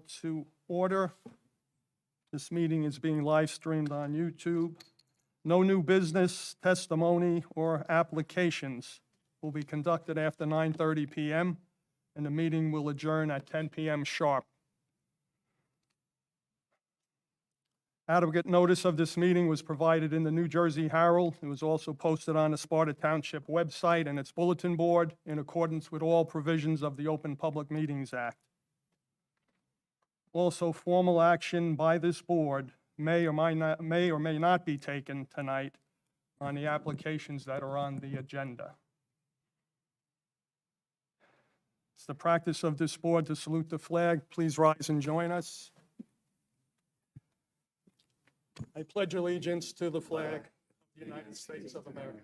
to order. This meeting is being live streamed on YouTube. No new business, testimony, or applications will be conducted after 9:30 p.m., and the meeting will adjourn at 10 p.m. sharp. Adequate notice of this meeting was provided in the New Jersey Herald. It was also posted on the Sparta Township website and its bulletin board in accordance with all provisions of the Open Public Meetings Act. Also, formal action by this board may or may not be taken tonight on the applications that are on the agenda. It's the practice of this board to salute the flag. Please rise and join us. I pledge allegiance to the flag of the United States of America,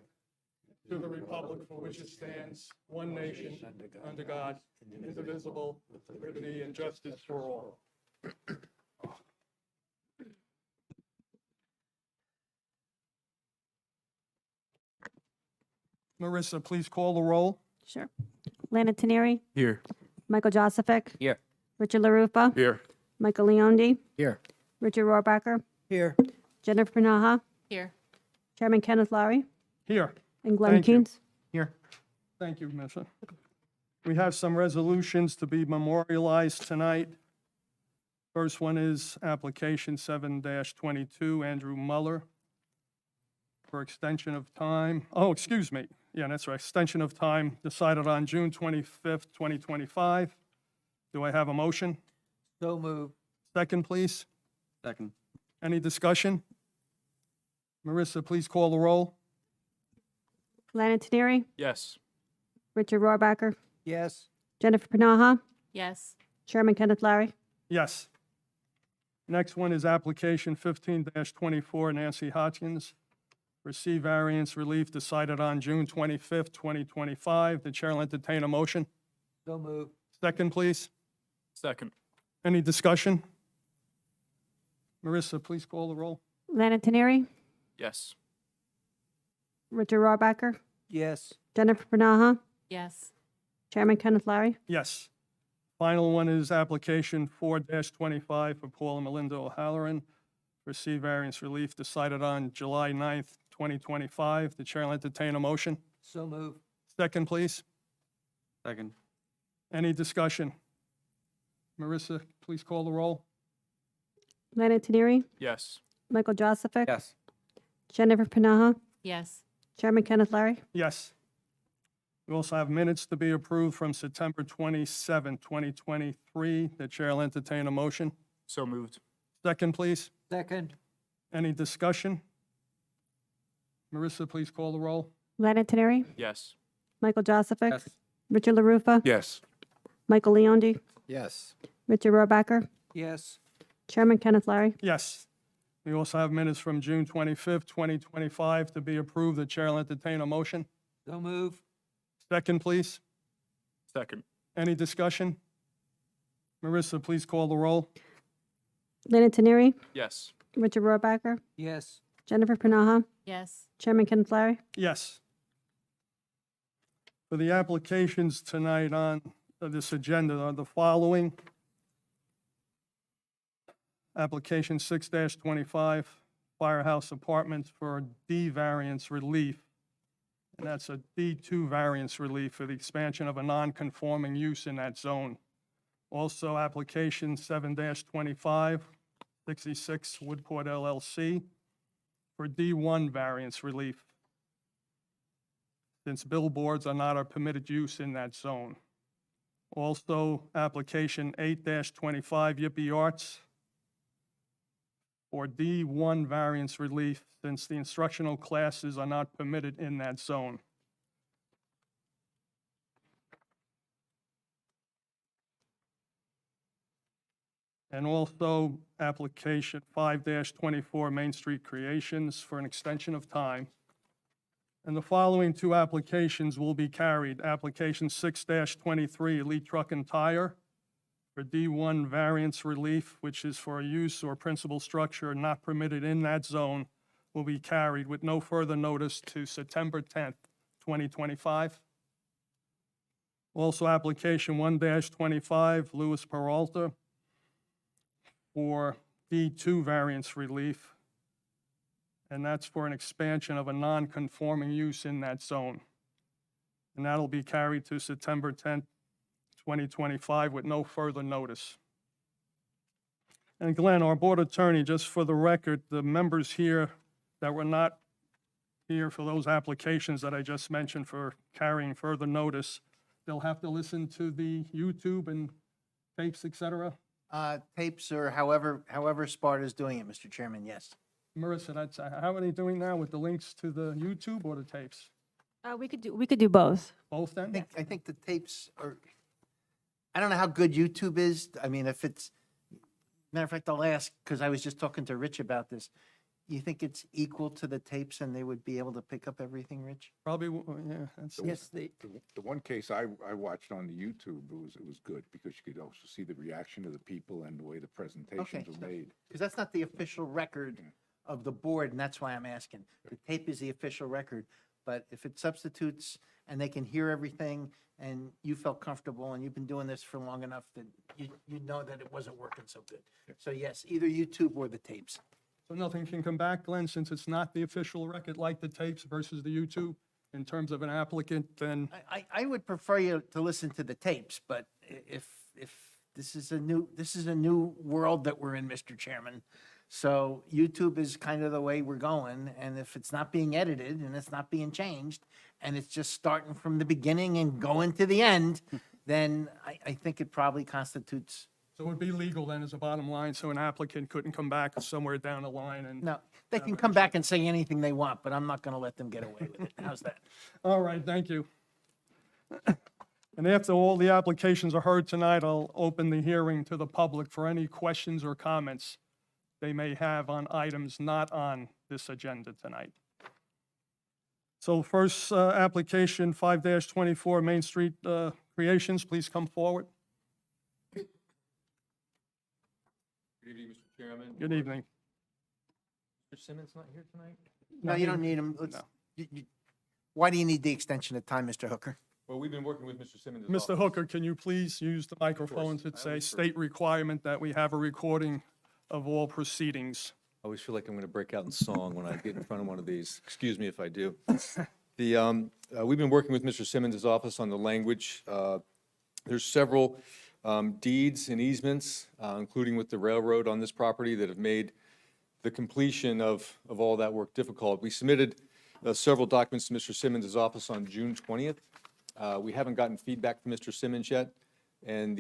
to the republic for which it stands, one nation, under God, indivisible, with liberty and justice for all. Marissa, please call the roll. Sure. Lana Teneri, Here. Michael Josephic, Here. Richard LaRufa, Here. Michael Leondi, Here. Richard Rohrbacher, Here. Jennifer Panaha, Here. Chairman Kenneth Lowry, Here. and Glenn Thank you. Kuhns. Here. Thank you, Marissa. We have some resolutions to be memorialized tonight. First one is application 7-22, Andrew Muller, for extension of time. Oh, excuse me. Yeah, that's right. Extension of time decided on June 25th, 2025. Do I have a motion? So moved. Second, please. Second. Any discussion? Marissa, please call the roll. Lana Teneri, Yes. Richard Rohrbacher, Yes. Jennifer Panaha, Yes. Chairman Kenneth Lowry. Yes. Next one is application 15-24, Nancy Hodgkins. Receive variance relief decided on June 25th, 2025. The chair will entertain a motion. So moved. Second, please. Second. Any discussion? Marissa, please call the roll. Lana Teneri, Yes. Richard Rohrbacher, Yes. Jennifer Panaha, Yes. Chairman Kenneth Lowry. Yes. Final one is application 4-25 for Paul and Melinda O'Halloran. Receive variance relief decided on July 9th, 2025. The chair will entertain a motion. So moved. Second, please. Second. Any discussion? Marissa, please call the roll. Lana Teneri, Yes. Michael Josephic, Yes. Jennifer Panaha, Yes. Chairman Kenneth Lowry. Yes. We also have minutes to be approved from September 27, 2023. The chair will entertain a motion. So moved. Second, please. Second. Any discussion? Marissa, please call the roll. Lana Teneri, Yes. Michael Josephic, Yes. Richard LaRufa, Yes. Michael Leondi, Yes. Richard Rohrbacher, Yes. Chairman Kenneth Lowry. Yes. We also have minutes from June 25th, 2025 to be approved. The chair will entertain a motion. So moved. Second, please. Second. Any discussion? Marissa, please call the roll. Lana Teneri, Yes. Richard Rohrbacher, Yes. Jennifer Panaha, Yes. Chairman Kenneth Lowry. Yes. For the applications tonight on this agenda are the following. Application 6-25, Firehouse Apartments for D variance relief. And that's a D2 variance relief for the expansion of a non-conforming use in that zone. Also, application 7-25, 66 Woodport LLC for D1 variance relief, since billboards are not a permitted use in that zone. Also, application 8-25 Yippee Arts for D1 variance relief, since the instructional classes are not permitted in that zone. And also, application 5-24 Main Street Creations for an extension of time. And the following two applications will be carried. Application 6-23 Elite Truck and Tire for D1 variance relief, which is for a use or principal structure not permitted in that zone, will be carried with no further notice to September 10th, 2025. Also, application 1-25 Louis Peralta for D2 variance relief, and that's for an expansion of a non-conforming use in that zone. And that'll be carried to September 10th, 2025 with no further notice. And Glenn, our board attorney, just for the record, the members here that were not here for those applications that I just mentioned for carrying further notice, they'll have to listen to the YouTube and tapes, et cetera. Tapes or however Sparta's doing it, Mr. Chairman, yes. Marissa, that's, how are they doing now with the links to the YouTube or the tapes? We could do both. Both then? I think the tapes are, I don't know how good YouTube is. I mean, if it's, matter of fact, I'll ask, because I was just talking to Rich about this. You think it's equal to the tapes and they would be able to pick up everything, Rich? Probably, yeah, that's. Yes, The one case I watched on the YouTube, it was good because you could also see the reaction of the people and the way the presentations were made. because that's not the official record of the board, and that's why I'm asking. The tape is the official record, but if it substitutes and they can hear everything and you felt comfortable and you've been doing this for long enough that you know that it wasn't working so good. So yes, either YouTube or the tapes. So nothing can come back, Glenn, since it's not the official record like the tapes versus the YouTube in terms of an applicant, then, I would prefer you to listen to the tapes, but if this is a new world that we're in, Mr. Chairman. So YouTube is kind of the way we're going, and if it's not being edited and it's not being changed, and it's just starting from the beginning and going to the end, then I think it probably constitutes, so it would be legal then as a bottom line, so an applicant couldn't come back somewhere down the line and. no, they can come back and say anything they want, but I'm not going to let them get away with it. How's that? All right, thank you. And after all the applications are heard tonight, I'll open the hearing to the public for any questions or comments they may have on items not on this agenda tonight. So first, application 5-24 Main Street Creations, please come forward. Good evening, Mr. Chairman. Good evening. Mr. Simmons not here tonight? No, you don't need them. Why do you need the extension of time, Mr. Hooker? Well, we've been working with Mr. Simmons. Mr. Hooker, can you please use the microphone to say state requirement that we have a recording of all proceedings? I always feel like I'm going to break out in song when I get in front of one of these. Excuse me if I do. We've been working with Mr. Simmons' office on the language. There's several deeds and easements, including with the railroad on this property, that have made the completion of all that work difficult. We submitted several documents to Mr. Simmons' office on June 20th. We haven't gotten feedback from Mr. Simmons yet, and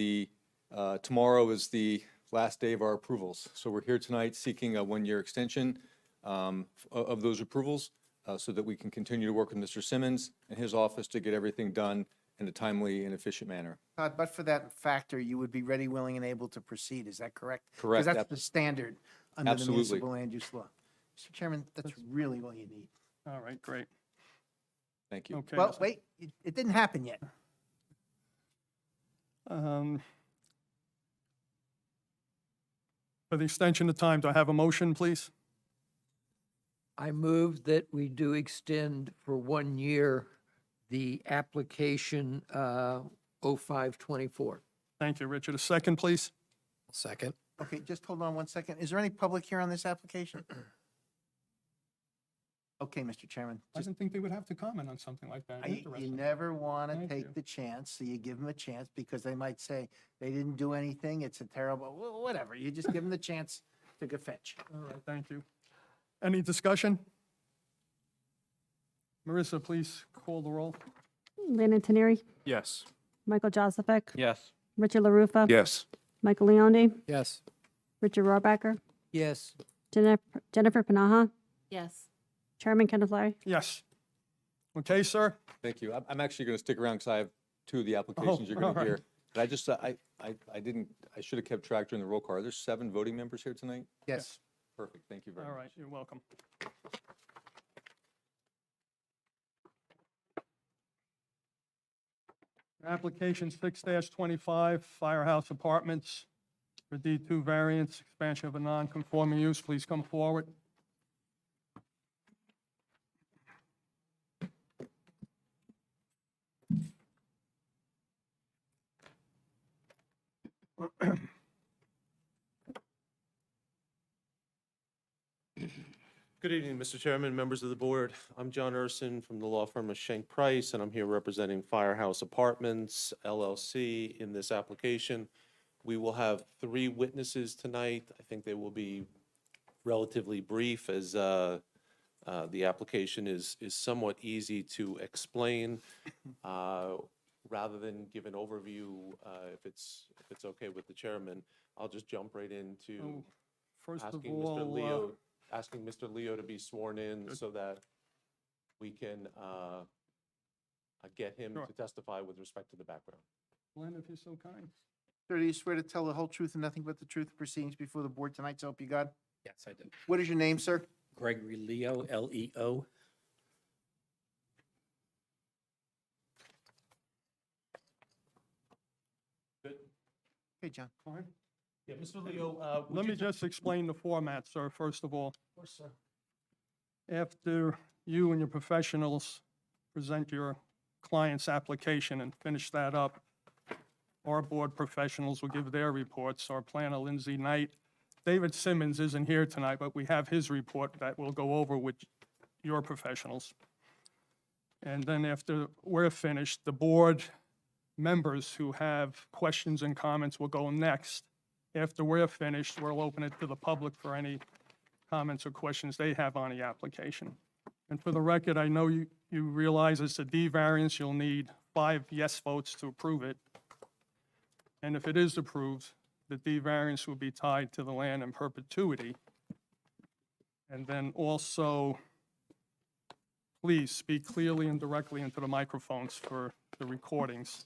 tomorrow is the last day of our approvals. So we're here tonight seeking a one-year extension of those approvals so that we can continue to work with Mr. Simmons and his office to get everything done in a timely and efficient manner. Todd, but for that factor, you would be ready, willing, and able to proceed, is that correct? Correct. Because that's the standard under the Absolutely. municipal land use law. Mr. Chairman, that's really all you need. All right, great. Thank you. Okay. Well, Mr. wait, it didn't happen yet. For the extension of time, do I have a motion, please? I move that we do extend for 1 year the application 0524. Thank you, Richard. A second, please? Second. Okay, just hold on one second. Is there any public here on this application? Okay, Mr. Chairman. I didn't think they would have to comment on something like that. You Interesting. never want to Thank you. take the chance, so you give them a chance because they might say they didn't do anything, it's a terrible, whatever. You just give them the chance to go fetch. All right, thank you. Any discussion? Marissa, please call the roll. Landon Teneri, Yes. Michael Joseph, Yes. Richard LaRufa. Yes. Michael Leone, Yes. Richard Rohrbacher, Yes. Jennifer Panaha, Yes. Chairman Kenneth Larry. Yes. Okay, sir? Thank you. I'm actually going to stick around because I have two of the applications you're going all to right. hear. But I should have kept track during the roll call. Are there 7 voting members here tonight? Yes. Perfect. Thank you very All much. right, you're welcome. Application 6-25, Firehouse Apartments for D2 variance, expansion of a non-conforming use. Please come forward. Good evening, Mr. Chairman, members of the board. I'm John Urson from the law firm of Schenck Price, and I'm here representing Firehouse Apartments LLC in this application. We will have 3 witnesses tonight. I think they will be relatively brief as the application is somewhat easy to explain. Rather than give an overview, if it's okay with the chairman, I'll just jump right into Oh, First of asking Mr. all, Leo, asking Mr. Leo to be sworn in so that we can get him Sure. to testify with respect to the background. Glenn, if you're so kind. Sir, do you swear to tell the whole truth and nothing but the truth proceedings before the board tonight, so help you God? Yes, I do. What is your name, sir? Gregory Leo, L-E-O. Okay, John. Fine. Yeah, Mr. Leo, Let me just explain the format, sir, first of all. After you and your professionals present your client's application and finish that up, our board professionals will give their reports. Our planner, Lindsay Knight. David Simmons isn't here tonight, but we have his report that we'll go over with your professionals. And then after we're finished, the board members who have questions and comments will go next. After we're finished, we'll open it to the public for any comments or questions they have on the application. And for the record, I know you realize it's a D variance. You'll need 5 yes votes to approve it. And if it is approved, the D variance will be tied to the land in perpetuity. And then also, please speak clearly and directly into the microphones for the recordings.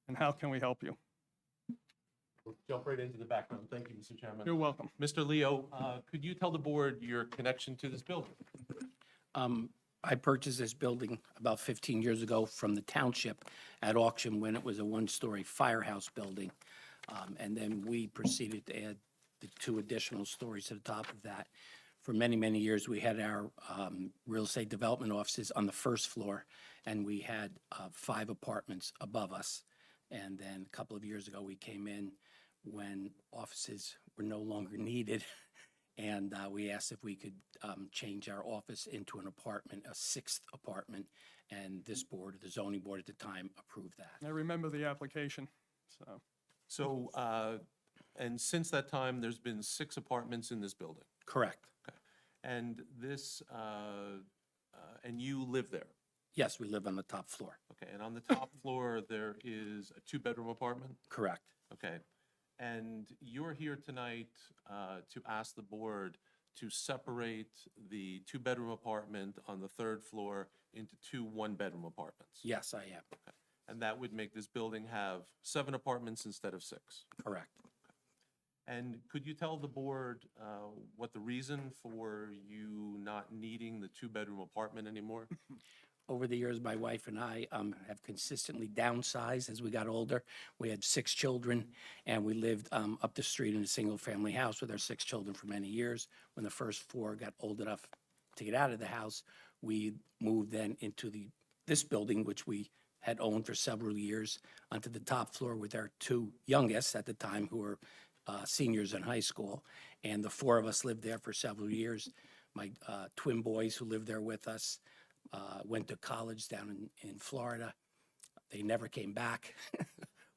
And how can we help you? we'll jump right into the background. Thank you, Mr. Chairman. You're welcome. Mr. Leo, could you tell the board your connection to this building? I purchased this building about 15 years ago from the township at auction when it was a 1-story firehouse building. And then we proceeded to add the 2 additional stories to the top of that. For many, many years, we had our real estate development offices on the first floor, and we had 5 apartments above us. And then a couple of years ago, we came in when offices were no longer needed, and we asked if we could change our office into an apartment, a 6th apartment, and this board, the zoning board at the time, approved that. I remember the application, so. So, and since that time, there's been 6 apartments in this building. Correct. And this, and you live there? Yes, we live on the top floor. Okay, and on the top floor, there is a 2-bedroom apartment? Correct. Okay, and you're here tonight to ask the board to separate the 2-bedroom apartment on the 3rd floor into 2 1-bedroom apartments? Yes, I am. And that would make this building have 7 apartments instead of 6? Correct. And could you tell the board what the reason for you not needing the 2-bedroom apartment anymore? Over the years, my wife and I have consistently downsized as we got older. We had 6 children, and we lived up the street in a single-family house with our 6 children for many years. When the first 4 got old enough to get out of the house, we moved then into this building, which we had owned for several years, onto the top floor with our 2 youngest at the time, who were seniors in high school. And the 4 of us lived there for several years. My twin boys who lived there with us went to college down in Florida. They never came back.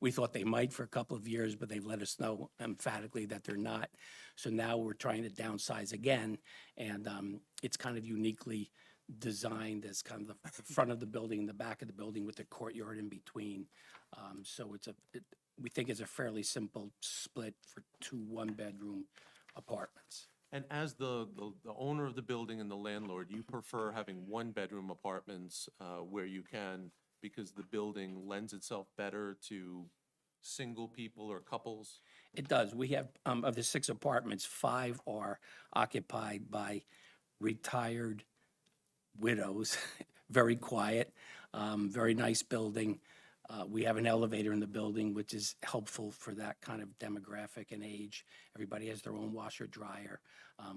We thought they might for a couple of years, but they've let us know emphatically that they're not. So now we're trying to downsize again, and it's kind of uniquely designed as kind of the front of the building and the back of the building with the courtyard in between. So we think it's a fairly simple split for 2 1-bedroom apartments. And as the owner of the building and the landlord, you prefer having 1-bedroom apartments where you can, because the building lends itself better to single people or couples? It does. We have, of the 6 apartments, 5 are occupied by retired widows, very quiet, very nice building. We have an elevator in the building, which is helpful for that kind of demographic and age. Everybody has their own washer dryer.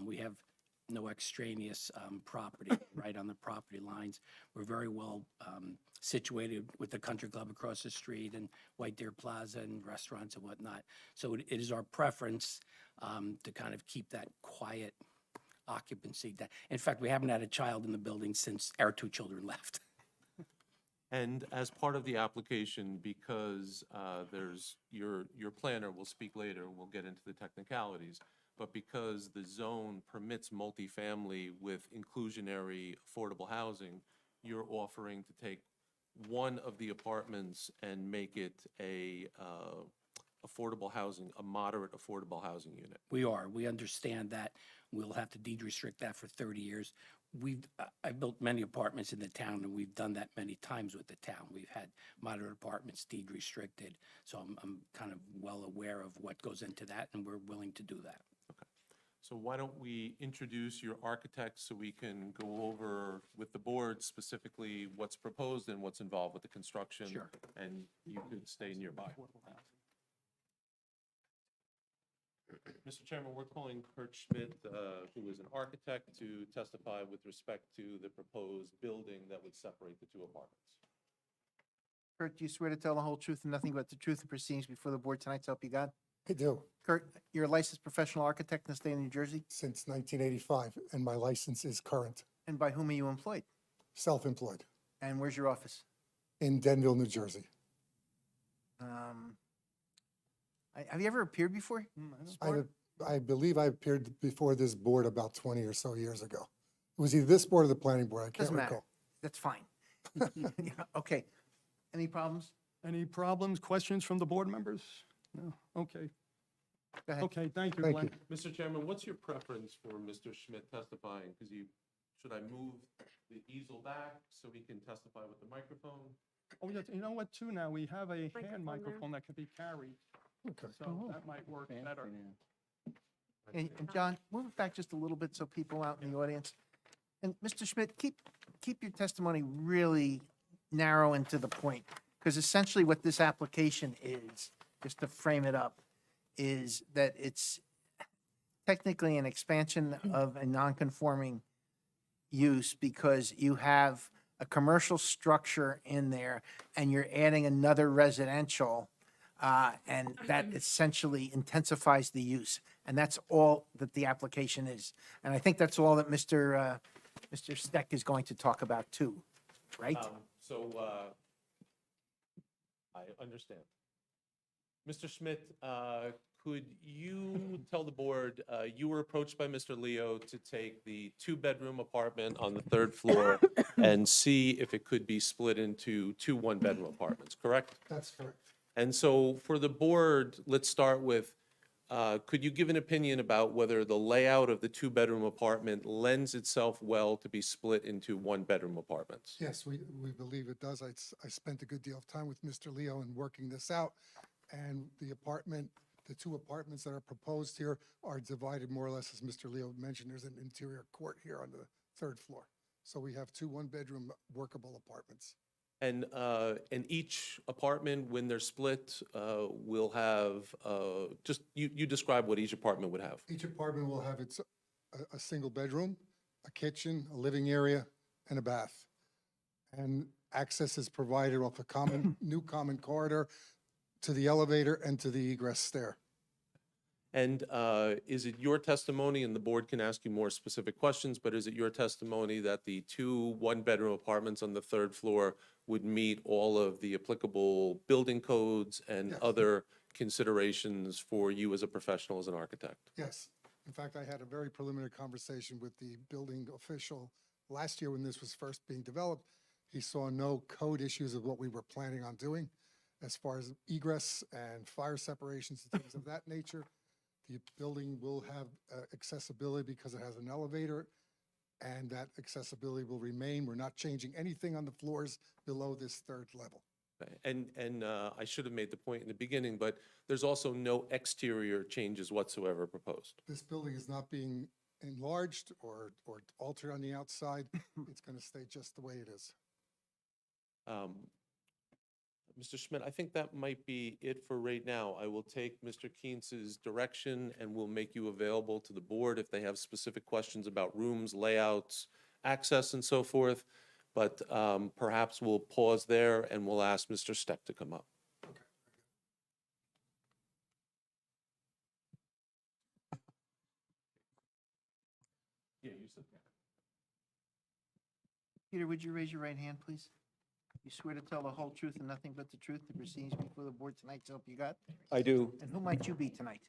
We have no extraneous property right on the property lines. We're very well situated with the country club across the street and White Deer Plaza and restaurants and whatnot. So it is our preference to kind of keep that quiet occupancy. In fact, we haven't had a child in the building since our 2 children left. And as part of the application, because there's, your planner will speak later, we'll get into the technicalities, but because the zone permits multifamily with inclusionary affordable housing, you're offering to take one of the apartments and make it a affordable housing, a moderate affordable housing unit. We understand that. We'll have to deed restrict that for 30 years. I've built many apartments in the town, and we've done that many times with the town. We've had moderate apartments deed restricted, so I'm kind of well aware of what goes into that, and we're willing to do that. So why don't we introduce your architect so we can go over with the board specifically what's proposed and what's involved with the construction? Sure. And you could stay nearby. Mr. Chairman, we're calling Kurt Schmidt, who is an architect, to testify with respect to the proposed building that would separate the 2 apartments. Kurt, do you swear to tell the whole truth and nothing but the truth in proceedings before the board tonight, so help you God? I do, Kurt, you're a licensed professional architect in the state of New Jersey, since 1985, and my license is current, and by whom are you employed? self-employed, And where's your office? in Denville, New Jersey. Have you ever appeared before? this board? I believe I appeared before this board about 20 or so years ago. It was either this board or the planning board, I can't Doesn't matter. recall. That's fine. Yeah, okay. Any problems? Any problems, questions from the board members? No? Okay. Go ahead. Okay, thank you, Thank Glenn. Mr. Chairman, what's your preference for Mr. Schmidt testifying? Because should I move the easel back so he can testify with the microphone? Oh, yeah, you know what, too, now, we have a Microphone hand there. microphone that can be carried, Okay. so that might work better. And John, move it back just a little bit so people out in the audience. And Mr. Schmidt, keep your testimony really narrow and to the point, because essentially what this application is, just to frame it up, is that it's technically an expansion of a non-conforming use because you have a commercial structure in there and you're adding another residential, and that essentially intensifies the use. And that's all that the application is. And I think that's all that Mr. Steck is going to talk about too, right? I understand. Mr. Schmidt, could you tell the board, you were approached by Mr. Leo to take the 2-bedroom apartment on the 3rd floor and see if it could be split into 2 one-bedroom apartments, correct? That's correct. And so for the board, let's start with, could you give an opinion about whether the layout of the 2-bedroom apartment lends itself well to be split into 1-bedroom apartments? Yes, we believe it does. I spent a good deal of time with Mr. Leo in working this out, and the 2 apartments that are proposed here are divided more or less, as Mr. Leo mentioned. There's an interior court here on the 3rd floor. So we have 2 one-bedroom workable apartments. And each apartment, when they're split, will have, just, you describe what each apartment would have. Each apartment will have a single bedroom, a kitchen, a living area, and a bath. And access is provided off a new common corridor to the elevator and to the egress stair. And is it your testimony, and the board can ask you more specific questions, but is it your testimony that the 2 one-bedroom apartments on the 3rd floor would meet all of the applicable building codes and Yes. other considerations for you as a professional, as an architect? Yes. In fact, I had a very preliminary conversation with the building official last year when this was first being developed. He saw no code issues of what we were planning on doing as far as egress and fire separations and things of that nature. The building will have accessibility because it has an elevator, and that accessibility will remain. We're not changing anything on the floors below this 3rd level. Okay. And I should have made the point in the beginning, but there's also no exterior changes whatsoever proposed. This building is not being enlarged or altered on the outside. It's going to stay just the way it is. Mr. Schmidt, I think that might be it for right now. I will take Mr. Keence's direction and we'll make you available to the board if they have specific questions about rooms, layouts, access, and so forth. But perhaps we'll pause there and we'll ask Mr. Steck to come up. Peter, would you raise your right hand, please? You swear to tell the whole truth and nothing but the truth, the proceedings before the board tonight, so help you God? I do. And who might you be tonight?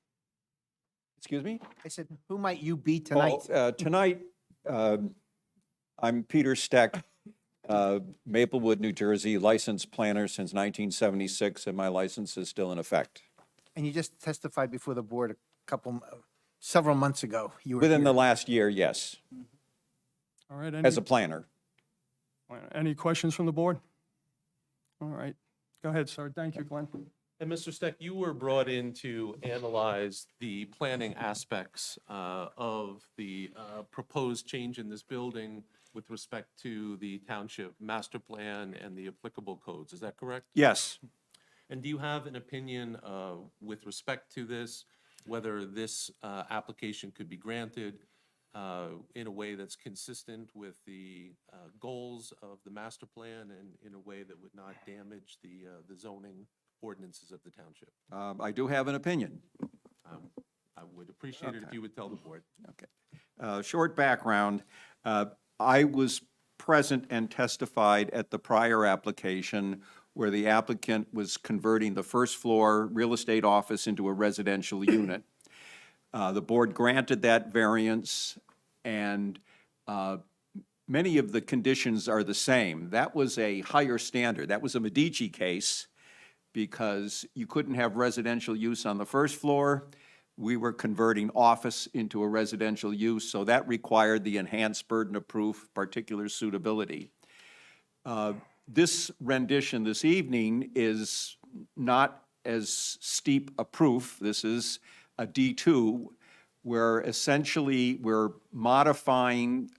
Excuse me? I said, who might you be tonight? Tonight, I'm Peter Steck, Maplewood, New Jersey, licensed planner since 1976, and my license is still in effect. And you just testified before the board several months ago. You were Within the here. last year, yes, All right, as a planner. any questions from the board? All right, go ahead, sir. Thank you, Glenn. And Mr. Steck, you were brought in to analyze the planning aspects of the proposed change in this building with respect to the township master plan and the applicable codes. Is that correct? Yes. And do you have an opinion with respect to this, whether this application could be granted in a way that's consistent with the goals of the master plan and in a way that would not damage the zoning ordinances of the township? I do have an opinion. I would appreciate it if you would tell the board. Okay. Short background, I was present and testified at the prior application where the applicant was converting the first floor real estate office into a residential unit. The board granted that variance, and many of the conditions are the same. That was a higher standard. That was a Medici case because you couldn't have residential use on the first floor. We were converting office into a residential use, so that required the enhanced burden of proof, particular suitability. This rendition this evening is not as steep a proof. This is a D2, where essentially we're modifying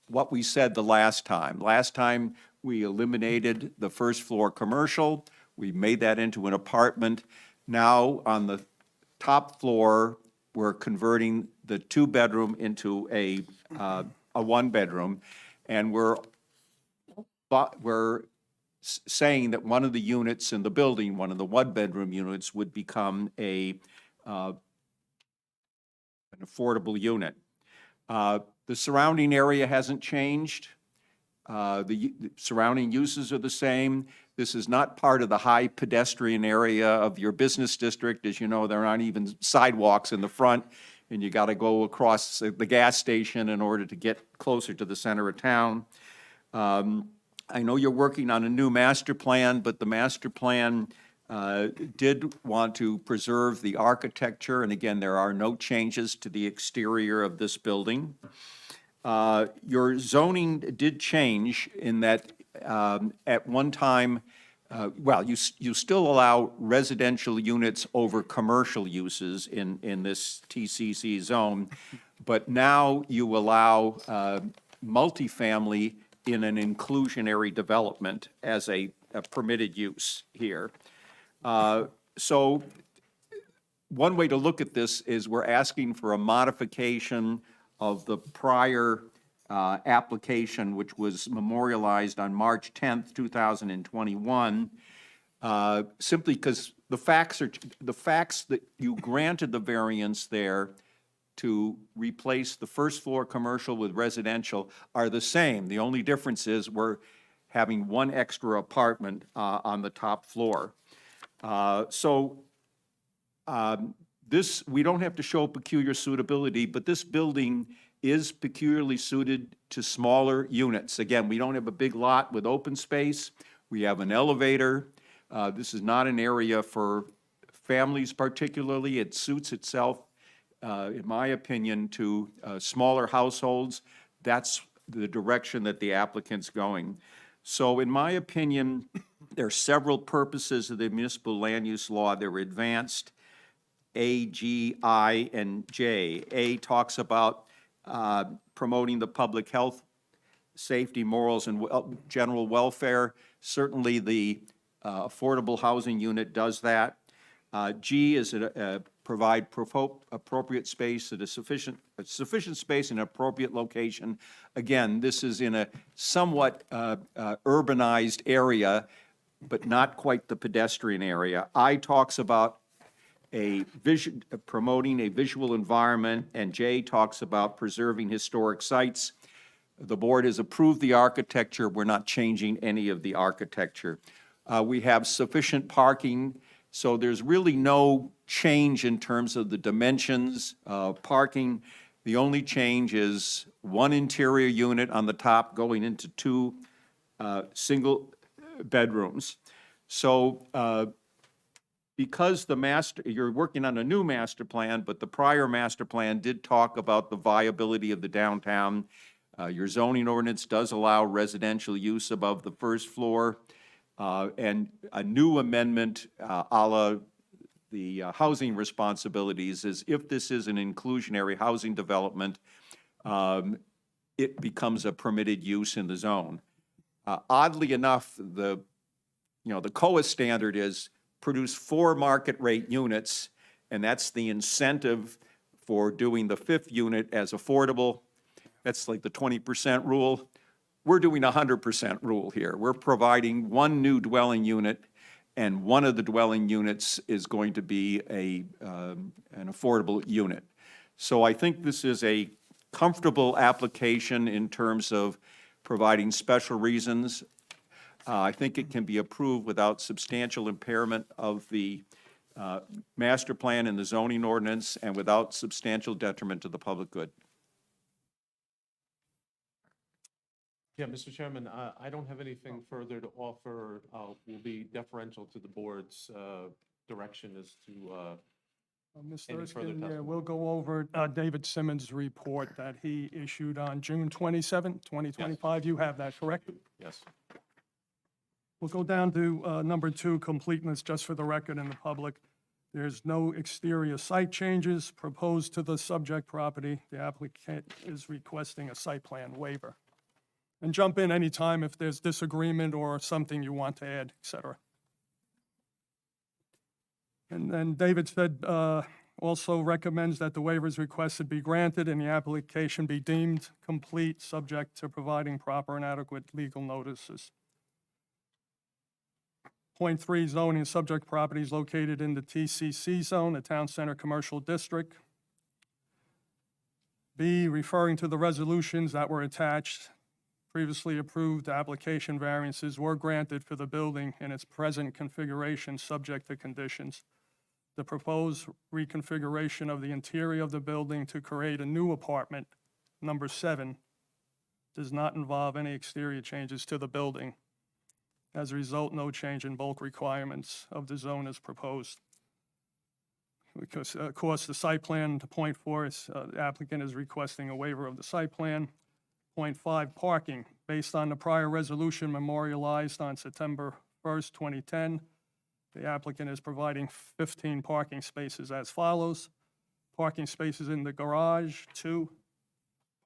what we said the last time. Last time, we eliminated the first floor commercial. We made that into an apartment. Now, on the top floor, we're converting the two-bedroom into a one-bedroom, and we're saying that one of the units in the building, one of the one-bedroom units, would become an affordable unit. The surrounding area hasn't changed. The surrounding uses are the same. This is not part of the high pedestrian area of your business district. As you know, there aren't even sidewalks in the front, and you got to go across the gas station in order to get closer to the center of town. I know you're working on a new master plan, but the master plan did want to preserve the architecture, and again, there are no changes to the exterior of this building. Your zoning did change in that at one time, you still allow residential units over commercial uses in this TCC zone, but now you allow multifamily in an inclusionary development as a permitted use here. So one way to look at this is we're asking for a modification of the prior application, which was memorialized on March 10th, 2021, simply because the facts that you granted the variance there to replace the first floor commercial with residential are the same. The only difference is we're having one extra apartment on the top floor. This, we don't have to show peculiar suitability, but this building is peculiarly suited to smaller units. Again, we don't have a big lot with open space. We have an elevator. This is not an area for families particularly. It suits itself, in my opinion, to smaller households. That's the direction that the applicant's going. So in my opinion, there are several purposes of the municipal land use law that were advanced. A, G, I, and J. A talks about promoting the public health, safety, morals, and general welfare. Certainly, the affordable housing unit does that. G is provide appropriate space at a sufficient space in an appropriate location. Again, this is in a somewhat urbanized area, but not quite the pedestrian area. I talks about promoting a visual environment, and J talks about preserving historic sites. The board has approved the architecture. We're not changing any of the architecture. We have sufficient parking, so there's really no change in terms of the dimensions of parking. The only change is one interior unit on the top going into two single bedrooms. So because you're working on a new master plan, but the prior master plan did talk about the viability of the downtown. Your zoning ordinance does allow residential use above the first floor. And a new amendment a la the housing responsibilities is if this is an inclusionary housing development, it becomes a permitted use in the zone. Oddly enough, the COA standard is produce 4 market rate units, and that's the incentive for doing the 5th unit as affordable. That's like the 20% rule. We're doing a 100% rule here. We're providing 1 new dwelling unit, and one of the dwelling units is going to be an affordable unit. So I think this is a comfortable application in terms of providing special reasons. I think it can be approved without substantial impairment of the master plan and the zoning ordinance, and without substantial detriment to the public good. Yeah, Mr. Chairman, I don't have anything further to offer. Will be deferential to the board's direction as to Mr. Any further Erskine, yeah, testimony? we'll go over David Simmons' report that he issued on June 27, 2025. You have that, correct? yes. We'll go down to number 2, completeness, just for the record and the public. There's no exterior site changes proposed to the subject property. The applicant is requesting a site plan waiver. And jump in anytime if there's disagreement or something you want to add, et cetera. And then David said, also recommends that the waivers requested be granted and the application be deemed complete, subject to providing proper and adequate legal notices. Point 3, zoning, subject properties located in the TCC zone, the Town Center Commercial District. B, referring to the resolutions that were attached, previously approved application variances were granted for the building in its present configuration, subject to conditions. The proposed reconfiguration of the interior of the building to create a new apartment, number 7, does not involve any exterior changes to the building. As a result, no change in bulk requirements of the zone is proposed. Because, of course, the site plan, to point 4, is, the applicant is requesting a waiver of the site plan. Point 5, parking. Based on the prior resolution memorialized on September 1st, 2010, the applicant is providing 15 parking spaces as follows. Parking spaces in the garage, 2.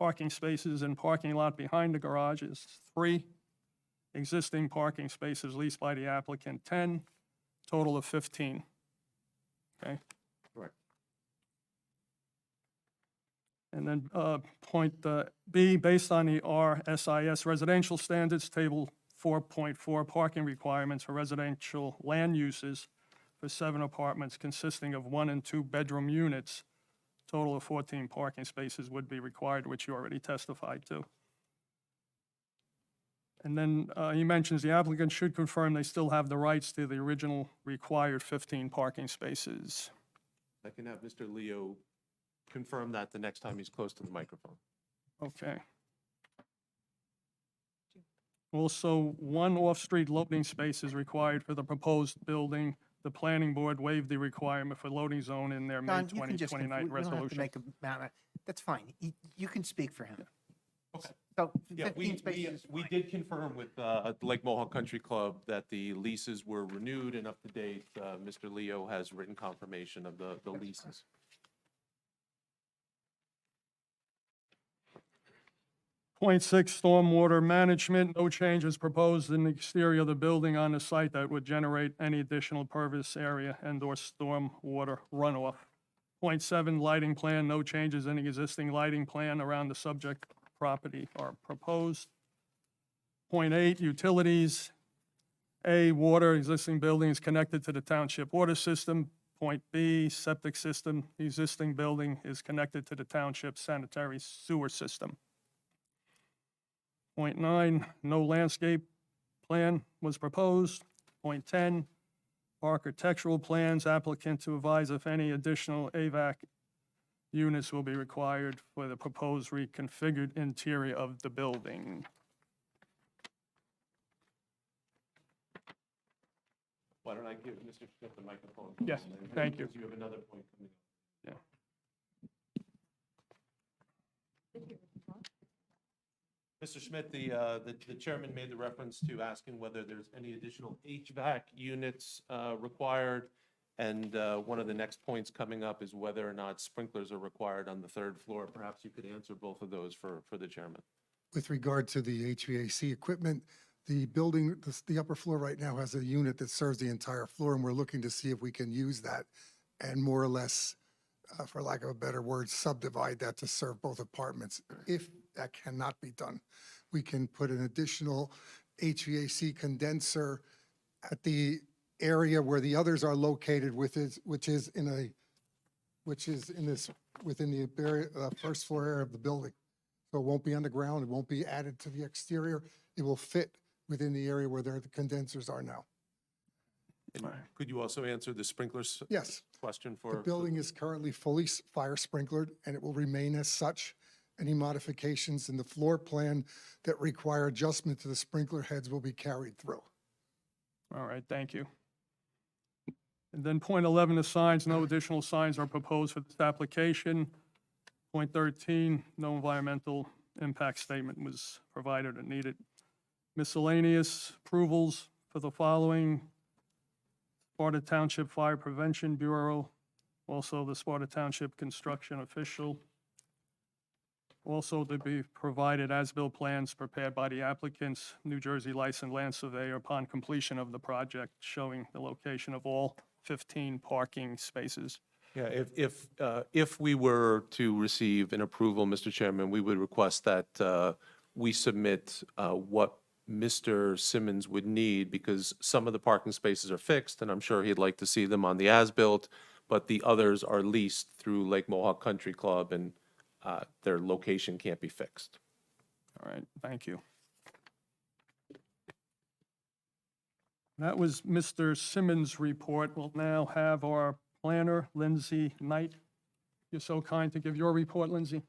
Parking spaces in parking lot behind the garage is 3. Existing parking spaces leased by the applicant, 10. Total of 15. Okay? Correct. And then point B, based on the RSIS residential standards, table 4.4, parking requirements for residential land uses for 7 apartments consisting of 1 and 2 bedroom units, total of 14 parking spaces would be required, which you already testified to. And then he mentions the applicant should confirm they still have the rights to the original required 15 parking spaces. I can have Mr. Leo confirm that the next time he's close to the microphone. Okay. Also, 1 off-street loading space is required for the proposed building. The planning board waived the requirement for loading zone in their May Don, you can just, 2029 we don't have to resolution. make a matter, that's fine. You can speak for him. Okay. So Yeah, 15 spaces. is we fine. did confirm with Lake Mohawk Country Club that the leases were renewed and up to date. Mr. Leo has written confirmation of the leases. Point 6, stormwater management. No changes proposed in the exterior of the building on the site that would generate any additional pervious area and/or stormwater runoff. Point 7, lighting plan. No changes in the existing lighting plan around the subject property are proposed. Point 8, utilities. A, water, existing building is connected to the township water system. Point B, septic system, the existing building is connected to the township sanitary sewer system. Point 9, no landscape plan was proposed. Point 10, architectural plans, applicant to advise if any additional AVAC units will be required for the proposed reconfigured interior of the building. Why don't I give Mr. Schmidt the microphone? Yes, thank you. Because you have another point coming up. Mr. Schmidt, the chairman made the reference to asking whether there's any additional HVAC units required. And one of the next points coming up is whether or not sprinklers are required on the third floor. Perhaps you could answer both of those for the chairman. With regard to the HVAC equipment, the building, the upper floor right now has a unit that serves the entire floor, and we're looking to see if we can use that and more or less, for lack of a better word, subdivide that to serve both apartments. If that cannot be done, we can put an additional HVAC condenser at the area where the others are located, within the first floor area of the building. So it won't be on the ground, it won't be added to the exterior, it will fit within the area where the condensers are now. And could you also answer the sprinklers Yes, question the for? building is currently fully fire sprinklered, and it will remain as such. Any modifications in the floor plan that require adjustment to the sprinkler heads will be carried through. All right, thank you. And then point 11, the signs, no additional signs are proposed for this application. Point 13, no environmental impact statement was provided or needed. Miscellaneous approvals for the following: Sparta Township Fire Prevention Bureau, also the Sparta Township Construction Official. Also to be provided as-built plans prepared by the applicants, New Jersey licensed land surveyor upon completion of the project, showing the location of all 15 parking spaces. Yeah, if we were to receive an approval, Mr. Chairman, we would request that we submit what Mr. Simmons would need, because some of the parking spaces are fixed, and I'm sure he'd like to see them on the as-built, but the others are leased through Lake Mohawk Country Club, and their location can't be fixed. All right, thank you. That was Mr. Simmons' report. We'll now have our planner, Lindsay Knight. You're so kind to give your report, Lindsay.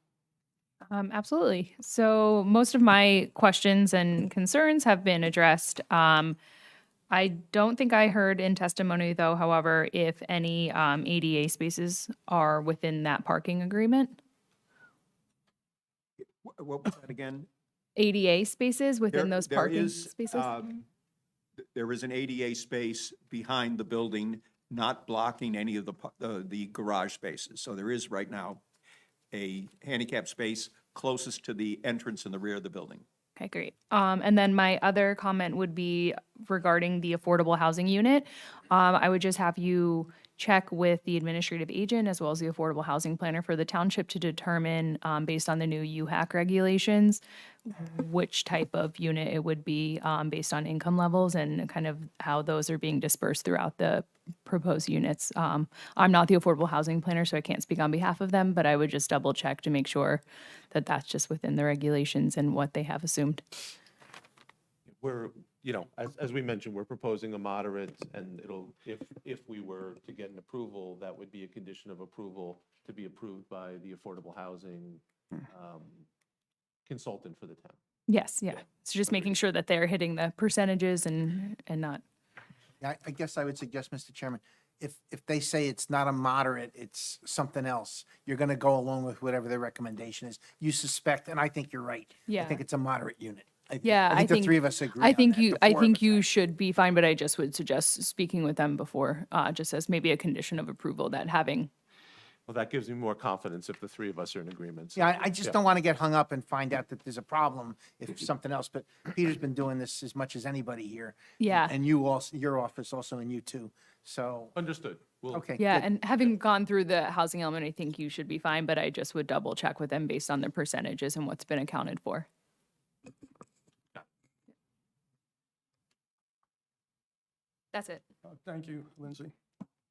Absolutely. So most of my questions and concerns have been addressed. I don't think I heard in testimony, though, however, if any ADA spaces are within that parking agreement. What was that again? ADA spaces within those There parking is, spaces? There is an ADA space behind the building, not blocking any of the garage spaces. So there is right now a handicap space closest to the entrance in the rear of the building. Okay, great. And then my other comment would be regarding the affordable housing unit. I would just have you check with the administrative agent as well as the affordable housing planner for the township to determine, based on the new UHAC regulations, which type of unit it would be based on income levels and kind of how those are being dispersed throughout the proposed units. I'm not the affordable housing planner, so I can't speak on behalf of them, but I would just double check to make sure that that's just within the regulations and what they have assumed. We're, as we mentioned, we're proposing a moderate, and if we were to get an approval, that would be a condition of approval to be approved by the affordable housing consultant for the town. Yes, yeah. So just making sure that they're hitting the percentages and not. I guess I would suggest, Mr. Chairman, if they say it's not a moderate, it's something else, you're going to go along with whatever their recommendation is. You suspect, and I think you're right. I Yeah. think it's a moderate unit. Yeah, I think the three of us agree on that, the I four of think us, you actually. should be fine, but I just would suggest speaking with them before, just as maybe a condition of approval that having. Well, that gives me more confidence if the three of us are in agreement. Yeah, I just don't want to get hung up and find out that there's a problem if something else, but Peter's been doing this as much as anybody here. Yeah. And you also, your office also, and you too. So, Understood. We'll- okay. Yeah, good. and having gone through the housing element, I think you should be fine, but I just would double check with them based on the percentages and what's been accounted for. That's it. Thank you, Lindsay.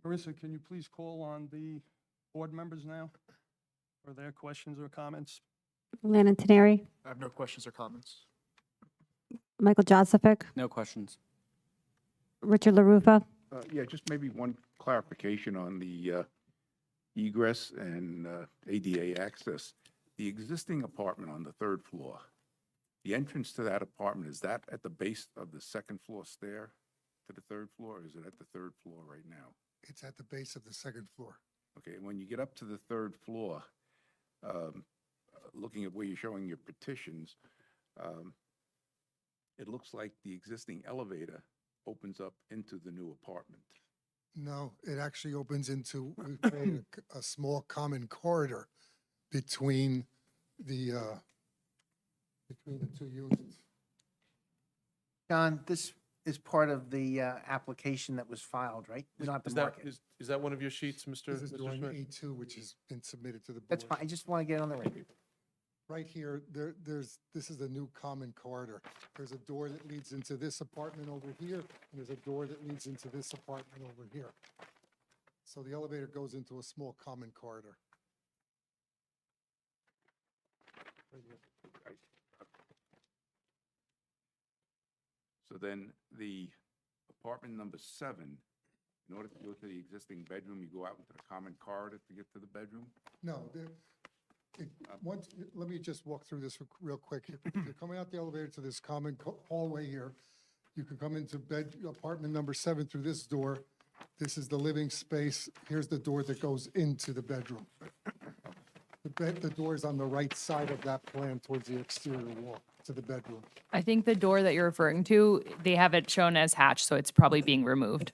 Marissa, can you please call on the board members now for their questions or comments? Landon Teneri, I have no questions or comments. Michael Joseph, No questions. Richard LaRufa, Yeah, just maybe one clarification on the egress and ADA access. The existing apartment on the third floor, the entrance to that apartment, is that at the base of the second floor stair to the third floor, or is it at the third floor right now? It's at the base of the second floor. Okay, and when you get up to the third floor, looking at where you're showing your petitions, it looks like the existing elevator opens up into the new apartment. No, it actually opens into, we created a small common corridor between the two units. John, this is part of the application that was filed, right? Not the Is that, market. is that one of your sheets, Mr. This is Mr. drawing Schmidt? A2, which has been submitted to the board. That's fine. I just want to get on the record. Right here, this is the new common corridor. There's a door that leads into this apartment over here, and there's a door that leads into this apartment over here. So the elevator goes into a small common corridor. So then the apartment number 7, in order to go to the existing bedroom, you go out into the common corridor to get to the bedroom? No, let me just walk through this real quick. If you're coming out the elevator to this common hallway here, you can come into apartment number 7 through this door. This is the living space. Here's the door that goes into the bedroom. The door is on the right side of that plan towards the exterior wall to the bedroom. I think the door that you're referring to, they have it shown as hatched, so it's probably being removed.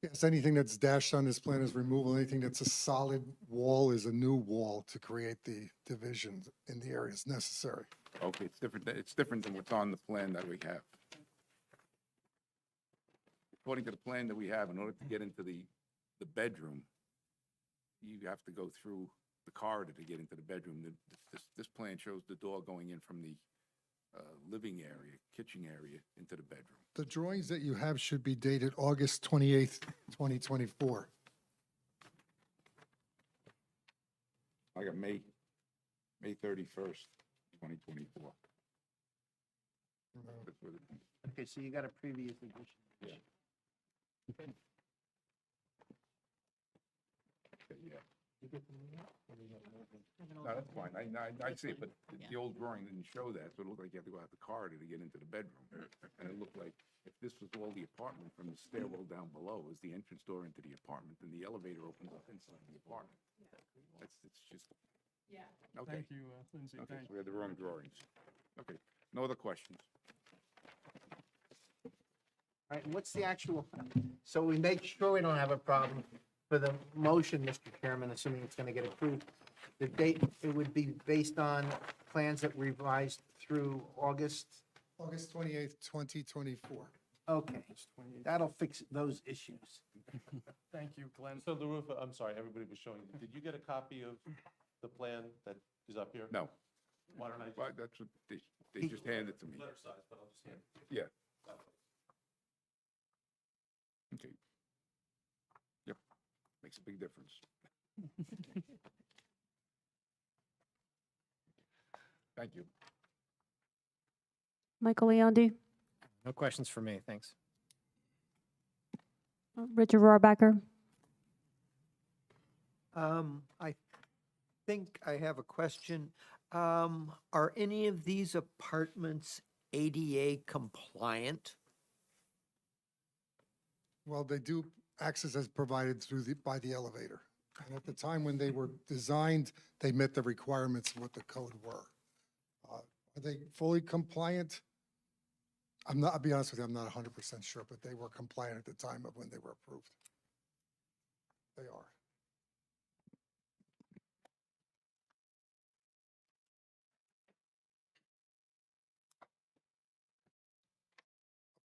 Yes, anything that's dashed on this plan is removal. Anything that's a solid wall is a new wall to create the division in the areas necessary. Okay, it's different than what's on the plan that we have. According to the plan that we have, in order to get into the bedroom, you have to go through the corridor to get into the bedroom. This plan shows the door going in from the living area, kitchen area, into the bedroom. The drawings that you have should be dated August 28th, 2024. I got May 31st, 2024. That's what it- Okay, so you got a previous edition. Yeah. Yeah. No, that's fine. I see it, but the old drawing didn't show that, so it looked like you had to go out the corridor to get into the bedroom. And it looked like if this was all the apartment, from the stairwell down below is the entrance door into the apartment, then the elevator opens up inside the apartment. It's just, okay. Thank you, Lindsay. Okay, Thank so we had the wrong drawings. Okay, no other questions? All right, what's the actual, so we make sure we don't have a problem for the motion, Mr. Chairman, assuming it's going to get approved. The date, it would be based on plans that revised through August. August 28th, 2024. Okay, that'll fix those issues. Thank you, Glenn. So LaRufa, I'm sorry, everybody was showing, did you get a copy of the plan that is up here? No. Why don't I? Well, that's what they just handed it to me. Letter size, but I'll just hand it. Yeah. Okay. Yep, makes a big difference. Thank you. Michael Leondi, No questions for me, thanks. Richard Rohrbacher, I think I have a question. Are any of these apartments ADA compliant? Well, they do, access as provided by the elevator. And at the time when they were designed, they met the requirements of what the code were. Are they fully compliant? I'll be honest with you, I'm not 100% sure, but they were compliant at the time of when they were approved. They are.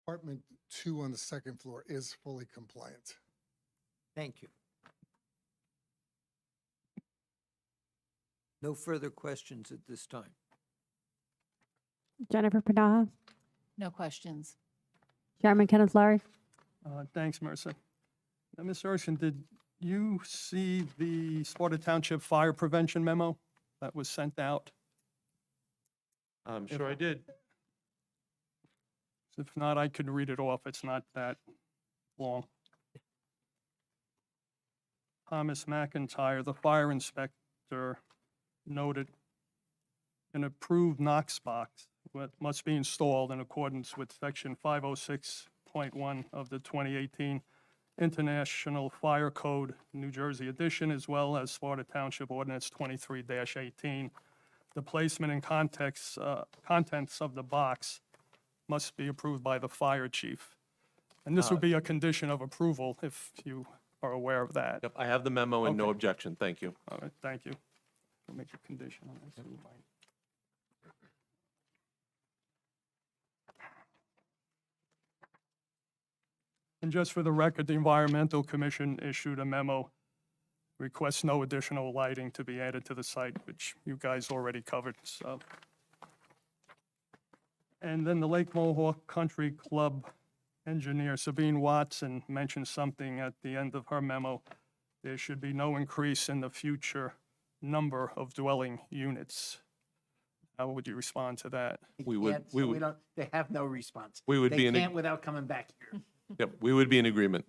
Apartment 2 on the second floor is fully compliant. Thank you. No further questions at this time. Jennifer Panaha, No questions. Chairman Kenneth Larry, Thanks, Marissa. Now, Ms. Urshan, did you see the Sparta Township Fire Prevention memo that was sent out? I'm sure I did. If not, I could read it off. It's not that long. Thomas McIntyre, the fire inspector, noted an approved Knox box must be installed in accordance with section 506.1 of the 2018 International Fire Code, New Jersey edition, as well as Sparta Township Ordinance 23-18. The placement and contents of the box must be approved by the fire chief. And this would be a condition of approval if you are aware of that. Yep, I have the memo and no Okay. objection. Thank you. All right, thank you. I'll make a condition on this. And just for the record, the Environmental Commission issued a memo, requests no additional lighting to be added to the site, which you guys already covered, so. And then the Lake Mohawk Country Club engineer, Sabine Watson, mentioned something at the end of her memo. There should be no increase in the future number of dwelling units. How would you respond to that? We would- Can't, we so would- don't, they have no response. We would be They in a- can't without coming back here. Yep, we would be in agreement.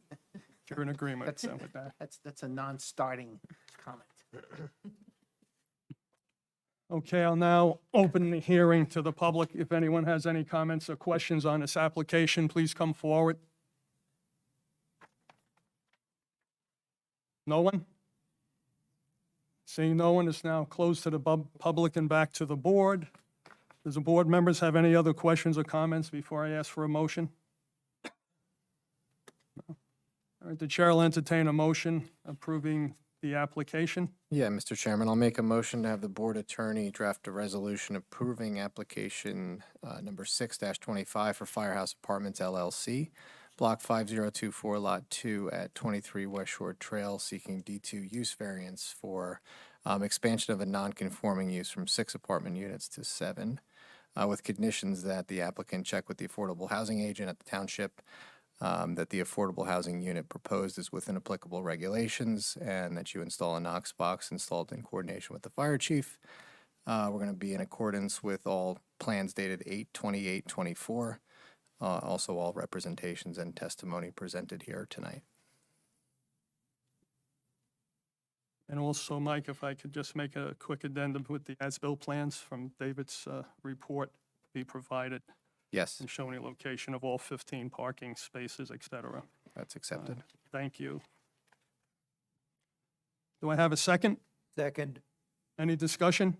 You're in agreement That's, then with that? that's a non-starting comment. Okay, I'll now open the hearing to the public. If anyone has any comments or questions on this application, please come forward. No one? Seeing no one, it's now closed to the public and back to the board. Does the board members have any other questions or comments before I ask for a motion? No. All right, the chair will entertain a motion approving the application. Yeah, Mr. Chairman, I'll make a motion to have the board attorney draft a resolution approving application number 6-25 for Firehouse Apartments LLC, Block 5024, Lot 2 at 23 West Shore Trail, seeking D2 use variance for expansion of a non-conforming use from 6 apartment units to 7, with conditions that the applicant check with the affordable housing agent at the township, that the affordable housing unit proposed is within applicable regulations, and that you install a Knox box installed in coordination with the fire chief. We're going to be in accordance with all plans dated 8/28/24. Also, all representations and testimony presented here tonight. And also, Mike, if I could just make a quick addendum with the as-built plans from David's report be provided Yes, and showing the location of all 15 parking spaces, et cetera. that's accepted. Thank you. Do I have a second? Second. Any discussion?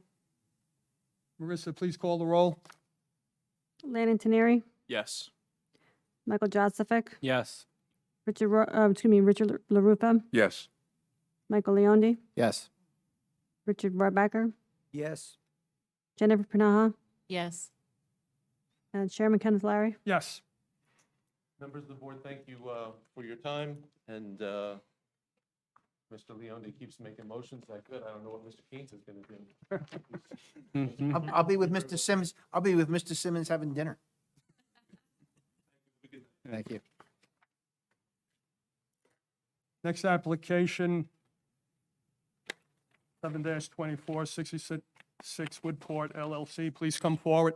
Marissa, please call the roll. Landon Teneri, Yes. Michael Joseph, Yes. Richard LaRufa, Yes. Michael Leondi, Yes. Richard Rohrbacher, Yes. Jennifer Panaha, Yes. and Chairman Kenneth Larry. Yes. Members of the board, thank you for your time, and Mr. Leondi keeps making motions like good. I don't know what Mr. Keynes is going to do. I'll be with Mr. Simmons, I'll be with Mr. Simmons having dinner. Thank you. Next application, 7-24, 66 Woodport LLC. Please come forward.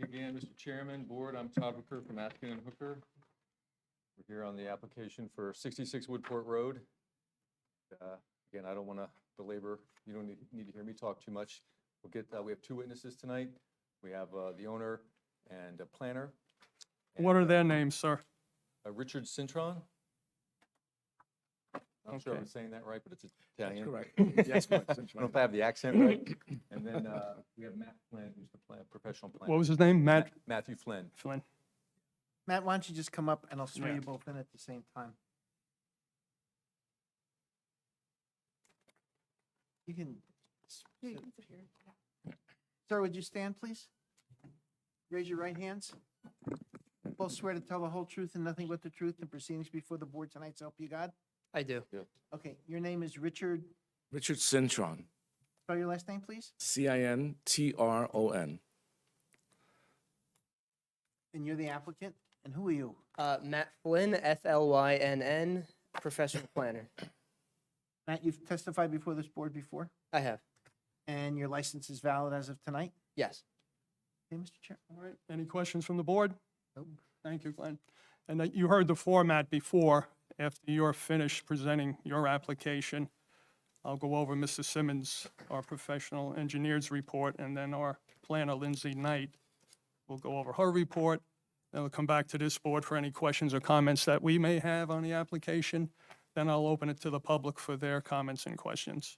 Again, Mr. Chairman, Board, I'm Todd Hooker from Atkin and Hooker. We're here on the application for 66 Woodport Road. Again, I don't want to belabor, you don't need to hear me talk too much. We have 2 witnesses tonight. We have the owner and a planner. What are their names, sir? Richard Cintron. I'm sure Okay. I'm saying that right, but it's Italian. correct. Yes, I don't know if I have the accent right. And then we have Matt Flynn, who's the professional planner. What was his name? Matt Matthew Flynn. Flynn. Matt, why don't you just come up and I'll swear Yeah. you both in at the same time? You can. Sir, would you stand, please? raise your right hands. Both swear to tell the whole truth and nothing but the truth in proceedings before the board tonight, so help you God? I do. Okay, your name is Richard, Richard Cintron, spell your last name, please? Cintron. And you're the applicant? And who are you? Matt Flynn, FLYNN, professional planner. Matt, you've testified before this board before, I have. and your license is valid as of tonight? Yes. Okay, Mr. Chair. All right, any questions from the board? Thank you, Glenn. And you heard the format before. After you're finished presenting your application, I'll go over Mr. Simmons, our professional engineer's report, and then our planner, Lindsay Knight, will go over her report. Then we'll come back to this board for any questions or comments that we may have on the application. Then I'll open it to the public for their comments and questions.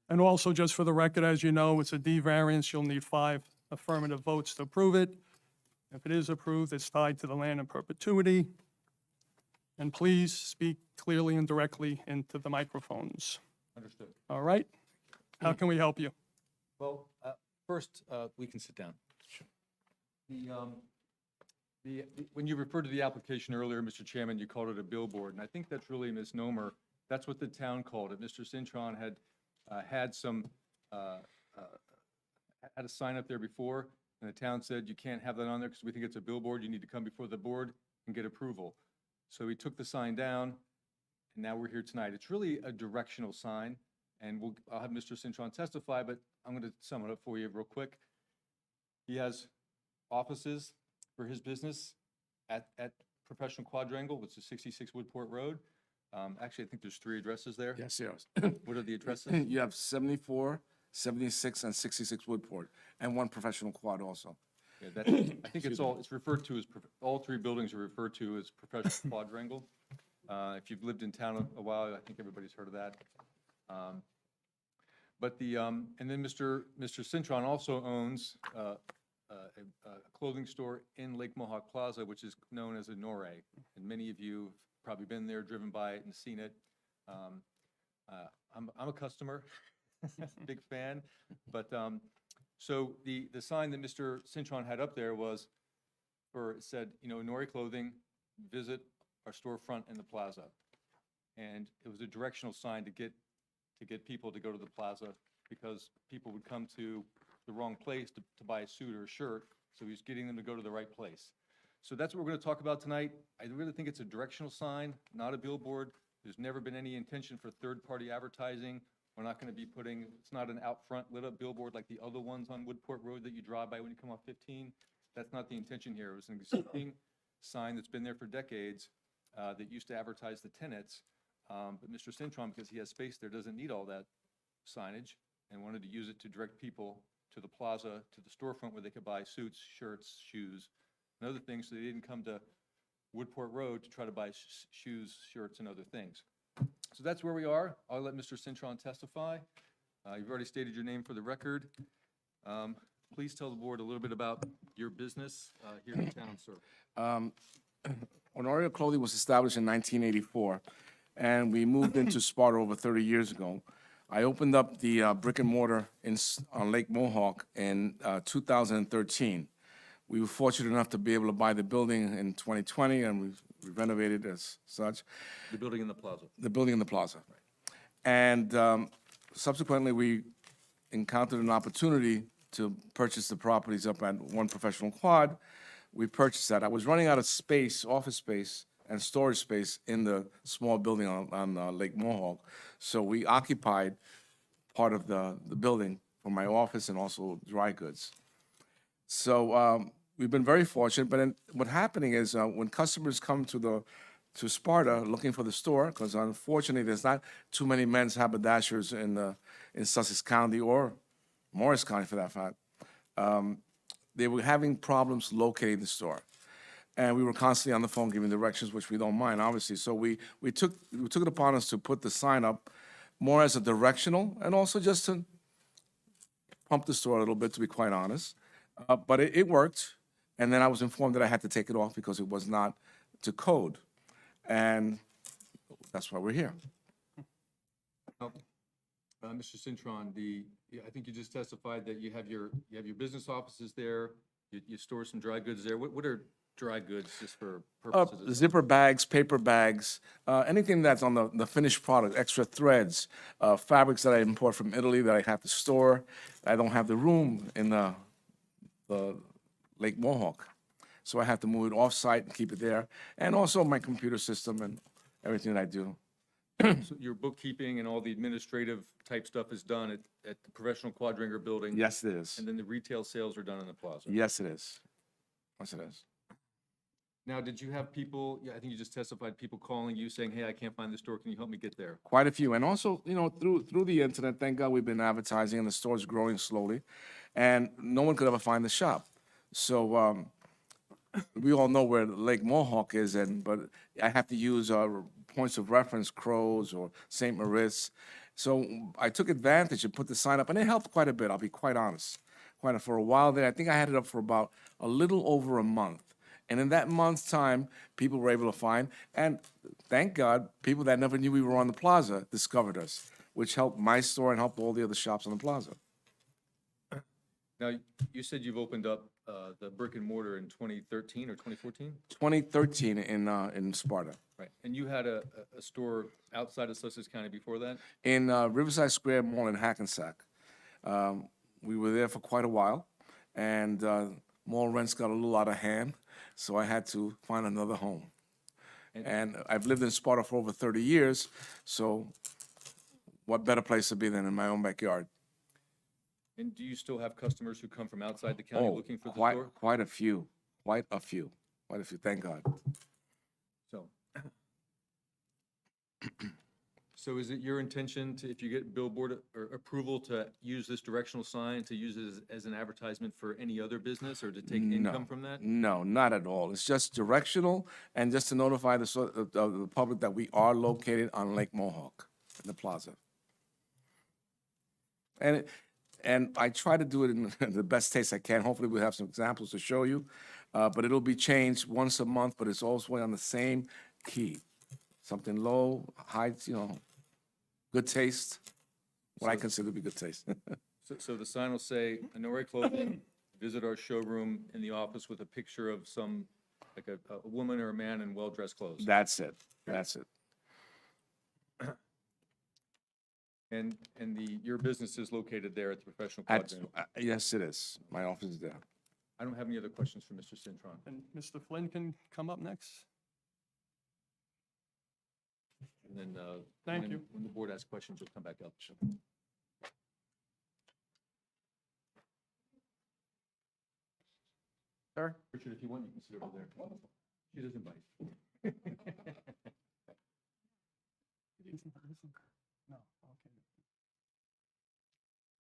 And also, just for the record, as you know, it's a D variance. You'll need 5 affirmative votes to approve it. If it is approved, it's tied to the land in perpetuity. And please speak clearly and directly into the microphones. Understood. All right? How can we help you? Well, first, we can sit down. When you referred to the application earlier, Mr. Chairman, you called it a billboard, and I think that's really a misnomer. That's what the town called it. Mr. Cintron had had a sign up there before, and the town said, you can't have that on there because we think it's a billboard. You need to come before the board and get approval. So he took the sign down, and now we're here tonight. It's really a directional sign, and I'll have Mr. Cintron testify, but I'm going to sum it up for you real quick. He has offices for his business at Professional Quadrangle, which is 66 Woodport Road. Actually, I think there's 3 addresses there. Yes, yes. What are the addresses? You have 74, 76, and 66 Woodport, and 1 professional quad also. Yeah, I think it's referred to as, all 3 buildings are referred to as Professional Quadrangle. If you've lived in town a while, I think everybody's heard of that. And then Mr. Cintron also owns a clothing store in Lake Mohawk Plaza, which is known as Honore. And many of you have probably been there, driven by it, and seen it. I'm a customer, big fan. But so the sign that Mr. Cintron had up there was, it said, Honore Clothing, visit our storefront in the plaza. And it was a directional sign to get people to go to the plaza, because people would come to the wrong place to buy a suit or a shirt, so he's getting them to go to the right place. So that's what we're going to talk about tonight. I really think it's a directional sign, not a billboard. There's never been any intention for third-party advertising. We're not going to be it's not an out-front lit-up billboard like the other ones on Woodport Road that you drive by when you come off 15. That's not the intention here. It was an existing sign that's been there for decades that used to advertise the tenants. But Mr. Cintron, because he has space there, doesn't need all that signage, and wanted to use it to direct people to the plaza, to the storefront where they could buy suits, shirts, shoes, and other things, so they didn't come to Woodport Road to try to buy shoes, shirts, and other things. So that's where we are. I'll let Mr. Cintron testify. You've already stated your name for the record. Please tell the board a little bit about your business here in town, sir. Honore Clothing was established in 1984, and we moved into Sparta over 30 years ago. I opened up the brick and mortar on Lake Mohawk in 2013. We were fortunate enough to be able to buy the building in 2020, and we renovated as such. The building in the plaza. The building in the plaza. And subsequently, we encountered an opportunity to purchase the properties up at One Professional Quad. We purchased that. I was running out of space, office space, and storage space in the small building on Lake Mohawk. So we occupied part of the building for my office and also dry goods. So we've been very fortunate, but then what's happening is when customers come to Sparta looking for the store, because unfortunately there's not too many men's haberdashers in Sussex County or Morris County for that fact, they were having problems locating the store. And we were constantly on the phone giving directions, which we don't mind, obviously. So we took it upon us to put the sign up more as a directional and also just to pump the store a little bit, to be quite honest. But it worked. And then I was informed that I had to take it off because it was not to code. And that's why we're here. Mr. Cintron, I think you just testified that you have your business offices there, You store some dry goods there. What are dry goods, just for purposes of? Zipper bags, paper bags, anything that's on the finished product, extra threads, fabrics that I import from Italy that I have to store. I don't have the room in the Lake Mohawk, so I have to move it off-site and keep it there. And also my computer system and everything that I do. So your bookkeeping and all the administrative type stuff is done at the Professional Quadringer building? Yes, it is. And then the retail sales are done in the plaza? Yes, it is. Yes, it is. Now, did you have people, yeah, I think you just testified, people calling you saying, hey, I can't find the store, can you help me get there? Quite a few. And also, through the internet, thank God we've been advertising and the store's growing slowly. And no one could ever find the shop. So we all know where Lake Mohawk is, but I have to use points of reference, Crows or St. Moritz. So I took advantage and put the sign up, and it helped quite a bit, I'll be quite honest. For a while there, I think I had it up for about a little over a month. And in that month's time, people were able to find, and thank God, people that never knew we were on the plaza discovered us, which helped my store and helped all the other shops on the plaza. Now, you said you've opened up the brick and mortar in 2013 or 2014? 2013 in Sparta. Right. And you had a store outside of Sussex County before that? In Riverside Square Mall in Hackensack. We were there for quite a while, and mall rents got a little out of hand, so I had to find another home. And I've lived in Sparta for over 30 years, so what better place to be than in my own backyard? And do you still have customers who come from outside the county looking for the store? Quite a few, thank God. So is it your intention to, if you get billboard or approval, to use this directional sign, to use it as an advertisement for any other business, or to take income from that? No, not at all. It's just directional and just to notify the public that we are located on Lake Mohawk, in the plaza. And I try to do it in the best taste I can. Hopefully we'll have some examples to show you. But it'll be changed once a month, but it's also on the same key. Something low, high, good taste, what I consider to be good taste. So the sign will say, Honore Clothing, visit our showroom in the office with a picture of some, like a woman or a man in well-dressed clothes. That's it. And your business is located there at the Professional Quadringer? Yes, it is. My office is there. I don't have any other questions for Mr. Cintron. And Mr. Flynn can come up next. And then, Thank when- you. When the board asks questions, you'll come back up. Sir? Richard, if you want, you can sit over there. She doesn't bite. No, okay.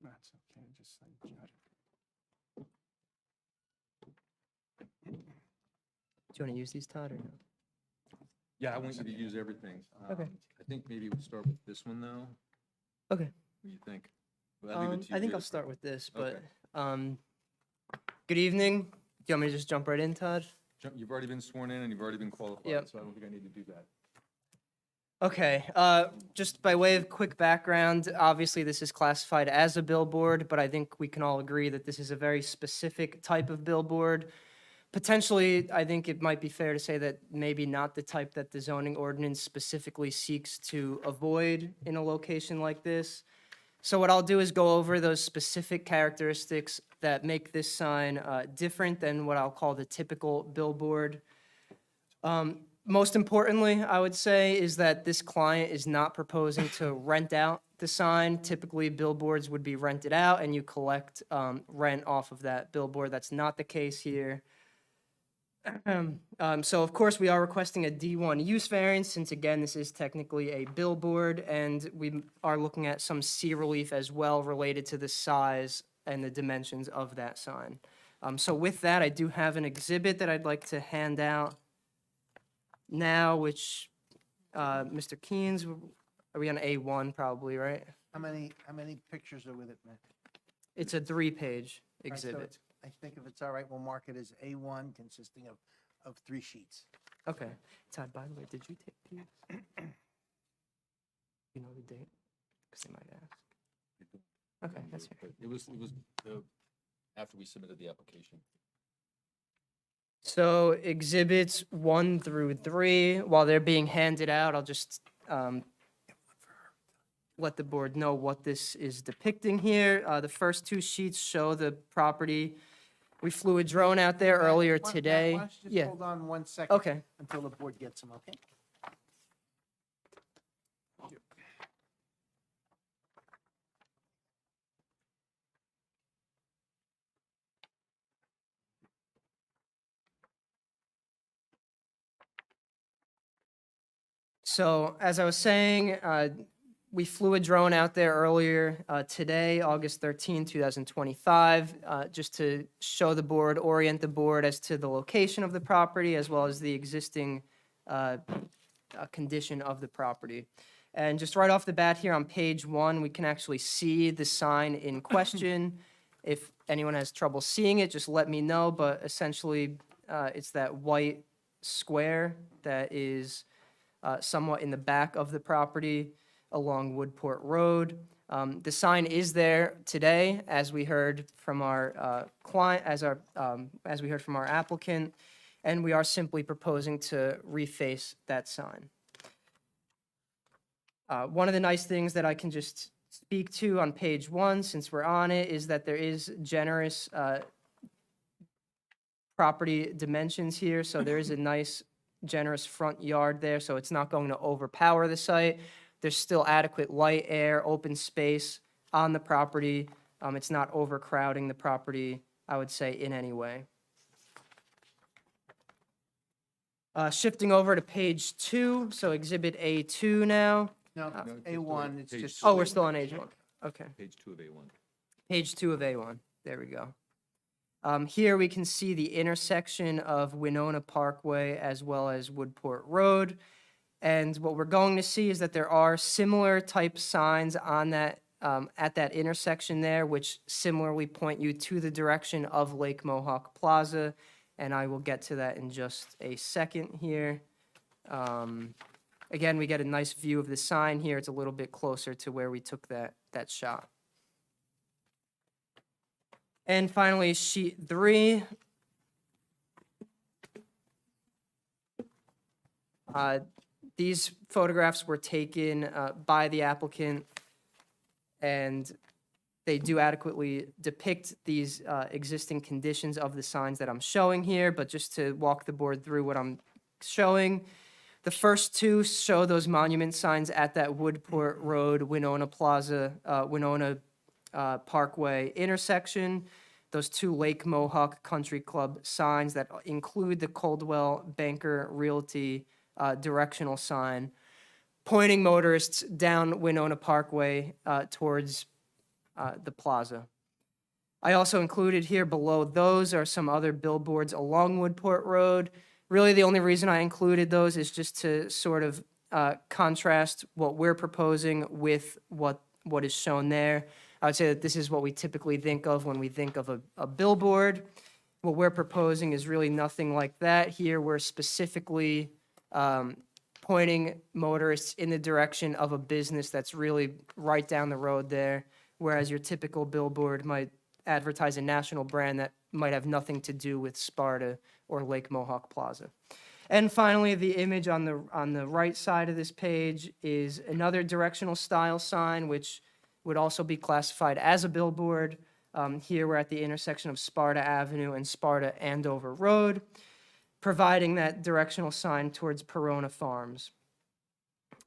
That's okay, just say Judd. Do you want to use these, Todd, or no? Yeah, I want you to use everything. Okay. I think maybe we'll start with this one, though. Okay. What do you think? Well, I'll leave it to you, I think I'll Jason. start with this, Okay. but, good evening. Do you want me to just jump right in, Todd? You've already been sworn in and you've already been qualified, Yep. so I don't think I need to do that. Okay, just by way of quick background, obviously this is classified as a billboard, but I think we can all agree that this is a very specific type of billboard. Potentially, I think it might be fair to say that maybe not the type that the zoning ordinance specifically seeks to avoid in a location like this. So what I'll do is go over those specific characteristics that make this sign different than what I'll call the typical billboard. Most importantly, I would say, is that this client is not proposing to rent out the sign. Typically, billboards would be rented out and you collect rent off of that billboard. That's not the case here. So of course, we are requesting a D1 use variance, since again, this is technically a billboard, and we are looking at some C relief as well related to the size and the dimensions of that sign. So with that, I do have an exhibit that I'd like to hand out now, which, Mr. Keynes, are we on A1 probably, right? How many pictures are with it, man? It's a 3-page All right, so exhibit. it's- I think if it's all right, we'll mark it as A1 consisting of 3 sheets. Okay. Todd, by the way, did you take these? You know the date? Because they might ask. Okay, that's fair. It was after we submitted the application. So exhibits 1 through 3, while they're being handed out, I'll just let the board know what this is depicting here. The first 2 sheets show the property. We flew a drone out there earlier Matt, today. why don't you just Yeah, hold on 1 second? okay. Until the board gets them, okay? So as I was saying, we flew a drone out there earlier today, August 13, 2025, just to show the board, orient the board as to the location of the property as well as the existing condition of the property. And just right off the bat here on page 1, we can actually see the sign in question. If anyone has trouble seeing it, just let me know, but essentially it's that white square that is somewhat in the back of the property along Woodport Road. The sign is there today, as we heard from our client, as we heard from our applicant, and we are simply proposing to reface that sign. One of the nice things that I can just speak to on page 1, since we're on it, is that there is generous property dimensions here, so there is a nice generous front yard there, so it's not going to overpower the site. There's still adequate light, air, open space on the property. It's not overcrowding the property, I would say, in any way. Shifting over to page 2, so exhibit A2 now. No, A1, it's just. Oh, we're still on A1. Okay. Page 2 of A1. Page 2 of A1. There we go. Here we can see the intersection of Winona Parkway as well as Woodport Road. And what we're going to see is that there are similar type signs on that, at that intersection there, which similarly point you to the direction of Lake Mohawk Plaza. And I will get to that in just a second here. Again, we get a nice view of the sign here. It's a little bit closer to where we took that shot. And finally, sheet 3. These photographs were taken by the applicant, and they do adequately depict these existing conditions of the signs that I'm showing here. But just to walk the board through what I'm showing, the first 2 show those monument signs at that Woodport Road, Winona Plaza, Winona Parkway intersection. Those 2 Lake Mohawk Country Club signs that include the Coldwell Banker Realty directional sign, pointing motorists down Winona Parkway towards the plaza. I also included here below those are some other billboards along Woodport Road. Really, the only reason I included those is just to sort of contrast what we're proposing with what is shown there. I would say that this is what we typically think of when we think of a billboard. What we're proposing is really nothing like that. Here, we're specifically pointing motorists in the direction of a business that's really right down the road there, whereas your typical billboard might advertise a national brand that might have nothing to do with Sparta or Lake Mohawk Plaza. And finally, the image on the right side of this page is another directional style sign, which would also be classified as a billboard. Here we're at the intersection of Sparta Avenue and Sparta Andover Road, providing that directional sign towards Perona Farms.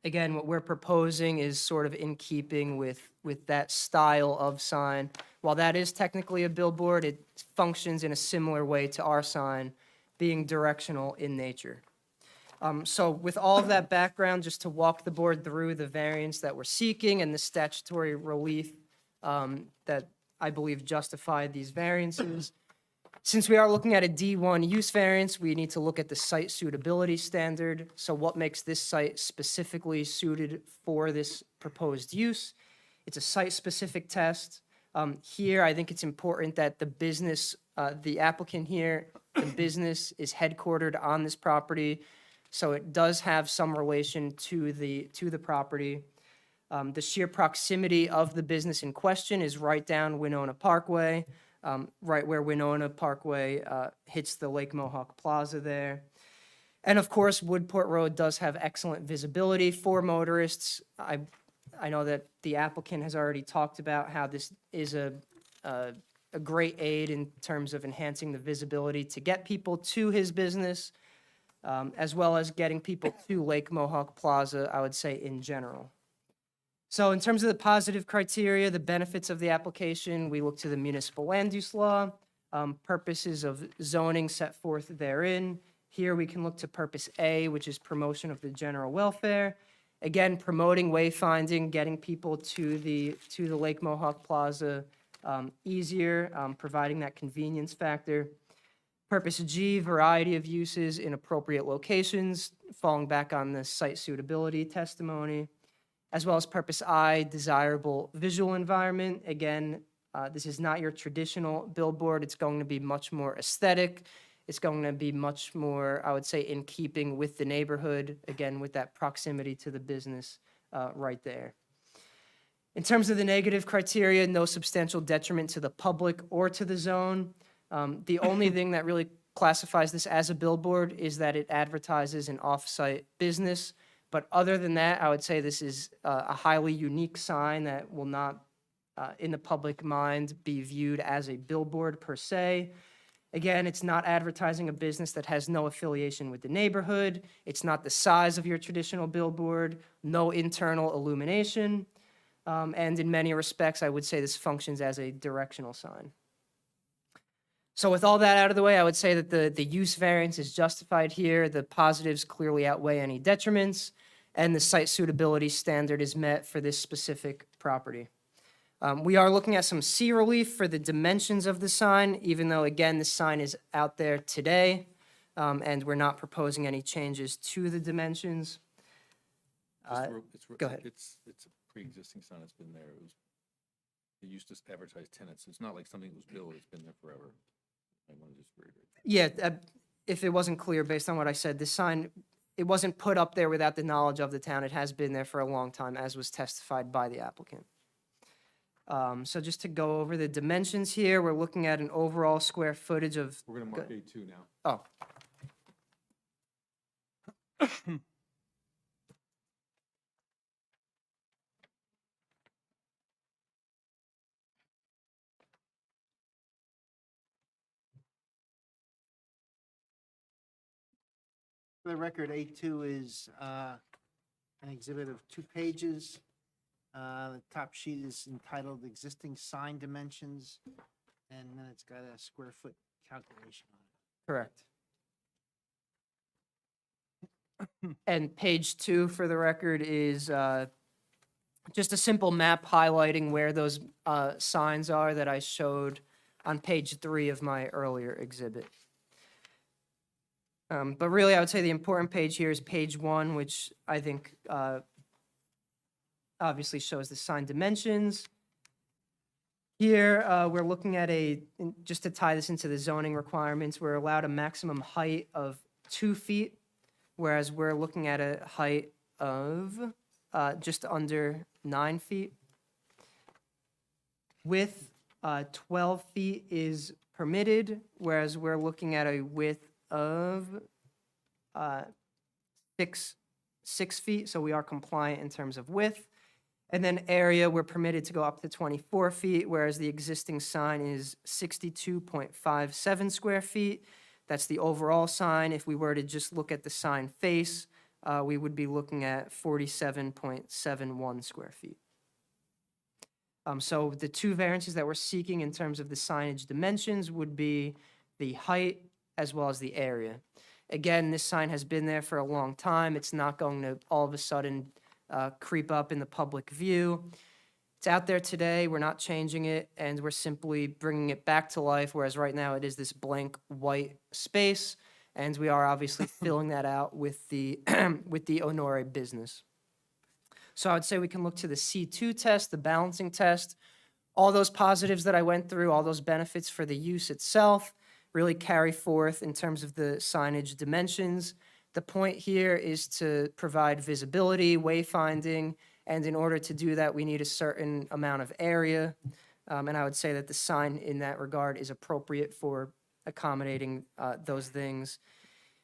Again, what we're proposing is sort of in keeping with that style of sign. While that is technically a billboard, it functions in a similar way to our sign, being directional in nature. So with all of that background, just to walk the board through the variance that we're seeking and the statutory relief that I believe justified these variances. Since we are looking at a D1 use variance, we need to look at the site suitability standard. So what makes this site specifically suited for this proposed use? It's a site-specific test. Here, I think it's important that the business, the applicant here, the business is headquartered on this property, so it does have some relation to the property. The sheer proximity of the business in question is right down Winona Parkway. right where Winona Parkway hits the Lake Mohawk Plaza there. And of course, Woodport Road does have excellent visibility for motorists. I know that the applicant has already talked about how this is a great aid in terms of enhancing the visibility to get people to his business, as well as getting people to Lake Mohawk Plaza, I would say, in general. So in terms of the positive criteria, the benefits of the application, we look to the municipal land use law, purposes of zoning set forth therein. Here we can look to purpose A, which is promotion of the general welfare. Again, promoting wayfinding, getting people to the Lake Mohawk Plaza easier, providing that convenience factor. Purpose G, variety of uses in appropriate locations, falling back on the site suitability testimony, as well as purpose I, desirable visual environment. Again, this is not your traditional billboard. It's going to be much more aesthetic. It's going to be much more, I would say, in keeping with the neighborhood, again, with that proximity to the business right there. In terms of the negative criteria, no substantial detriment to the public or to the zone. The only thing that really classifies this as a billboard is that it advertises an off-site business. But other than that, I would say this is a highly unique sign that will not, in the public mind, be viewed as a billboard per se. Again, it's not advertising a business that has no affiliation with the neighborhood. It's not the size of your traditional billboard, no internal illumination. And in many respects, I would say this functions as a directional sign. So with all that out of the way, I would say that the use variance is justified here. The positives clearly outweigh any detriments, and the site suitability standard is met for this specific property. We are looking at some C relief for the dimensions of the sign, even though, again, the sign is out there today, and we're not proposing any changes to the dimensions. Go ahead. It's a pre-existing sign that's been there. It used to advertise tenants. It's not like something that was built, it's been there forever. I want to just reiterate that. Yeah, if it wasn't clear based on what I said, the sign, it wasn't put up there without the knowledge of the town. It has been there for a long time, as was testified by the applicant. So just to go over the dimensions here, we're looking at an overall square footage of. We're going to mark A2 now. Oh. For the record, A2 is an exhibit of 2 pages. The top sheet is entitled Existing Sign Dimensions, and then it's got a square foot calculation on it. Correct. And page 2, for the record, is just a simple map highlighting where those signs are that I showed on page 3 of my earlier exhibit. But really, I would say the important page here is page 1, which I think obviously shows the sign dimensions. Here, we're looking at just to tie this into the zoning requirements, we're allowed a maximum height of 2 feet, whereas we're looking at a height of just under 9 feet. Width, 12 feet is permitted, whereas we're looking at a width of 6 feet, so we are compliant in terms of width. And then area, we're permitted to go up to 24 feet, whereas the existing sign is 62.57 square feet. That's the overall sign. If we were to just look at the sign face, we would be looking at 47.71 square feet. So the 2 variances that we're seeking in terms of the signage dimensions would be the height as well as the area. Again, this sign has been there for a long time. It's not going to all of a sudden creep up in the public view. It's out there today, we're not changing it, and we're simply bringing it back to life, whereas right now it is this blank white space, and we are obviously filling that out with the with the Honore business. So I would say we can look to the C2 test, the balancing test. All those positives that I went through, all those benefits for the use itself, really carry forth in terms of the signage dimensions. The point here is to provide visibility, wayfinding, and in order to do that, we need a certain amount of area. And I would say that the sign in that regard is appropriate for accommodating those things.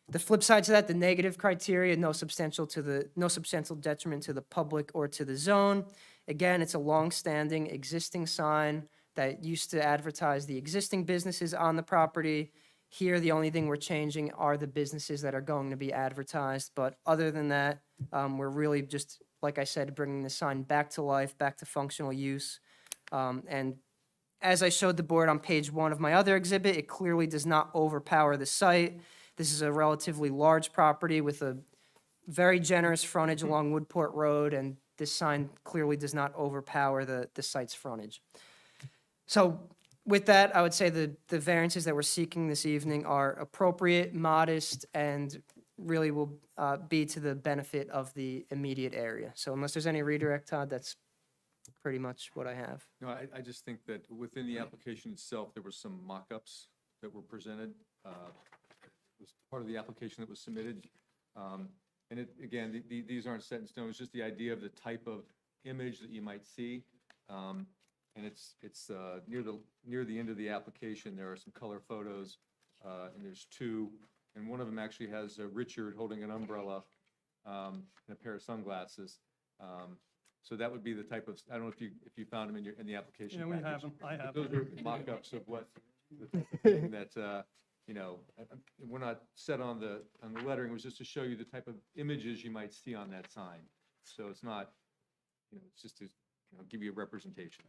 The flip side to that, the negative criteria, no substantial detriment to the public or to the zone. Again, it's a long-standing existing sign that used to advertise the existing businesses on the property. Here, the only thing we're changing are the businesses that are going to be advertised. But other than that, we're really just, like I said, bringing the sign back to life, back to functional use. And as I showed the board on page 1 of my other exhibit, it clearly does not overpower the site. This is a relatively large property with a very generous frontage along Woodport Road, and this sign clearly does not overpower the site's frontage. So with that, I would say the variances that we're seeking this evening are appropriate, modest, and really will be to the benefit of the immediate area. So unless there's any redirect, Todd, that's pretty much what I have. No, I just think that within the application itself, there were some mock-ups that were presented. It was part of the application that was submitted. And it, again, these aren't set in stone. It's just the idea of the type of image that you might see. And it's near the end of the application. There are some color photos, and there's 2. And one of them actually has Richard holding an umbrella and a pair of sunglasses. So that would be the type of, I don't know if you found them in the application Yeah, we package. have them. I have But them. those are mock-ups of what, the type of thing that, we're not set on the lettering. It was just to show you the type of images you might see on that sign. So it's not, it's just to, give you a representation.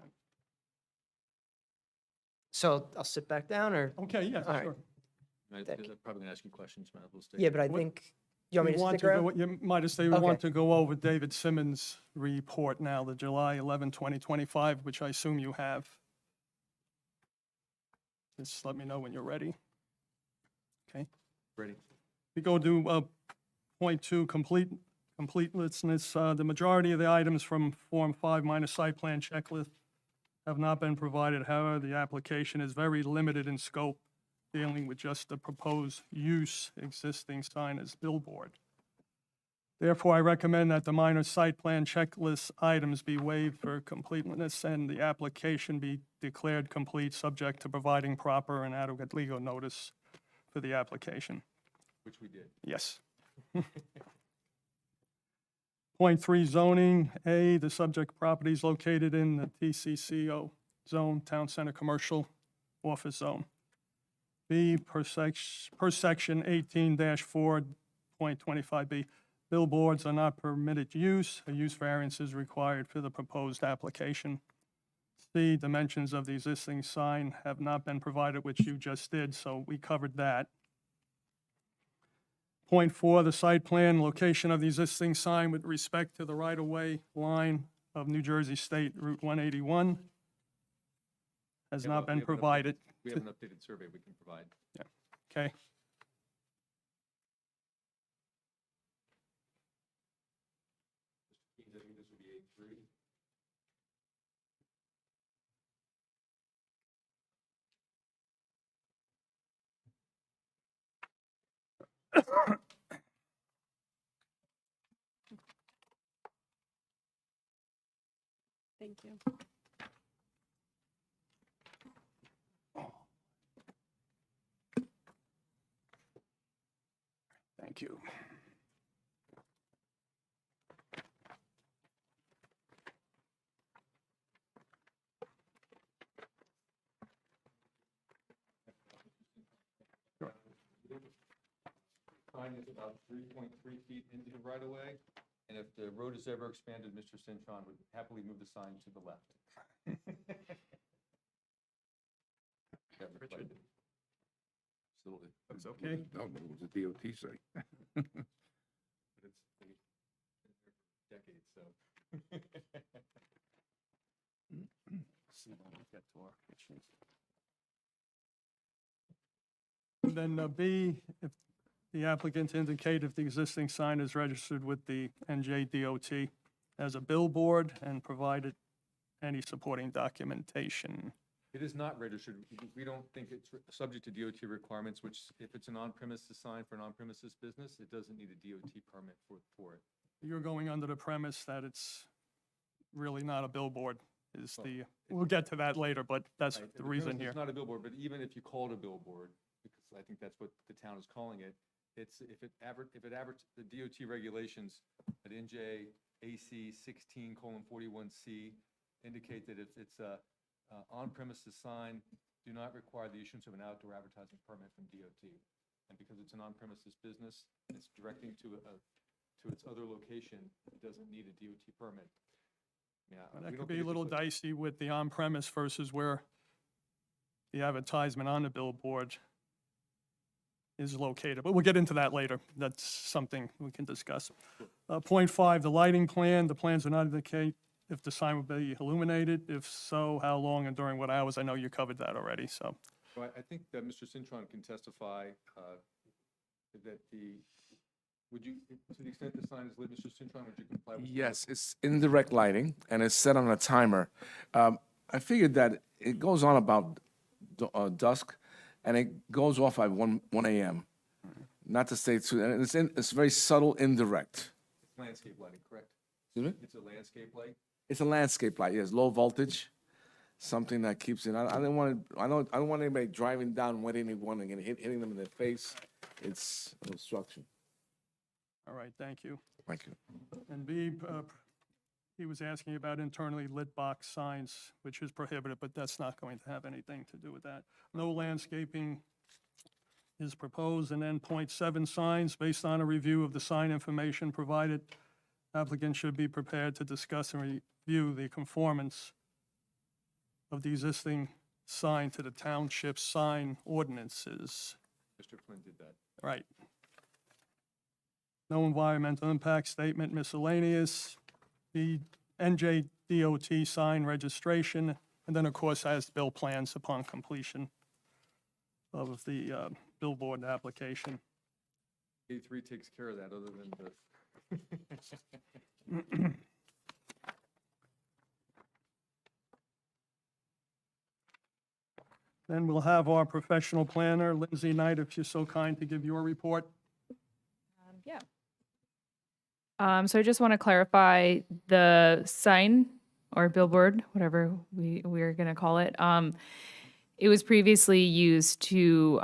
So I'll sit back down, or? Okay, yes, All right. sure. I'm Thank you. probably gonna ask you questions, might as well stay. Yeah, but I What- think, you want me to stick around? You might have said we Okay. want to go over David Simmons' report now, the July 11, 2025, which I assume you have. Just let me know when you're ready. Okay. Ready? We go to point 2, completeness. The majority of the items from Form 5 minus site plan checklist have not been provided. However, the application is very limited in scope, dealing with just the proposed use existing sign as billboard. Therefore, I recommend that the minor site plan checklist items be waived for completeness and the application be declared complete, subject to providing proper and adequate legal notice for the application. Which we did. Yes. Point 3, zoning. A, the subject property is located in the TCCO zone, Town Center Commercial Office Zone. B, per section 18-4.25B, billboards are not permitted use. A use variance is required for the proposed application. C, dimensions of the existing sign have not been provided, which you just did, so we covered that. Point 4, the site plan, location of the existing sign with respect to the right-of-way line of New Jersey State Route 181 has Yeah, not well, we been have an updated- provided. We have an updated survey we can provide. Okay. I think this would be A3. Thank you. Thank you. Sign is about 3.3 feet into the right-of-way, and if the road is ever expanded, Mr. Cintron would happily move the sign to the left. That reflected. Absolutely. That's okay. No, what does the DOT say? But it's been there for decades, so. And then B, if the applicant indicate if the existing sign is registered with the NJDOT as a billboard and provided any supporting documentation. It is not registered. We don't think it's subject to DOT requirements, which if it's an on-premises sign for an on-premises business, it doesn't need a DOT permit for it. You're going under the premise that it's really not a billboard. is the, we'll get to that later, but that's Right, the and reason premise here. It's not a billboard, but even if you call it a billboard, because I think that's what the town is calling it, it's, if it the DOT regulations at NJAC 16:41C indicate that if it's a on-premises sign, do not require the issuance of an outdoor advertising permit from DOT. And because it's an on-premises business, it's directing to its other location, it doesn't need a DOT permit. Yeah, And we that don't could be think a it's little just like- dicey with the on-premise versus where the advertisement on the billboard is located, but we'll get into that later. That's something we can discuss. Point 5, the lighting plan. The plans do not indicate if the sign will be illuminated. If so, how long and during what hours? I know you covered that already, so. So I think that Mr. Cintron can testify that would you, to the extent the sign is lit, Mr. Cintron, would you comply with? Yes, it's indirect lighting, and it's set on a timer. I figured that it goes on about dusk, and it goes off at 1 a.m. Not to say too, and it's very subtle, indirect. It's landscape lighting, correct? Excuse me? It's a landscape light? It's a landscape light, yes, low voltage, something that keeps it. I don't want anybody driving down 181 and hitting them in the face. It's an obstruction. All right, thank you. Thank you. And B, he was asking about internally lit box signs, which is prohibited, but that's not going to have anything to do with that. No landscaping is proposed. And then point 7, signs. Based on a review of the sign information provided, applicant should be prepared to discuss and review the conformance of the existing sign to the township sign ordinances. Mr. Flynn did that. Right. No environmental impact statement miscellaneous, the NJDOT sign registration, and then, of course, as bill plans upon completion of the billboard application. A3 takes care of that, other than the. Then we'll have our professional planner, Lindsay Knight, if you're so kind to give your report. Yeah. So I just want to clarify the sign or billboard, whatever we're going to call it. It was previously used to,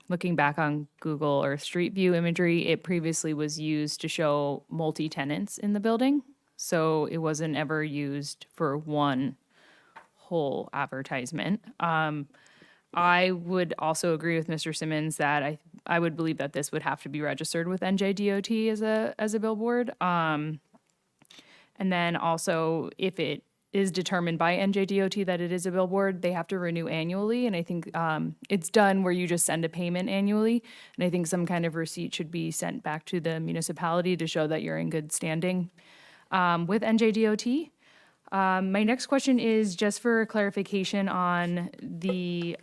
looking back on Google or Street View imagery, it previously was used to show multi-tenants in the building. So it wasn't ever used for one whole advertisement. I would also agree with Mr. Simmons that I would believe that this would have to be registered with NJDOT as a billboard. And then also, if it is determined by NJDOT that it is a billboard, they have to renew annually. And I think it's done where you just send a payment annually. And I think some kind of receipt should be sent back to the municipality to show that you're in good standing with NJDOT. My next question is just for clarification on the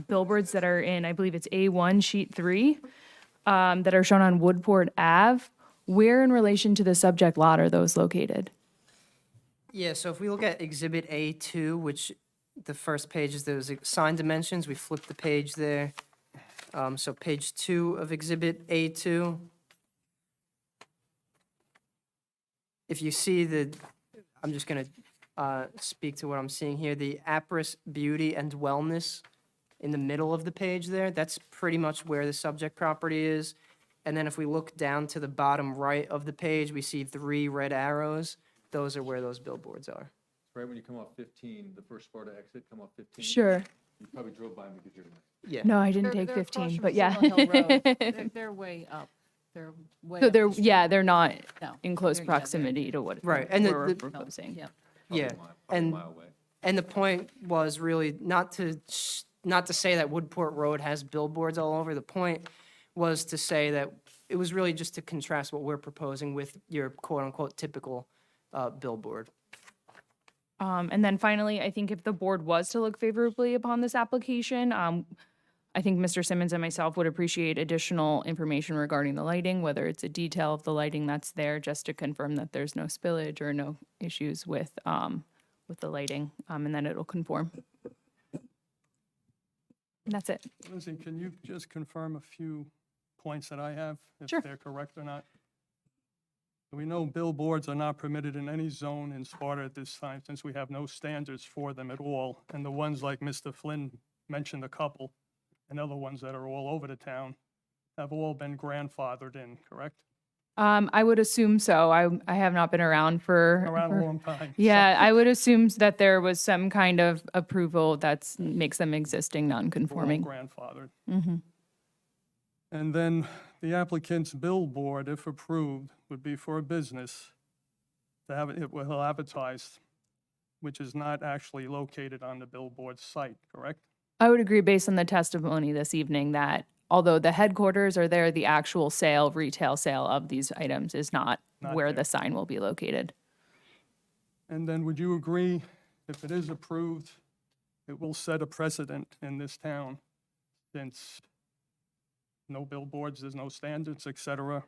billboards that are in, I believe it's A1 sheet 3, that are shown on Woodport Ave. Where in relation to the subject lot are those located? Yeah, so if we look at Exhibit A2, which the first page is those sign dimensions, we flip the page there. So page 2 of Exhibit A2. If you see I'm just going to speak to what I'm seeing here, the Apris Beauty and Wellness in the middle of the page there, that's pretty much where the subject property is. And then if we look down to the bottom right of the page, we see 3 red arrows. Those are where those billboards are. Right when you come off 15, the first Sparta exit, come off 15. Sure. You probably drove by them because you're. Yeah. No, I didn't They're take across 15, from but yeah. Silver Hill Road. They're way up. They're way So up they're, the street. yeah, they're not No, in close they're- yeah, they're- proximity to what Right, and we're the- proposing. Yeah. Yeah, and, and the point was really not to say that Woodport Road has billboards all over. The point was to say that it was really just to contrast what we're proposing with your quote-unquote typical billboard. And then finally, I think if the board was to look favorably upon this application, I think Mr. Simmons and myself would appreciate additional information regarding the lighting, whether it's a detail of the lighting that's there, just to confirm that there's no spillage or no issues with the lighting, and then it'll conform. And that's it. Lindsay, can you just confirm a few points that I have, if Sure. they're correct or not? We know billboards are not permitted in any zone in Sparta at this time, since we have no standards for them at all. And the ones like Mr. Flynn mentioned, a couple, and other ones that are all over the town, have all been grandfathered in, correct? I would assume so. I have not been around for. Around a long time. Yeah, I would assume that there was some kind of approval that makes them existing All non-conforming. grandfathered. Mm-hmm. And then the applicant's billboard, if approved, would be for a business to have it will advertised, which is not actually located on the billboard site, correct? I would agree based on the testimony this evening that although the headquarters are there, the actual retail sale of these items is not Not where there. the sign will be located. And then would you agree, if it is approved, it will set a precedent in this town, since no billboards, there's no standards, et cetera?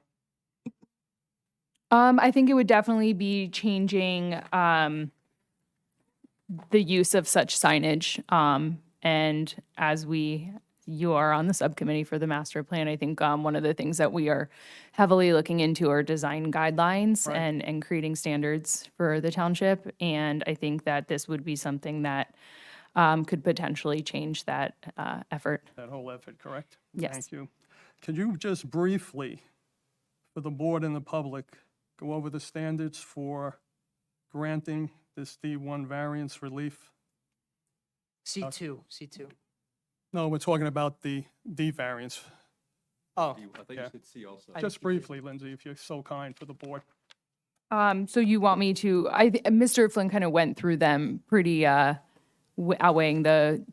I think it would definitely be changing the use of such signage. And as you are on the subcommittee for the master plan, I think one of the things that we are heavily looking into are design guidelines Right. and creating standards for the township. And I think that this would be something that could potentially change that effort. That whole effort, correct? Yes. Thank you. Could you just briefly, for the board and the public, go over the standards for granting this D1 variance relief? C2, C2. No, we're talking about the D variance. Oh, I thought you Yeah. said C also. Just briefly, Lindsay, if you're so kind, for the board. So you want me to, Mr. Flynn kind of went through them pretty, outweighing the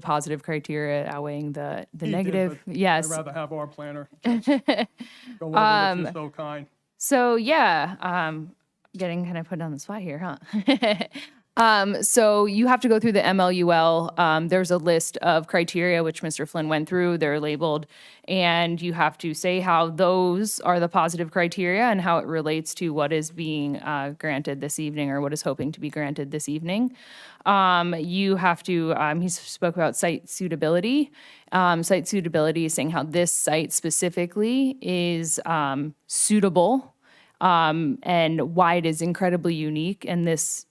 positive criteria, outweighing the He did, negative. but Yes. I'd rather have our planner just go over it if you're so kind. So yeah, getting kind of put on the spot here, huh? So you have to go through the MLUL. There's a list of criteria which Mr. Flynn went through. They're labeled, and you have to say how those are the positive criteria and how it relates to what is being granted this evening, or what is hoping to be granted this evening. You have to. He spoke about site suitability. Site suitability is saying how this site specifically is suitable, and why it is incredibly unique, and this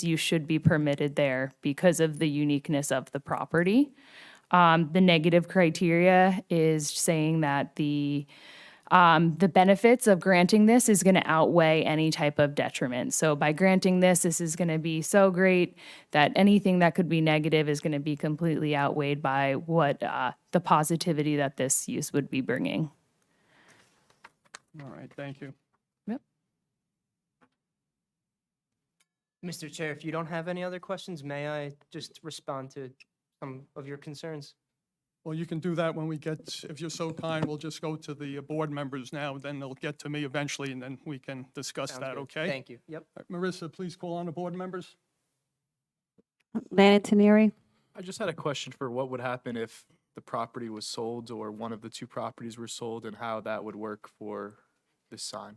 use should be permitted there because of the uniqueness of the property. The negative criteria is saying that the benefits of granting this is going to outweigh any type of detriment. So by granting this is going to be so great that anything that could be negative is going to be completely outweighed by what the positivity that this use would be bringing. All right, thank you. Mr. Chair, if you don't have any other questions, may I just respond to some of your concerns? Well, you can do that when we get, if you're so kind, we'll just go to the board members now, then they'll get to me eventually, and then we can discuss Sounds that, good. okay? Thank you. Yep. All right, Marissa, please call on the board members. Lana Teneri, I just had a question for what would happen if the property was sold or one of the two properties were sold, and how that would work for this sign.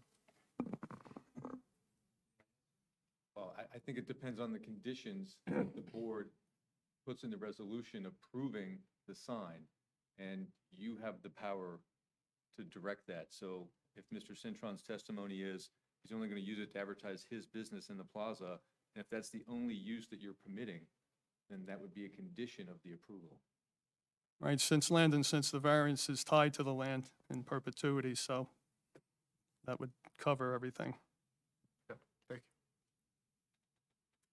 Well, I think it depends on the conditions that the board puts in the resolution approving the sign, and you have the power to direct that. So if Mr. Cintron's testimony is he's only going to use it to advertise his business in the plaza, and if that's the only use that you're permitting, then that would be a condition of the approval. Right, since the variance is tied to the land in perpetuity, so that would cover everything. Thank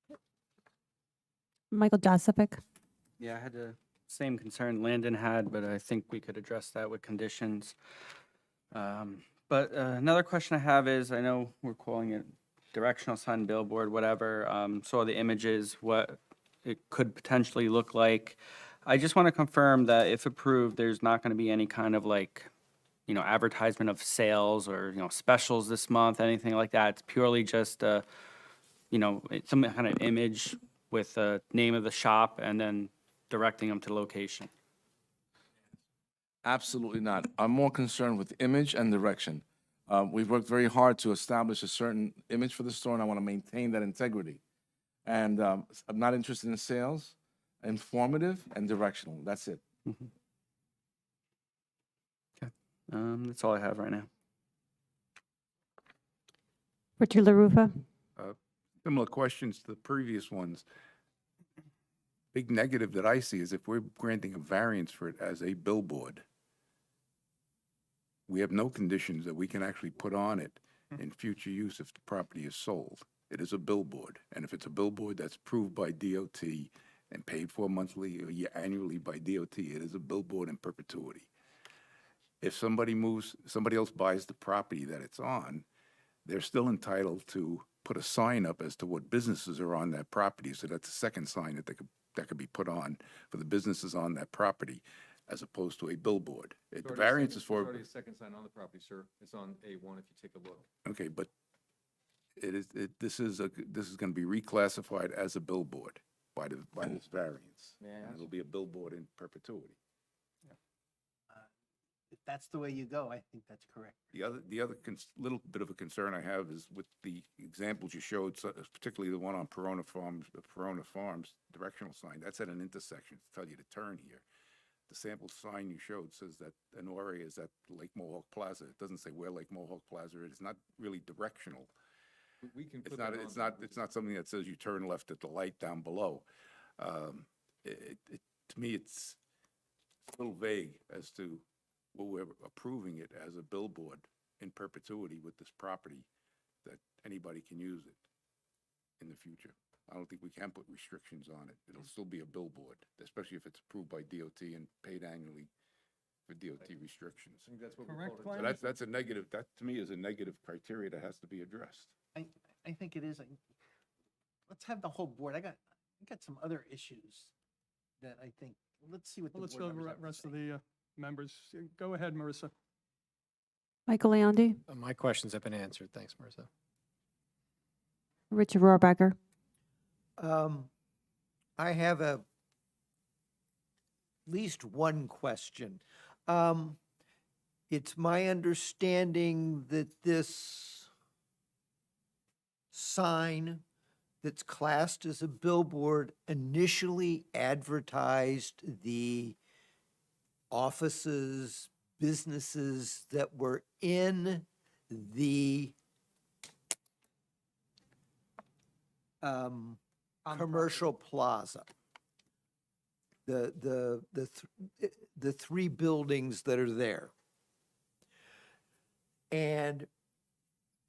you. Michael Joseph. Yeah, I had the same concern Landon had, but I think we could address that with conditions. But another question I have is, I know we're calling it directional sign, billboard, whatever, saw the images, what it could potentially look like. I just want to confirm that if approved, there's not going to be any kind of advertisement of sales or, specials this month, anything like that. It's purely just, some kind of image with the name of the shop and then directing them to the location. Absolutely not. I'm more concerned with image and direction. We've worked very hard to establish a certain image for the store, and I want to maintain that integrity. And I'm not interested in sales, informative and directional. That's it. Okay. That's all I have right now. Richard LaRufa. Similar questions to the previous ones. Big negative that I see is if we're granting a variance for it as a billboard, we have no conditions that we can actually put on it in future use if the property is sold. It is a billboard, and if it's a billboard that's approved by DOT and paid for monthly or annually by DOT, it is a billboard in perpetuity. If somebody else buys the property that it's on, they're still entitled to put a sign up as to what businesses are on that property. So that's a second sign that could be put on for the businesses on that property, as opposed to a billboard. The variance is for. There's already a second sign on the property, sir. It's on A1 if you take a look. Okay, but this is going to be reclassified as a billboard by this variance. And it'll be a billboard in perpetuity. If that's the way you go, I think that's correct. The other little bit of a concern I have is with the examples you showed, particularly the one on Perona Farms directional sign. That's at an intersection to tell you to turn here. The sample sign you showed says that an area is at Lake Mohawk Plaza. It doesn't say where Lake Mohawk Plaza is. It's not really directional. We can put It's that not, on. it's not something that says you turn left at the light down below. To me, it's a little vague as to what we're approving it as a billboard in perpetuity with this property, that anybody can use it in the future. I don't think we can put restrictions on it. It'll still be a billboard, especially if it's approved by DOT and paid annually for DOT restrictions. I think that's what Correct, we called it. Glenn? So that's a negative, that to me is a negative criteria that has to be addressed. I think it is. Let's have the whole board. I got some other issues that I think, let's see what the Well, let's board go members over have the to rest say. of the members. Go ahead, Marissa. Michael Leondi. My questions have been answered. Thanks, Marissa. Richard Rohrbacher. I have at least one question. It's my understanding that this sign that's classed as a billboard initially advertised the offices, businesses that were in the commercial plaza. The three buildings that are there. And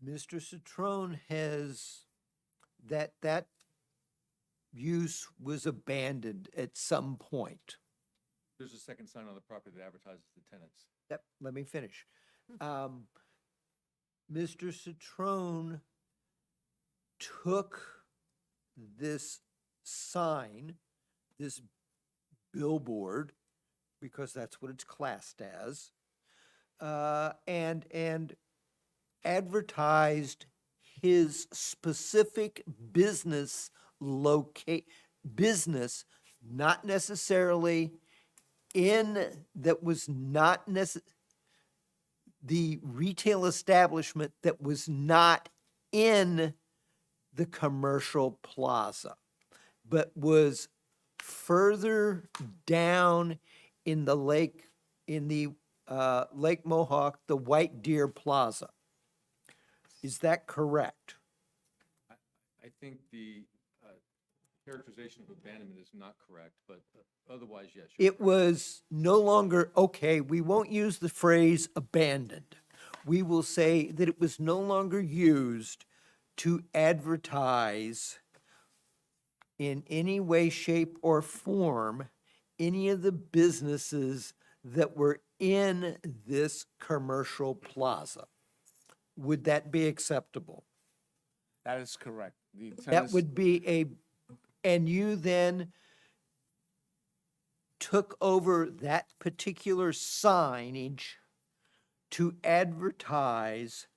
Mr. Citrone has, that use was abandoned at some point. There's a second sign on the property that advertises the tenants. Yep, let me finish. Mr. Citrone took this sign, this billboard, because that's what it's classed as, and advertised his specific business business, not necessarily that was not the retail establishment that was not in the commercial plaza, but was further down in the Lake Mohawk, the White Deer Plaza. Is that correct? I think the characterization of abandonment is not correct, but otherwise, yes. you're It was no longer, okay, we won't use the phrase abandoned. We will say that it was no longer used to advertise in any way, shape, or form any of the businesses that were in this commercial plaza. Would that be acceptable? That is correct. The That tenants- would be and you then took over that particular signage to advertise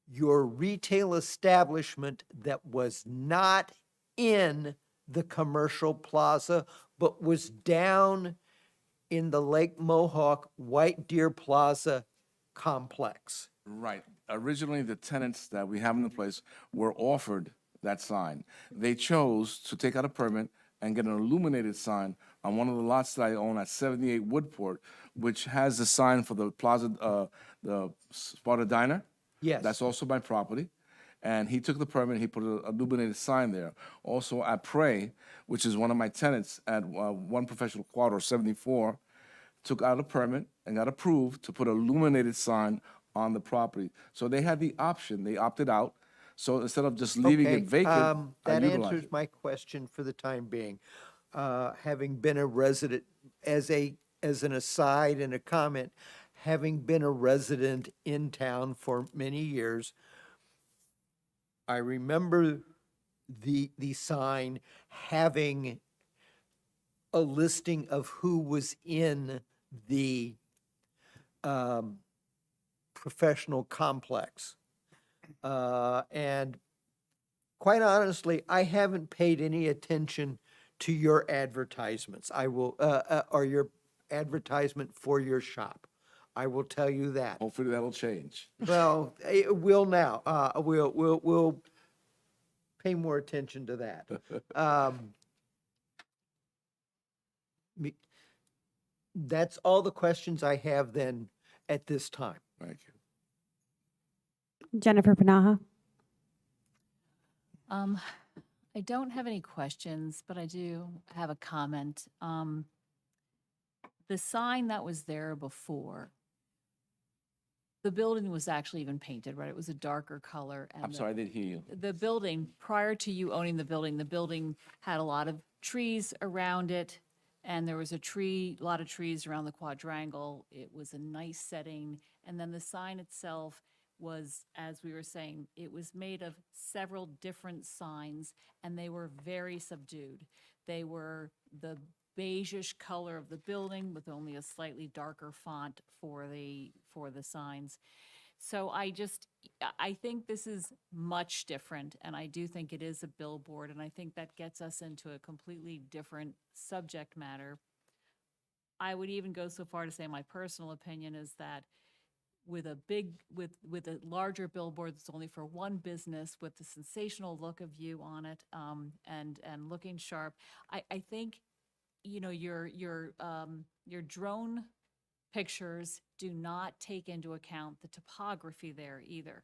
your retail establishment that was not in the commercial plaza, but was down in the Lake Mohawk White Deer Plaza complex. Right. Originally, the tenants that we have in the place were offered that sign. They chose to take out a permit and get an illuminated sign on one of the lots that I own at 78 Woodport, which has the sign for the plaza, the Sparta Diner. Yes. That's also my property. And he took the permit, he put a illuminated sign there. Also at Prey, which is one of my tenants at One Professional Quad or 74, took out a permit and got approved to put an illuminated sign on the property. So they had the option, they opted out. So instead of just leaving Okay, it vacant, I that utilized answers it. my question for the time being. Having been a resident, as an aside and a comment, having been a resident in town for many years, I remember the sign having a listing of who was in the professional complex. And quite honestly, I haven't paid any attention to your advertisements. I will, or your advertisement for your shop. I will tell you that. Hopefully that'll change. Well, it will now. We'll pay more attention to that. That's all the questions I have then at this time. Thank you. Jennifer Panaha. I don't have any questions, but I do have a comment. The sign that was there before, the building was actually even painted, right? It was a darker color. And I'm sorry, I didn't hear you. the building, prior to you owning the building had a lot of trees around it, and there was a lot of trees around the quadrangle. It was a nice setting, and then the sign itself was, as we were saying, it was made of several different signs, and they were very subdued. They were the beigeish color of the building with only a slightly darker font for the signs. So I think this is much different, and I do think it is a billboard, and I think that gets us into a completely different subject matter. I would even go so far to say my personal opinion is that with a larger billboard that's only for one business with the sensational look of you on it, and looking sharp, I think, you know, your drone pictures do not take into account the topography there either.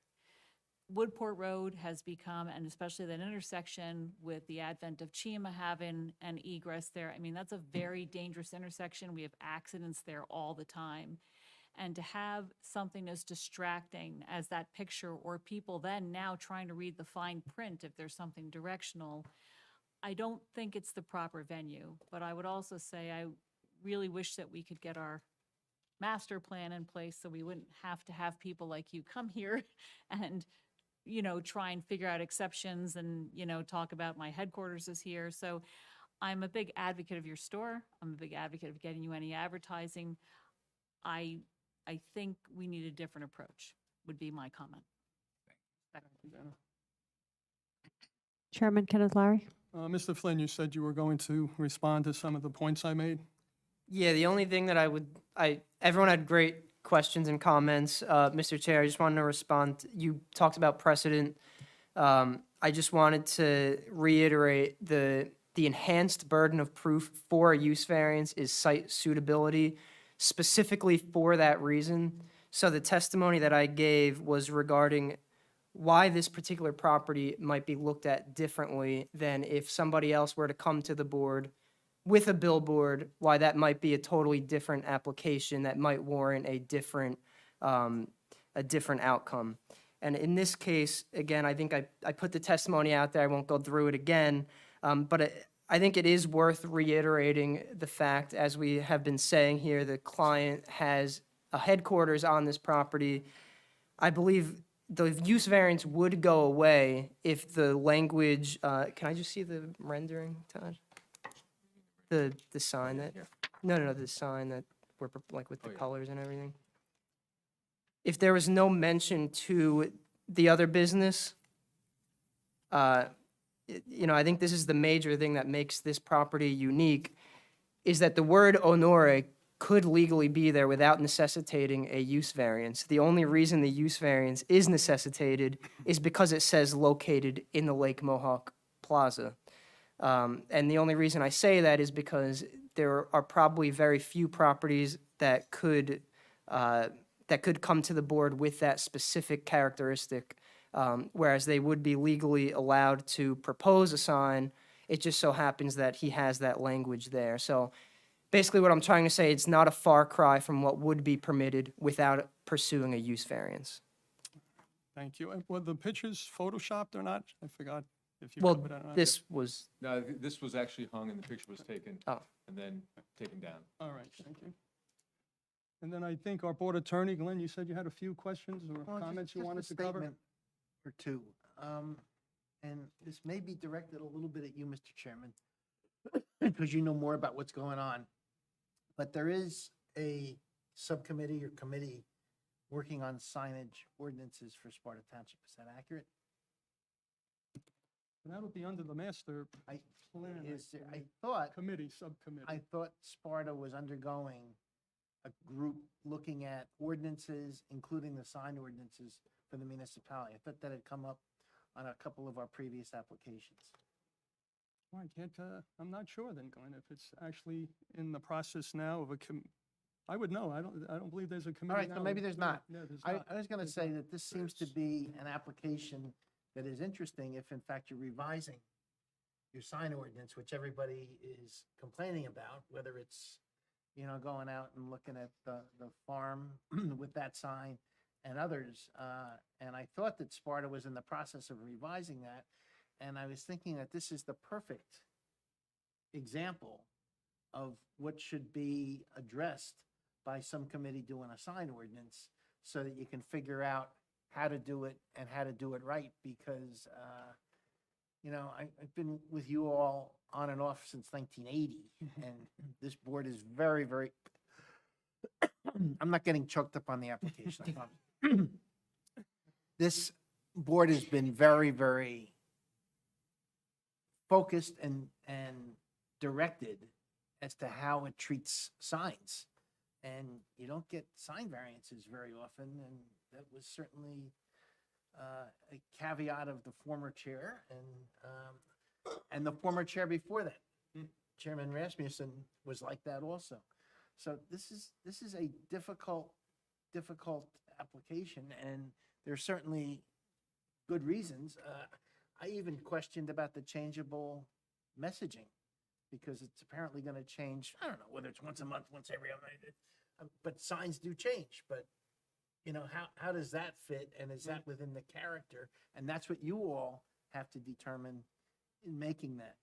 Woodport Road has become, and especially that intersection with the advent of Chima having an egress there, I mean, that's a very dangerous intersection. We have accidents there all the time. And to have something as distracting as that picture, or people then now trying to read the fine print if there's something directional, I don't think it's the proper venue. But I would also say I really wish that we could get our master plan in place so we wouldn't have to have people like you come here and, you know, try and figure out exceptions and, you know, talk about my headquarters is here. So I'm a big advocate of your store. I'm a big advocate of getting you any advertising. I think we need a different approach, would be my comment. Chairman Kenneth Larry. Mr. Flynn, you said you were going to respond to some of the points I made. Yeah, the only thing that everyone had great questions and comments. Mr. Chair, I just wanted to respond. You talked about precedent. I just wanted to reiterate the enhanced burden of proof for a use variance is site suitability, specifically for that reason. So the testimony that I gave was regarding why this particular property might be looked at differently than if somebody else were to come to the board with a billboard, why that might be a totally different application that might warrant a different outcome. And in this case, again, I think I put the testimony out there. I won't go through it again, but I think it is worth reiterating the fact, as we have been saying here, the client has a headquarters on this property. I believe the use variance would go away if the language, can I just see the rendering, Todd? The sign that, no, the sign that we're, like, with the colors and everything. If there was no mention to the other business, you know, I think this is the major thing that makes this property unique, is that the word Onore could legally be there without necessitating a use variance. The only reason the use variance is necessitated is because it says located in the Lake Mohawk Plaza. And the only reason I say that is because there are probably very few properties that could come to the board with that specific characteristic whereas they would be legally allowed to propose a sign. It just so happens that he has that language there. So basically what I'm trying to say, it's not a far cry from what would be permitted without pursuing a use variance. Thank you. And were the pictures photoshopped or not? I forgot if you Well, covered that or not. this was, No, this was actually hung and the picture was taken oh, and then taken down. All right, thank you. And then I think our board attorney, Glenn, you said you had a few questions or Well, comments you just a wanted to cover? statement or two. And this may be directed a little bit at you, Mr. Chairman, because you know more about what's going on. But there is a subcommittee or committee working on signage ordinances for Sparta Township. Is that accurate? And that'll be under the master I, plan. I thought, Subcommittee. I thought Sparta was undergoing a group looking at ordinances, including the sign ordinances for the municipality. I thought that had come up on a couple of our previous applications. Well, I can't, I'm not sure then, Glenn, if it's actually in the process now of I would know. I don't believe there's a committee All right, so now. maybe there's not. No, there's I, not. I was gonna say that this seems to be an application that is interesting if in fact you're revising your sign ordinance, which everybody is complaining about, whether it's, you know, going out and looking at the farm with that sign and others. And I thought that Sparta was in the process of revising that. And I was thinking that this is the perfect example of what should be addressed by some committee doing a sign ordinance so that you can figure out how to do it and how to do it right. Because, you know, I've been with you all on and off since 1980, and this board is very, very, I'm not getting choked up on the application, I promise. This board has been very, very focused and directed as to how it treats signs. And you don't get sign variances very often, and that was certainly a caveat of the former chair and the former chair before that. Chairman Rasmussen was like that also. So this is a difficult application, and there's certainly good reasons. I even questioned about the changeable messaging, because it's apparently going to change. I don't know whether it's once a month, once every other month, but signs do change. But you know, how does that fit, and is that within the character? And that's what you all have to determine in making that.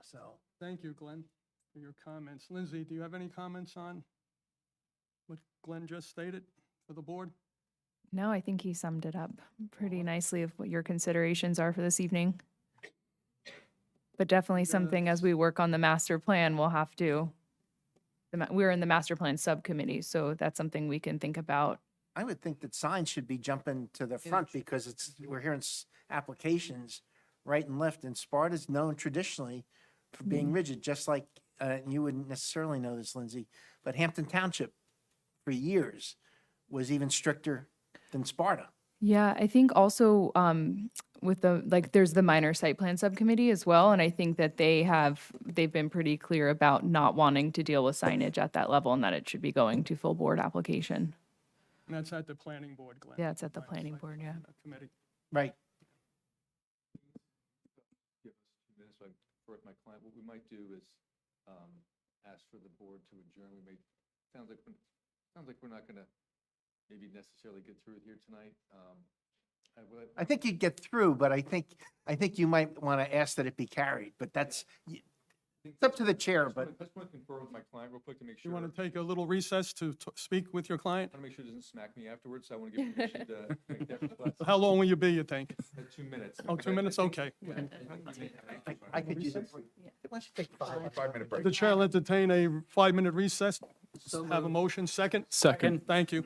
So Thank you, Glenn, for your comments. Lindsay, do you have any comments on what Glenn just stated for the board? No, I think he summed it up pretty nicely of what your considerations are for this evening. But definitely something as we work on the master plan, we'll have to, we're in the master plan subcommittee, so that's something we can think about. I would think that signs should be jumping to the front, because we're hearing applications right and left, and Sparta's known traditionally for being rigid, just like, and you wouldn't necessarily know this, Lindsay, but Hampton Township for years was even stricter than Sparta. Yeah, I think also with there's the minor site plan subcommittee as well, and I think that they've been pretty clear about not wanting to deal with signage at that level, and that it should be going to full board application. And that's at the planning board, Glenn. Yeah, it's at the Right, planning site board, plan, yeah. Committee. Right. Give us 2 minutes, so I for my client, what we might do is ask for the board to adjourn. Sounds like we're not gonna maybe necessarily get through it here tonight. I think you'd get through, but I think you might want to ask that it be carried, but that's, it's up to the chair, but. I just want to confer with my client real quick to make You sure. want to take a little recess to speak with your client? I want to make sure it doesn't smack me afterwards, so I want to give permission to make that request. How long will you be, you think? 2 minutes. Oh, 2 minutes, okay. I could use it. Why don't you take 5-minute break? The chair will entertain a 5-minute recess. Have a motion, second? Second. Thank you.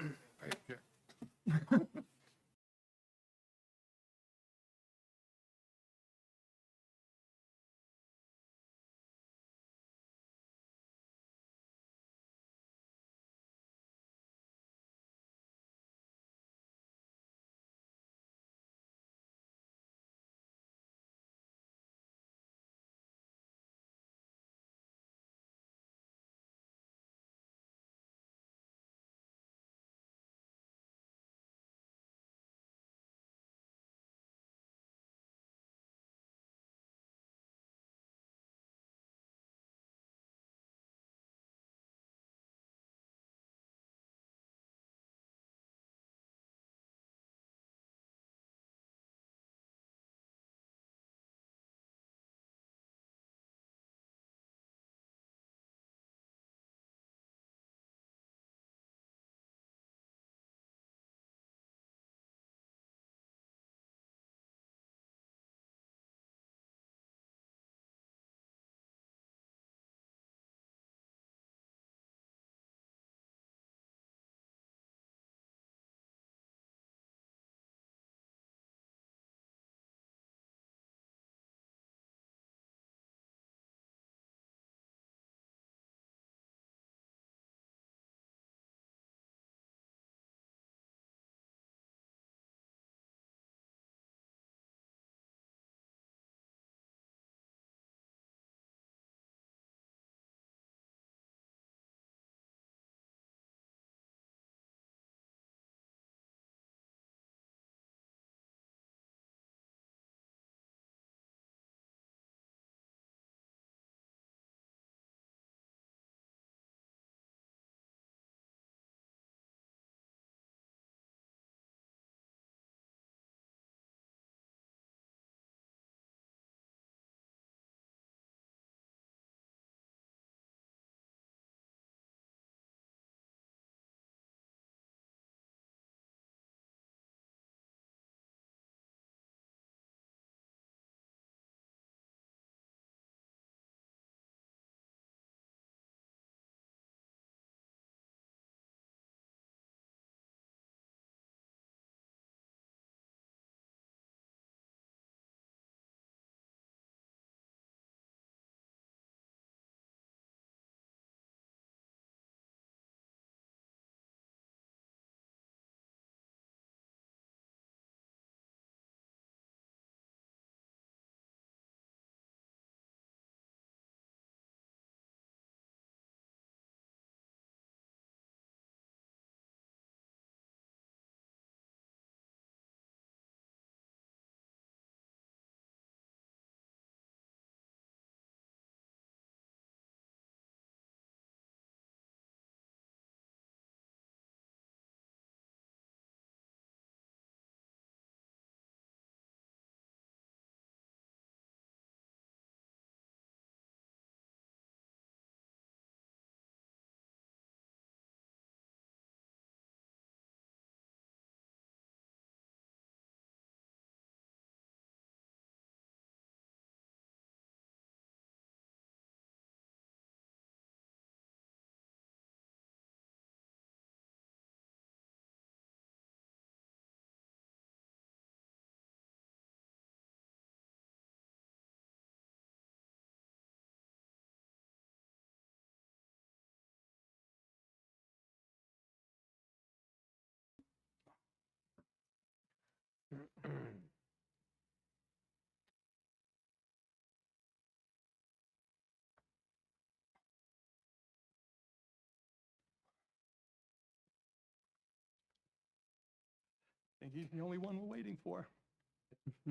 think he's the only one we're waiting for.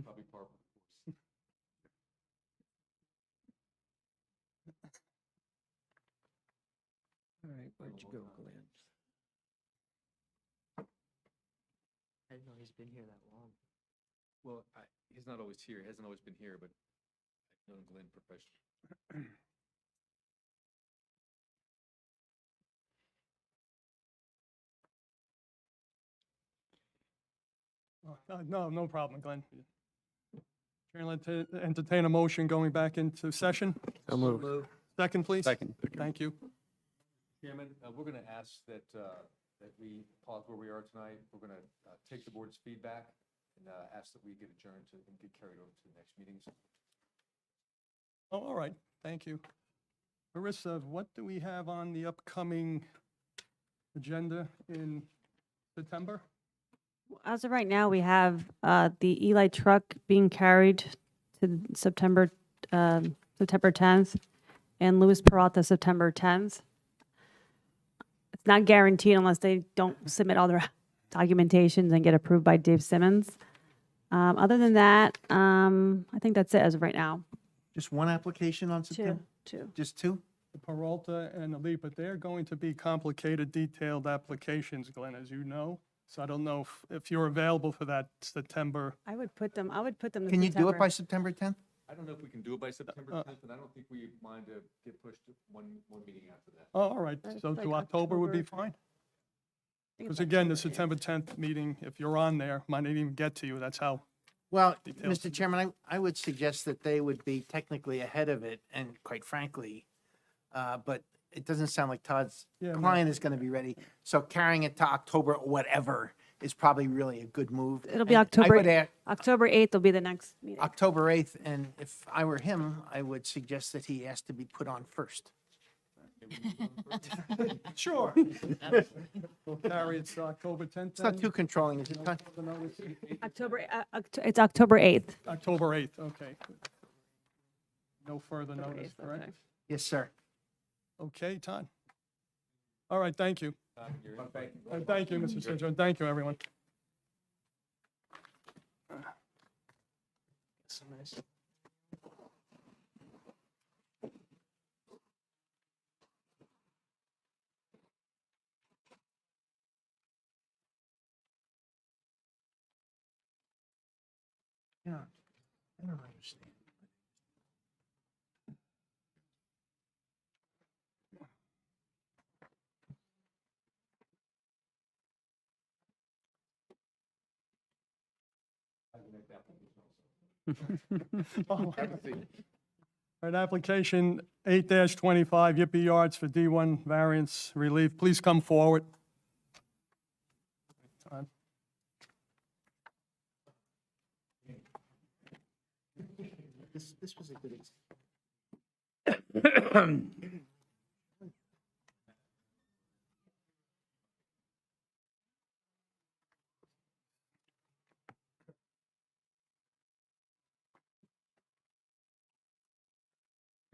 Probably part of the course. All right, where'd you go, Glenn? I didn't know he's been here that long. Well, he's not always here. He hasn't always been here, but I've known Glenn professionally. No problem, Glenn. Chair will entertain a motion going back into session. So moved. Second, please. Second. Thank you. Chairman, we're going to ask that we pause where we are tonight. We're going to take the board's feedback and ask that we get adjourned and get carried over to the next meetings. Oh, all right, thank you. Marissa, what do we have on the upcoming agenda in September? As of right now, we have the Eli truck being carried to September 10th, and Louis Peralta September 10th. It's not guaranteed unless they don't submit all their documentations and get approved by Dave Simmons. Other than that, I think that's it as of right now. Just one application on September? Two. Just two? The Peralta and the Lee, but they're going to be complicated, detailed applications, Glenn, as you know. So I don't know if you're available for that September. I would put them to Can you do it September. by September 10th? I don't know if we can do it by September 10th, and I don't think we mind to get pushed to one meeting after that. Oh, all right, It's so like to October would be October- fine? I think Because it's again, the October 8th. September 10th meeting, if you're on there, might not even get to you. That's how. Well, Details. Mr. Chairman, I would suggest that they would be technically ahead of it, and quite frankly, but it doesn't sound like Todd's Yeah, no. client is going to be ready. So carrying it to October, whatever, is probably really a good move. It'll be And I would October 8th will be the next meeting. October 8th, and if I were him, I would suggest that he ask to be put on first. Sure. We'll carry it to October 10th. It's not then? too controlling, is it, Todd? It's October 8th. October 8th, okay. No further October notice, 8th, correct? okay. Yes, sir. Okay, Todd. All right, thank you. You're in. Thank you, Mr. Cedro. Thank you, everyone. Yeah, I don't understand. All right, application 8-25 Yippee Yards for D1 variance relief. Please come forward. Todd. This was a good example.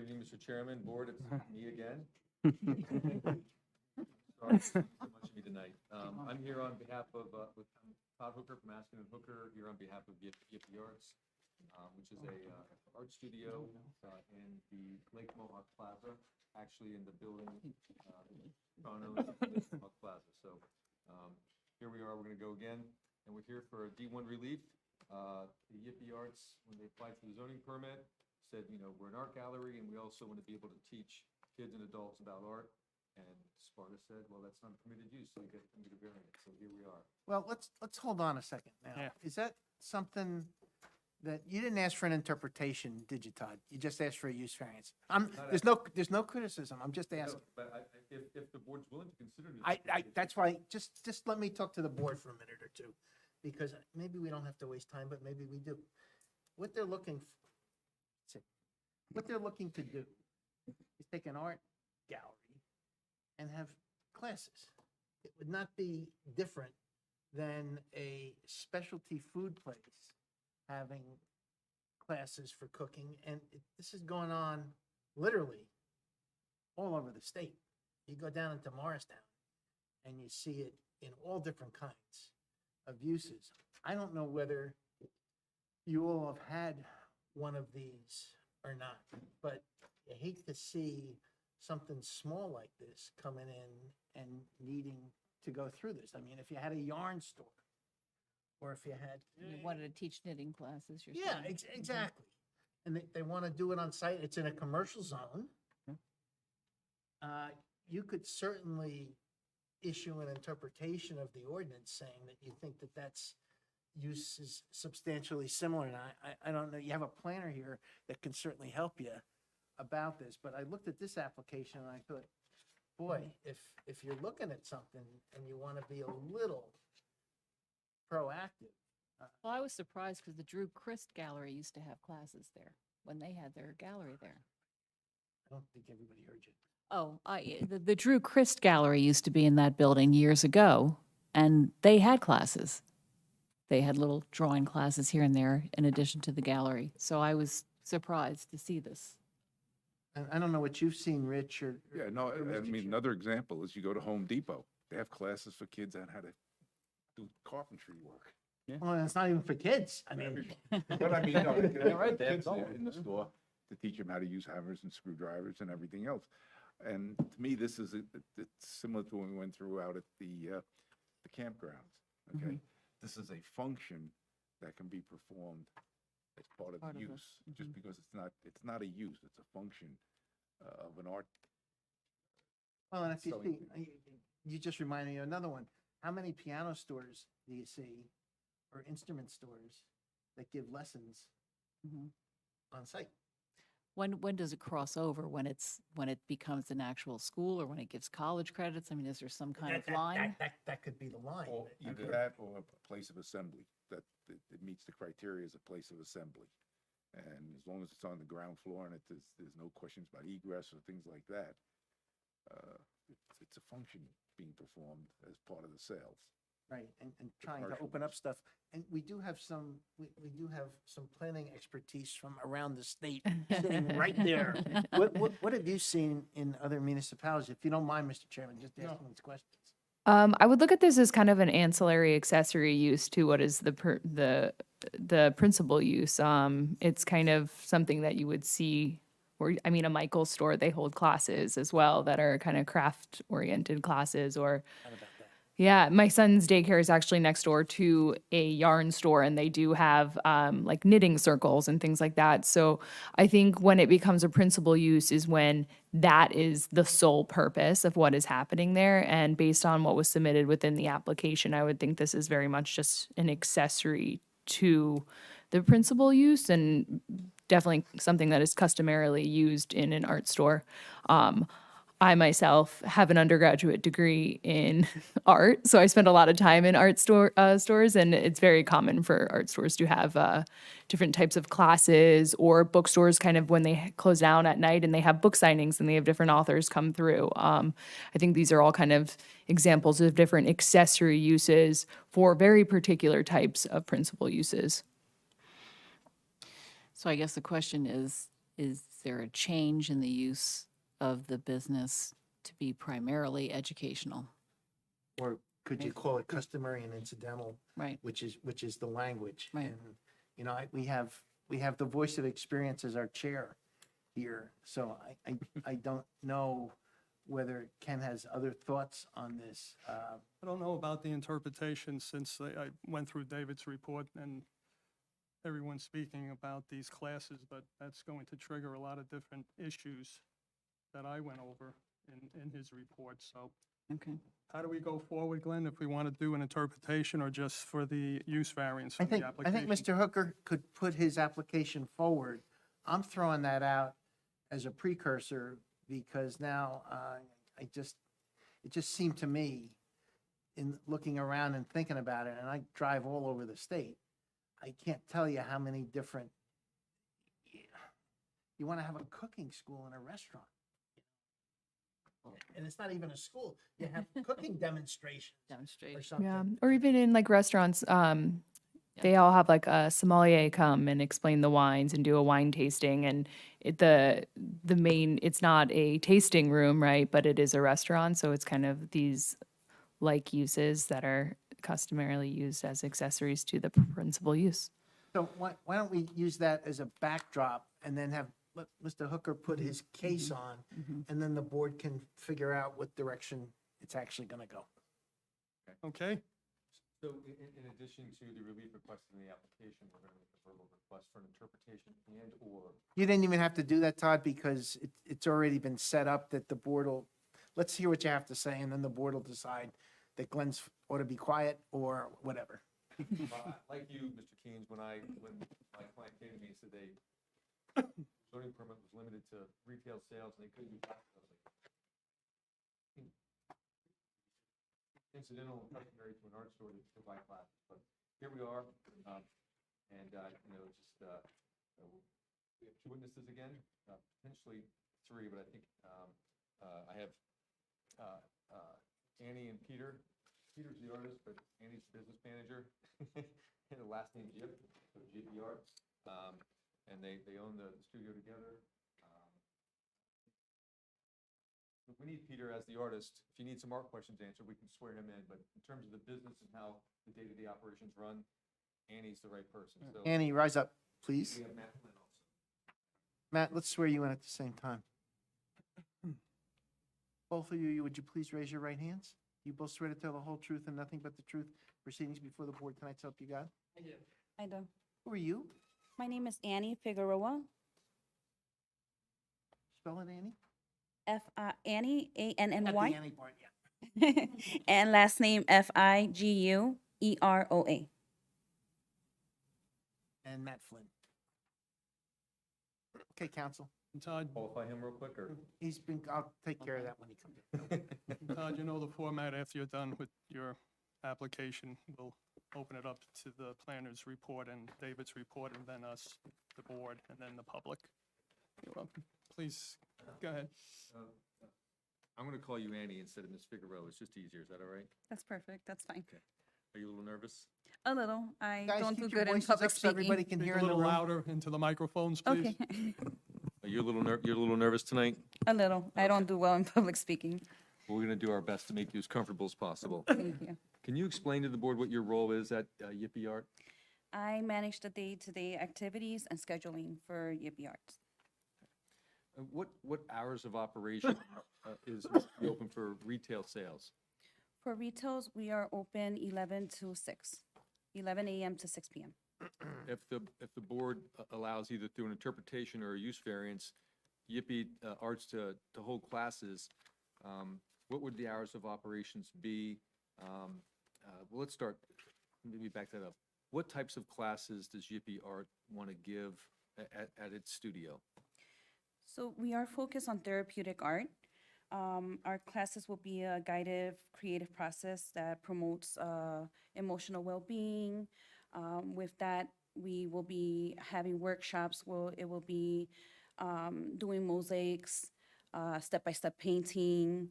Good evening, Mr. Chairman, board, it's me again. Sorry, so much of me tonight. I'm here on behalf of, with Todd Hooker from Aspen and Hooker, here on behalf of Yippee Arts, which is a art studio in the Lake Mohawk Plaza, actually in the building, Toronto Lake Mohawk Plaza. So here we are, we're gonna go again, and we're here for a D1 relief. The Yippee Arts, when they applied for the zoning permit, said, you know, we're an art gallery and we also want to be able to teach kids and adults about art. And Sparta said, well, that's not a permitted use, so you get a variance. So here we are. Well, let's hold on a second now. Yeah. Is that something that, you didn't ask for an interpretation, did you, Todd? You just asked for a use variance. There's no criticism, I'm just asking. But if the board's willing to consider it. That's why, just let me talk to the board for a minute or two, because maybe we don't have to waste time, but maybe we do. What they're looking to do is take an art gallery and have classes. It would not be different than a specialty food place having classes for cooking, and this is going on literally all over the state. You go down into Morristown, and you see it in all different kinds of uses. I don't know whether you all have had one of these or not, but I hate to see something small like this coming in and needing to go through this. I mean, if you had a yarn store, or if you had. You wanted to teach knitting classes, you're Yeah, saying? exactly. And they want to do it on site, it's in a commercial zone. You could certainly issue an interpretation of the ordinance saying that you think that that's use is substantially similar. And I don't know, you have a planner here that can certainly help you about this, but I looked at this application and I thought, boy, if you're looking at something and you want to be a little proactive. Well, I was surprised because the Drew Christ Gallery used to have classes there when they had their gallery there. I don't think everybody heard you. Oh, the Drew Christ Gallery used to be in that building years ago, and they had classes. They had little drawing classes here and there in addition to the gallery. So I was surprised to see this. And I don't know what you've seen, Rich, or. Yeah, no, or I Mr. mean, Chair. another example is you go to Home Depot. They have classes for kids on how to do carpentry work. Well, it's not even for kids. I mean. But I mean, no, Yeah, right, they have kids all in the store to teach them how to use hammers and screwdrivers and everything else. And to me, this is, it's similar to when we went through out at the campgrounds, okay? This is a function that can be performed as part of Part the of the- use, just because it's not a use, it's a function of an art. Well, and if you selling see, you just reminded me of another one. How many piano stores do you see, or instrument stores that give lessons on site? When does it cross over? When it becomes an actual school or when it gives college credits? I mean, is there some kind of line? That could be the line. Or but- either that or a place of assembly, that it meets the criteria as a place of assembly. And as long as it's on the ground floor and there's no questions about egress or things like that, it's a function being performed as part of the sales. Right, and trying to commercial open up use. stuff. And we do have some planning expertise from around the state sitting right there. What have you seen in other municipalities? If you don't mind, Mr. Chairman, just asking these questions. I would look at this as kind of an ancillary accessory use to what is the principal use. It's kind of something that you would see, or I mean, a Michael's store, they hold classes as well that are kind of craft oriented classes. Or How about that? yeah, my son's daycare is actually next door to a yarn store, and they do have like knitting circles and things like that. So I think when it becomes a principal use is when that is the sole purpose of what is happening there. And based on what was submitted within the application, I would think this is very much just an accessory to the principal use and definitely something that is customarily used in an art store. I myself have an undergraduate degree in art, so I spend a lot of time in art stores, and it's very common for art stores to have different types of classes, or bookstores kind of when they close down at night and they have book signings and they have different authors come through. I think these are all kind of examples of different accessory uses for very particular types of principal uses. So I guess the question is there a change in the use of the business to be primarily educational? Or could you call it customary and incidental? Right. Which is the language. Right. And, you know, we have the voice of experience as our chair here. So I don't know whether Ken has other thoughts on this. I don't know about the interpretation since I went through David's report and everyone's speaking about these classes, but that's going to trigger a lot of different issues that I went over in his report. So Okay. how do we go forward, Glenn, if we want to do an interpretation or just for the use variance I for the think application? Mr. Hooker could put his application forward. I'm throwing that out as a precursor because now it just seemed to me in looking around and thinking about it, and I drive all over the state, I can't tell you how many different, you want to have a cooking school in a restaurant. And it's not even a school. You have cooking demonstrations or Demonstration. something. Yeah, or even in like restaurants, they all have like a sommelier come and explain the wines and do a wine tasting. And the main, it's not a tasting room, right? But it is a restaurant, so it's kind of these like uses that are customarily used as accessories to the principal use. So why don't we use that as a backdrop and then let Mr. Hooker put his case on, and then the board can figure out what direction it's actually going to go. Okay? So in addition to the relief requested in the application, we're going to make a verbal request for an interpretation and/or. You didn't even have to do that, Todd, because it's already been set up that the board will, let's hear what you have to say, and then the board will decide that Glenn's ought to be quiet or whatever. Like you, Mr. Keynes, when my client came to me and said they zoning permit was limited to retail sales and they couldn't do classes, I was like, incidental and customary to an art store to provide classes, but here we are, and we have two witnesses again, potentially three, but I think I have Annie and Peter. Peter's the artist, but Annie's the business manager. And the last name Jip, so JP Art. And they own the studio together. We need Peter as the artist. If you need some art questions answered, we can swear him in. But in terms of the business and how the day-to-day operations run, Annie's the right person. So Annie, rise up, please. we have Matt Flynn also. Matt, let's swear you in at the same time. Both of you, would you please raise your right hands? You both swear to tell the whole truth and nothing but the truth. Proceedings before the board tonight, so help you God. I do. Who are you? My name is Annie Figueroa. Spell it, Annie? Annie, Not A-N-N-Y. the Annie part, yeah. And last name Figueroa. And Matt Flynn. Okay, counsel. Todd, Qualify him real quick, or? I'll take care of that when he comes in. Todd, you know the format. After you're done with your application, we'll open it up to the planner's report and David's report, and then us, the board, and then the public. You're welcome. Please, go ahead. I'm going to call you Annie instead of Miss Figueroa. It's just easier. Is that all right? That's perfect. That's fine. Are you a little nervous? A little. I Guys, don't do keep your good in voices public up so everybody speaking. can hear Speak a in the little room. louder into the microphones, please. Okay. Are you you're a little nervous tonight? A little. I don't do well in public speaking. Well, we're going to do our best to make you as comfortable as possible. Thank you. Can you explain to the board what your role is at Yippee Art? I manage the day-to-day activities and scheduling for Yippee Arts. What hours of operation is open for retail sales? For retails, we are open 11 to 6, 11 a.m. to 6 p.m. If the board allows either through an interpretation or a use variance, Yippee Arts to hold classes, what would the hours of operations be? Well, let's start, maybe back that up. What types of classes does Yippee Art want to give at its studio? So we are focused on therapeutic art. Our classes will be a guided creative process that promotes emotional well-being. With that, we will be having workshops where it will be doing mosaics, step-by-step painting.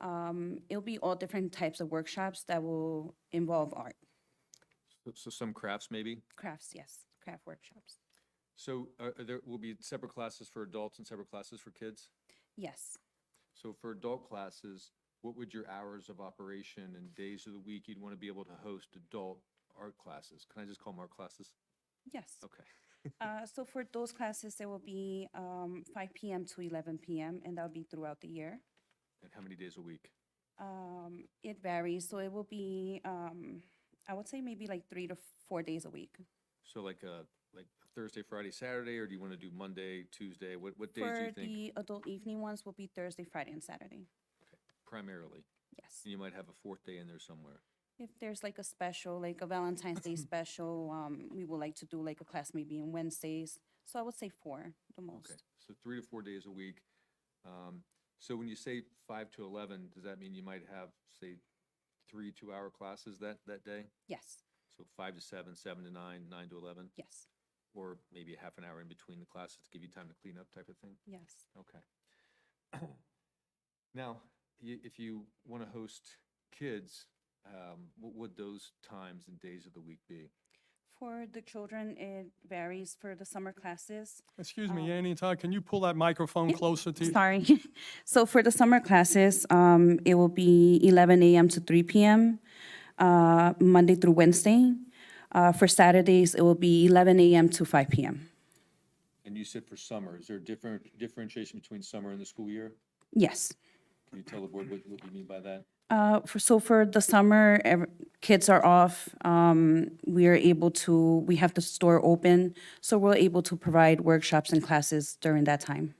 It'll be all different types of workshops that will involve art. So some crafts, maybe? Crafts, yes, craft workshops. So there will be separate classes for adults and separate classes for kids? Yes. So for adult classes, what would your hours of operation and days of the week you'd want to be able to host adult art classes? Can I just call them art classes? Yes. Okay. So for those classes, there will be 5 p.m. to 11 p.m., and that'll be throughout the year. And how many days a week? It varies, so it will be, I would say maybe like 3 to 4 days a week. So like Thursday, Friday, Saturday, or do you want to do Monday, Tuesday? What days do you For think? the adult evening ones will be Thursday, Friday, and Saturday. Primarily. Yes. And you might have a fourth day in there somewhere. If there's like a special, like a Valentine's Day special, we would like to do like a class maybe on Wednesdays. So I would say 4 the most. Okay, so 3 to 4 days a week. So when you say 5 to 11, does that mean you might have, say, 3 2-hour classes that day? Yes, So 5 to 7, 7 to 9, 9 to 11? yes, Or maybe a half an hour in between the classes to give you time to clean up type of thing? yes. Okay. Now, if you want to host kids, what would those times and days of the week be? For the children, it varies for the summer classes. Excuse me, Annie and Todd, can you pull that microphone closer to you? Sorry. So for the summer classes, it will be 11 a.m. to 3 p.m. Monday through Wednesday. For Saturdays, it will be 11 a.m. to 5 p.m. And you said for summer, is there a differentiation between summer and the school year? Yes. Can you tell the board what you mean by that? For the summer, kids are off. We have the store open, so we're able to provide workshops and classes during that time.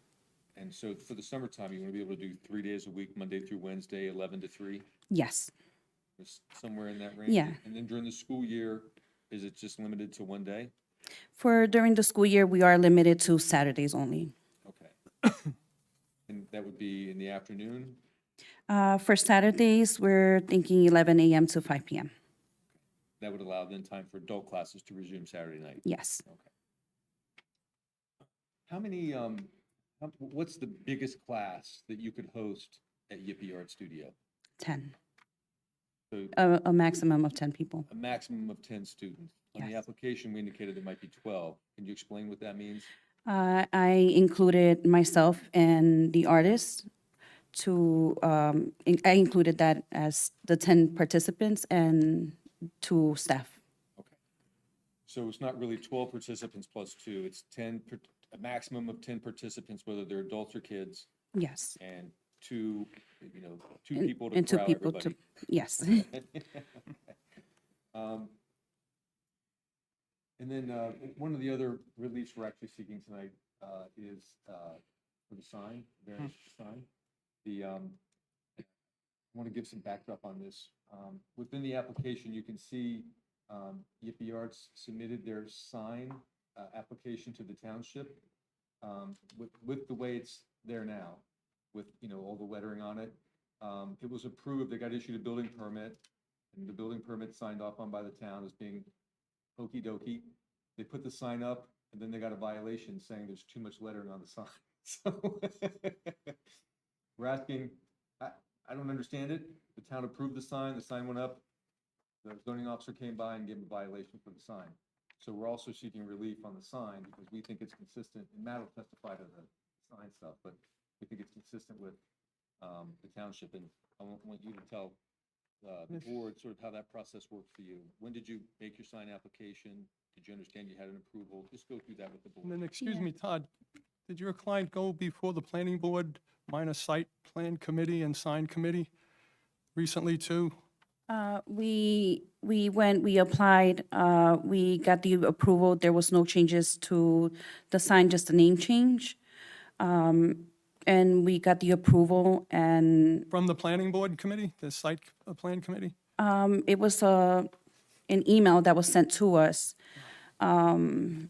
And so for the summertime, you want to be able to do 3 days a week, Monday through Wednesday, 11 to 3? Yes. Somewhere in that range? Yeah. And then during the school year, is it just limited to 1 day? During the school year, we are limited to Saturdays only. Okay. And that would be in the afternoon? For Saturdays, we're thinking 11 a.m. to 5 p.m. That would allow then time for adult classes to resume Saturday night? Yes. Okay. How many, what's the biggest class that you could host at Yippee Art Studio? 10. So A maximum of 10 people. a maximum of 10 students. On the Yes. application, we indicated there might be 12. Can you explain what that means? I included myself and the artist I included that as the 10 participants and 2 staff. Okay. So it's not really 12 participants plus 2, it's 10, a maximum of 10 participants, whether they're adults or kids, Yes. and 2 And- people to and 2 corral people everybody. yes. Um, And then one of the other reliefs we're actually seeking tonight is for the sign, variance sign. I want to give some backdrop on this. Within the application, you can see Yippee Arts submitted their sign application to the township with the way it's there now, with, all the lettering on it. It was approved, they got issued a building permit, and the building permit signed off on by the town as being okey dokey. They put the sign up, and then they got a violation saying there's too much lettering on the sign. So we're asking, I don't understand it. The town approved the sign went up. The zoning officer came by and gave a violation for the sign. So we're also seeking relief on the sign because we think it's consistent, and Matt will testify to the sign stuff, but we think it's consistent with the township, and I want you to tell the board sort of how that process worked for you. When did you make your sign application? Did you understand you had an approval? Just go through that with the And then, board. excuse me, Todd, did your client go before the planning board minus site plan committee and sign committee recently too? We applied, we got the approval. There was no changes to the sign, just a name change. And we got the approval, and From the planning board committee, the site plan committee? it was an email that was sent to us. An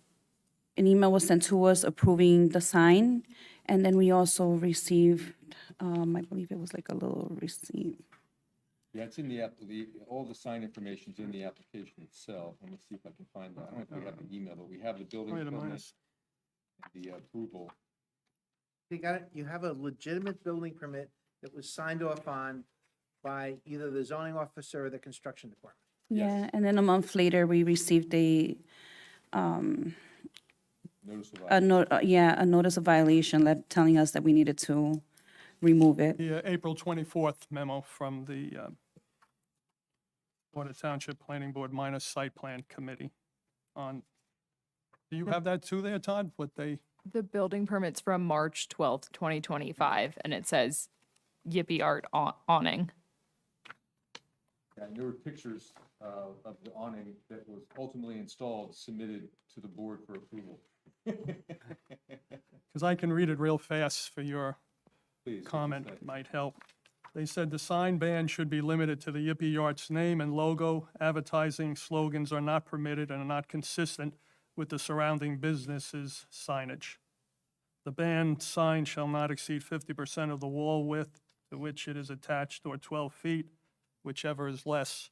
email was sent to us approving the sign, and then we also received, I believe it was like a little receipt. Yeah, it's in all the sign information's in the application itself. Let me see if I can find that. I don't know if we have the email, but we have the building Wait a permit, minute. and the approval. You got it, you have a legitimate building permit that was signed off on by either the zoning officer or the construction department. Yeah, and then a month later, we received Notice of a notice of violation telling us that we needed to remove it. The April 24th memo from the Board of Township Planning Board minus site plan committee on, do you have that too there, Todd? What they, The building permit's from March 12th, 2025, and it says Yippee Art awning. Yeah, and there were pictures of the awning that was ultimately installed, submitted to the board for approval. because I can read it real fast for your Please. comment, it might help. They said the sign ban should be limited to the Yippee Arts name and logo. Advertising slogans are not permitted and are not consistent with the surrounding businesses' signage. The banned sign shall not exceed 50% of the wall width to which it is attached, or 12 feet, whichever is less.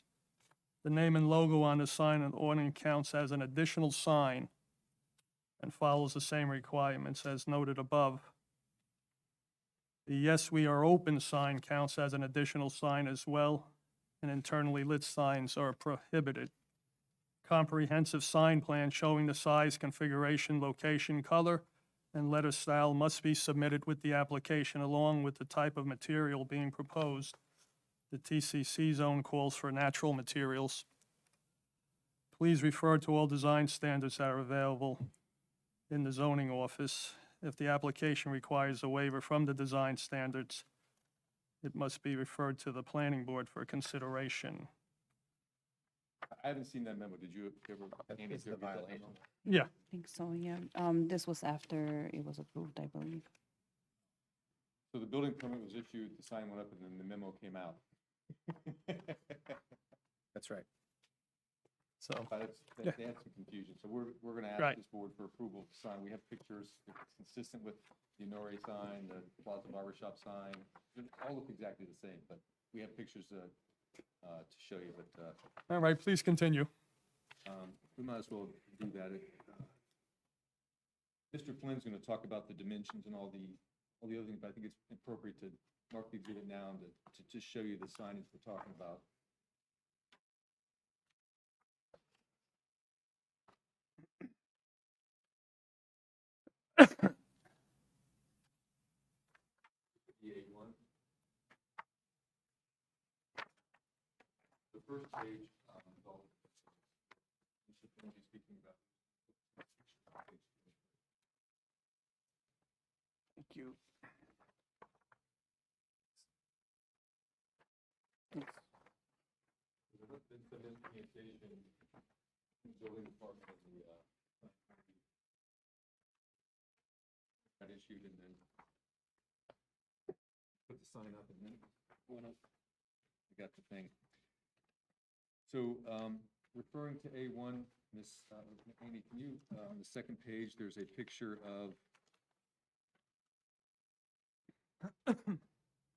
The name and logo on the sign and awning counts as an additional sign and follows the same requirements as noted above. The Yes, We Are Open sign counts as an additional sign as well, and internally lit signs are prohibited. Comprehensive sign plan showing the size, configuration, location, color, and letter style must be submitted with the application along with the type of material being proposed. The TCC zone calls for natural materials. Please refer to all design standards that are available in the zoning office. If the application requires a waiver from the design standards, it must be referred to the planning board for consideration. I haven't seen that memo. Did you ever? Andy, did you ever get that memo? Yeah, I think so, yeah. This was after it was approved, I believe. So the building permit was issued, the sign went up, and then the memo came out. That's right. so, They had some confusion, so we're gonna ask Right. this board for approval of the sign. We have pictures, it's consistent with the Honore sign, the Plaza Barber Shop sign. They all look exactly the same, but we have pictures to show you, but all right, please continue. we might as well do that. Mr. Flynn's gonna talk about the dimensions and all the other things, but I think it's appropriate to mark the exhibit now and to just show you the signage we're talking about. A1. The first page, Mr. Flynn will be speaking about. Thank you. There's been some implementation in the building department of the, got issued and then put the sign up and then went up. I got the thing. So, referring to A1, Miss Amy, can you, on the second page, there's a picture of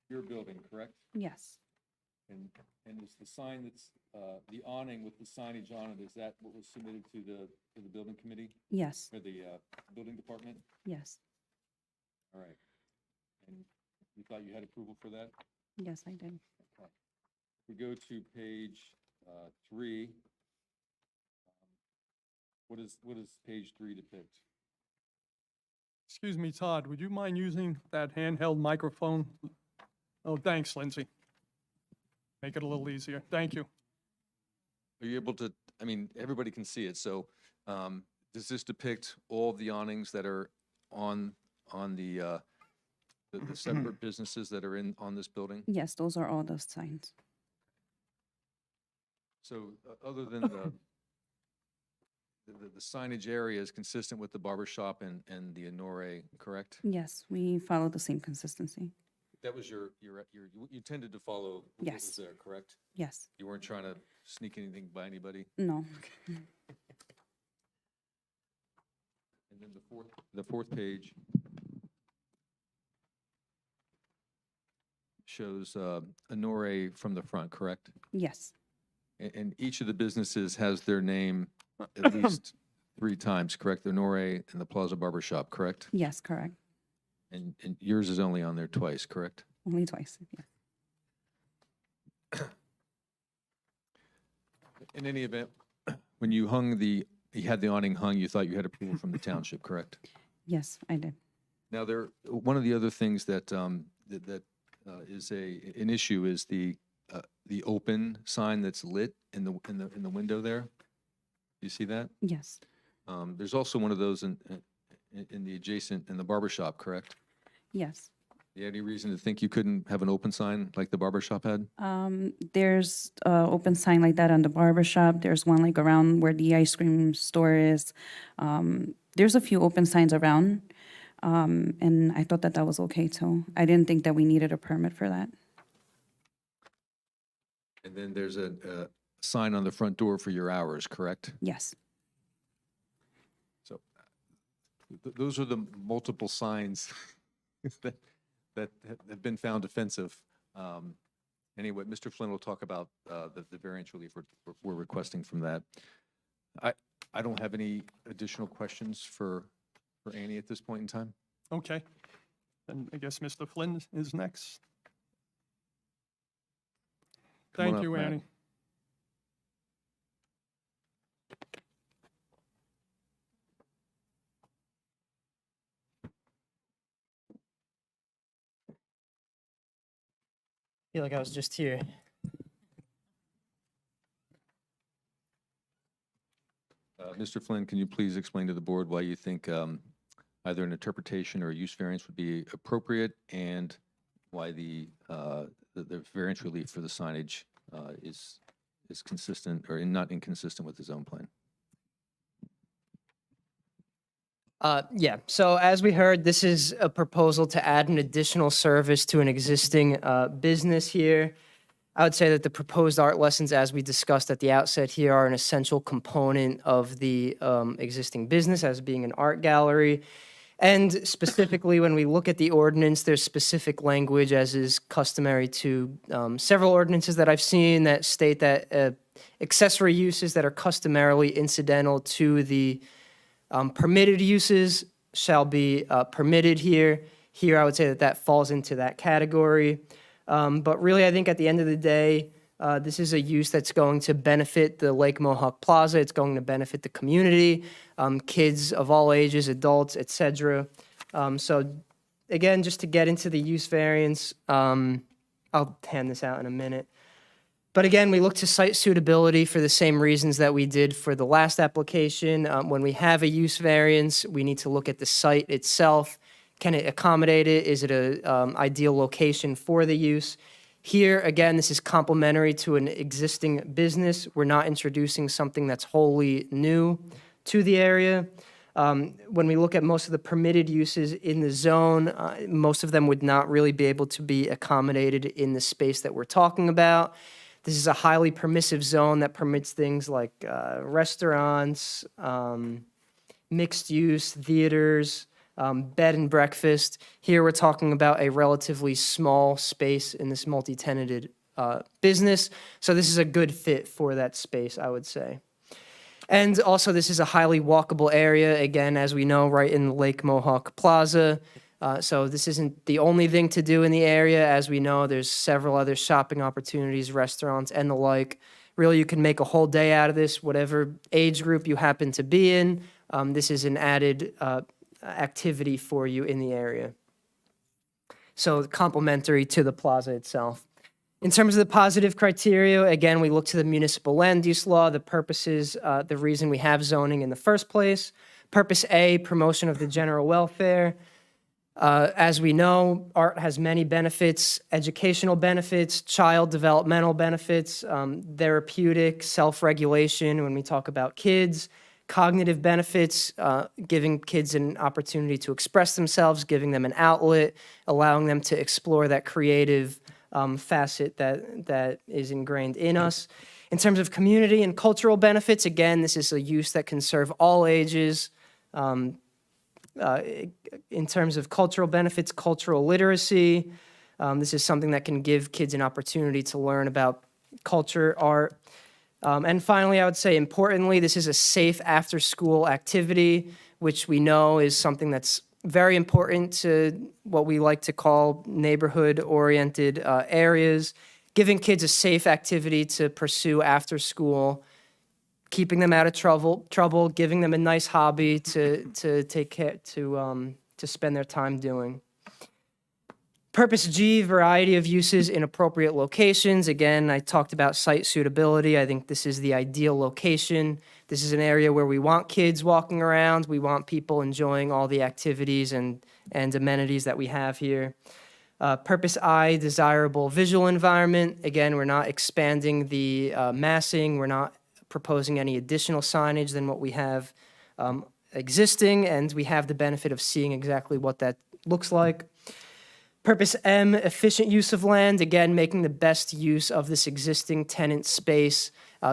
your building, correct? Yes, And is the sign that's, the awning with the signage on it, is that what was submitted to the building committee yes, or the, building department? yes, All right. And you thought you had approval for that? yes, I did. Okay. If we go to page, 3, what does page 3 depict? Excuse me, Todd, would you mind using that handheld microphone? Oh, thanks, Lindsay. Make it a little easier. Thank you. Are you able to, I mean, everybody can see it, so, does this depict all the awnings that are on the separate businesses that are on this building? Yes, those are all the signs. So, other than the signage area is consistent with the barber shop and the Honore, correct? Yes, we follow the same consistency. That was you tended to follow what was Yes. there, correct? Yes, You weren't trying to sneak anything by anybody? no, And then the fourth page shows Honore from the front, correct? yes, And each of the businesses has their name at least 3 times, correct? The Honore and the Plaza Barber Shop, correct? yes, correct. And yours is only on there twice, correct? Only twice, yeah. In any event, when you had the awning hung, you thought you had approval from the township, correct? Yes, I did. Now, one of the other things that is an issue is the open sign that's lit in the window there. You see that? Yes, There's also one of those in the adjacent, in the barber shop, correct? yes. You had any reason to think you couldn't have an open sign like the barber shop had? There's open sign like that on the barber shop. There's one like around where the ice cream store is. There's a few open signs around, and I thought that that was okay too. I didn't think that we needed a permit for that. And then there's a sign on the front door for your hours, correct? Yes, So those are the multiple signs that have been found offensive. Anyway, Mr. Flynn will talk about the variance relief we're requesting from that. I don't have any additional questions for Annie at this point in time. Okay. Then I guess Mr. Flynn is next. Come on Thank up, you, Matt. Annie. Feel like I was just here Mr. Flynn, can you please explain to the board why you think either an interpretation or a use variance would be appropriate, and why the variance relief for the signage is consistent or not inconsistent with the zone plan? Yeah, so as we heard, this is a proposal to add an additional service to an existing business here. I would say that the proposed art lessons, as we discussed at the outset here, are an essential component of the existing business as being an art gallery. And specifically, when we look at the ordinance, there's specific language, as is customary to several ordinances that I've seen, that state that accessory uses that are customarily incidental to the permitted uses shall be permitted here. Here, I would say that that falls into that category. But really, I think at the end of the day, this is a use that's going to benefit the Lake Mohawk Plaza. It's going to benefit the community, kids of all ages, adults, etc. So again, just to get into the use variance, I'll hand this out in a minute. But again, we look to site suitability for the same reasons that we did for the last application. When we have a use variance, we need to look at the site itself. Can it accommodate it? Is it a ideal location for the use? Here, again, this is complementary to an existing business. We're not introducing something that's wholly new to the area. When we look at most of the permitted uses in the zone, most of them would not really be able to be accommodated in the space that we're talking about. This is a highly permissive zone that permits things like restaurants, mixed use, theaters, bed and breakfast. Here we're talking about a relatively small space in this multi-tenanted business. So this is a good fit for that space, I would say. And also this is a highly walkable area, again, as we know, right in Lake Mohawk Plaza. So this isn't the only thing to do in the area. As we know, there's several other shopping opportunities, restaurants, and the like. Really, you can make a whole day out of this, whatever age group you happen to be in. This is an added activity for you in the area. So complementary to the plaza itself. In terms of the positive criteria, again, we look to the municipal land use law, the purposes, the reason we have zoning in the first place. Purpose A, promotion of the general welfare. As we know, art has many benefits: educational benefits, child developmental benefits, therapeutic, self-regulation when we talk about kids, cognitive benefits, giving kids an opportunity to express themselves, giving them an outlet, allowing them to explore that creative facet that is ingrained in us. In terms of community and cultural benefits, again, this is a use that can serve all ages. In terms of cultural benefits, cultural literacy, this is something that can give kids an opportunity to learn about culture, art. And finally, I would say importantly, this is a safe after-school activity, which we know is something that's very important to what we like to call neighborhood-oriented areas, giving kids a safe activity to pursue after school, keeping them out of trouble, giving them a nice hobby to take care, to spend their time doing. Purpose G, variety of uses in appropriate locations. Again, I talked about site suitability. I think this is the ideal location. This is an area where we want kids walking around. We want people enjoying all the activities and amenities that we have here. Purpose I, desirable visual environment. Again, we're not expanding the massing. We're not proposing any additional signage than what we have existing, and we have the benefit of seeing exactly what that looks like. Purpose M, efficient use of land. Again, making the best use of this existing tenant space.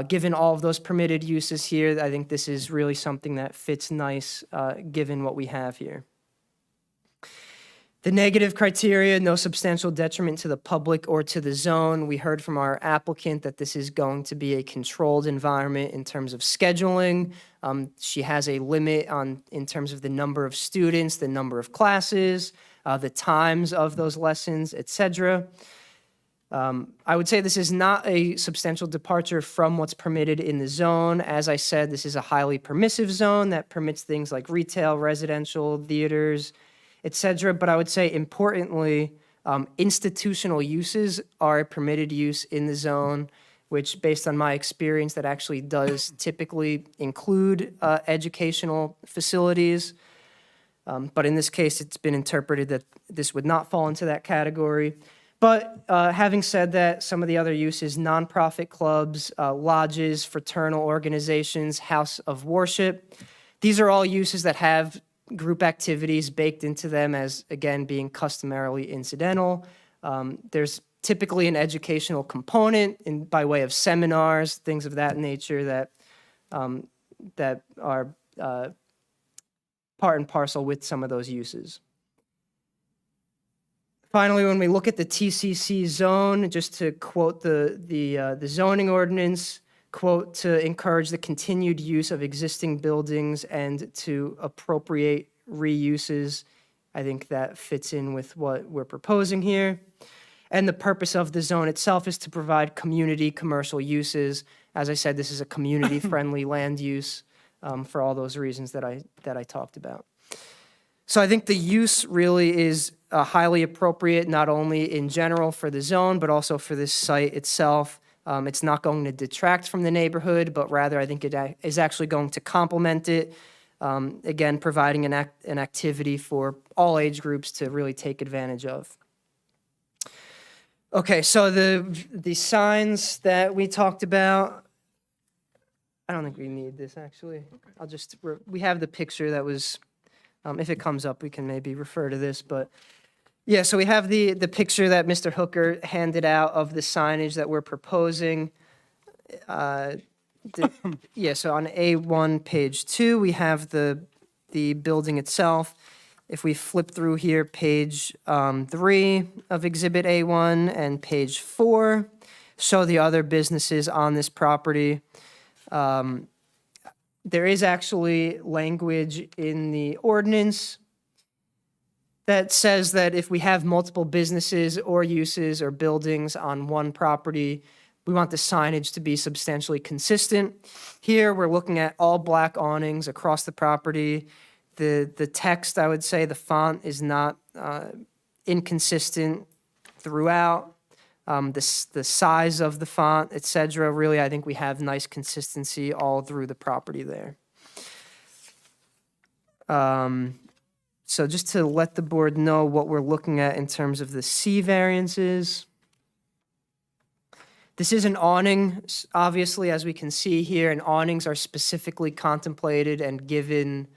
Given all of those permitted uses here, I think this is really something that fits nice given what we have here. The negative criteria, no substantial detriment to the public or to the zone. We heard from our applicant that this is going to be a controlled environment in terms of scheduling. She has a limit in terms of the number of students, the number of classes, the times of those lessons, etc. I would say this is not a substantial departure from what's permitted in the zone. As I said, this is a highly permissive zone that permits things like retail, residential, theaters, etc. But I would say importantly, institutional uses are a permitted use in the zone, which based on my experience, that actually does typically include educational facilities. But in this case, it's been interpreted that this would not fall into that category. But having said that, some of the other uses, nonprofit clubs, lodges, fraternal organizations, house of worship, these are all uses that have group activities baked into them as, again, being customarily incidental. There's typically an educational component by way of seminars, things of that nature that are part and parcel with some of those uses. Finally, when we look at the TCC zone, just to quote the zoning ordinance, quote, to encourage the continued use of existing buildings and to appropriate reuses. I think that fits in with what we're proposing here. And the purpose of the zone itself is to provide community commercial uses. As I said, this is a community-friendly land use for all those reasons that I talked about. So I think the use really is highly appropriate, not only in general for the zone, but also for this site itself. It's not going to detract from the neighborhood, but rather I think it is actually going to complement it. Again, providing an activity for all age groups to really take advantage of. Okay, so the signs that we talked about, I don't think we need this actually. I'll just, we have the picture that was, if it comes up, we can maybe refer to this, but yeah, so we have the picture that Mr. Hooker handed out of the signage that we're proposing. Yeah, so on A1, page 2, we have the building itself. If we flip through here, page 3 of Exhibit A1 and page 4 show the other businesses on this property. There is actually language in the ordinance that says that if we have multiple businesses or uses or buildings on one property, we want the signage to be substantially consistent. Here, we're looking at all black awnings across the property. The text, I would say, the font is not inconsistent throughout. The size of the font, et cetera, really, I think we have nice consistency all through the property there. So just to let the board know what we're looking at in terms of the C variances. This is an awning, obviously, as we can see here, and awnings are specifically contemplated and given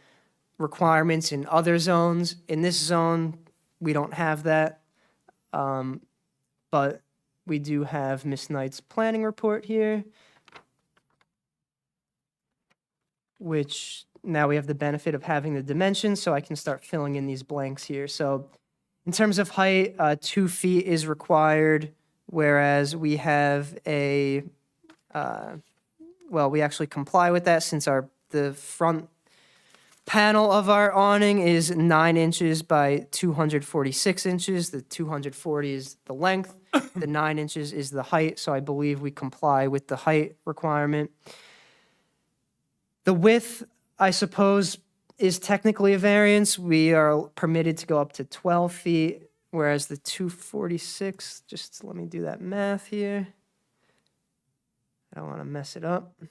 requirements in other zones. In this zone, we don't have that, but we do have Ms. Knight's planning report here, which now we have the benefit of having the dimensions, so I can start filling in these blanks here. So in terms of height, 2 feet is required, whereas we have we actually comply with that since the front panel of our awning is 9 inches by 246 inches. The 240 is the length. The 9 inches is the height, so I believe we comply with the height requirement. The width, I suppose, is technically a variance. We are permitted to go up to 12 feet, whereas the 246, just let me do that math here. I don't want to mess it up. I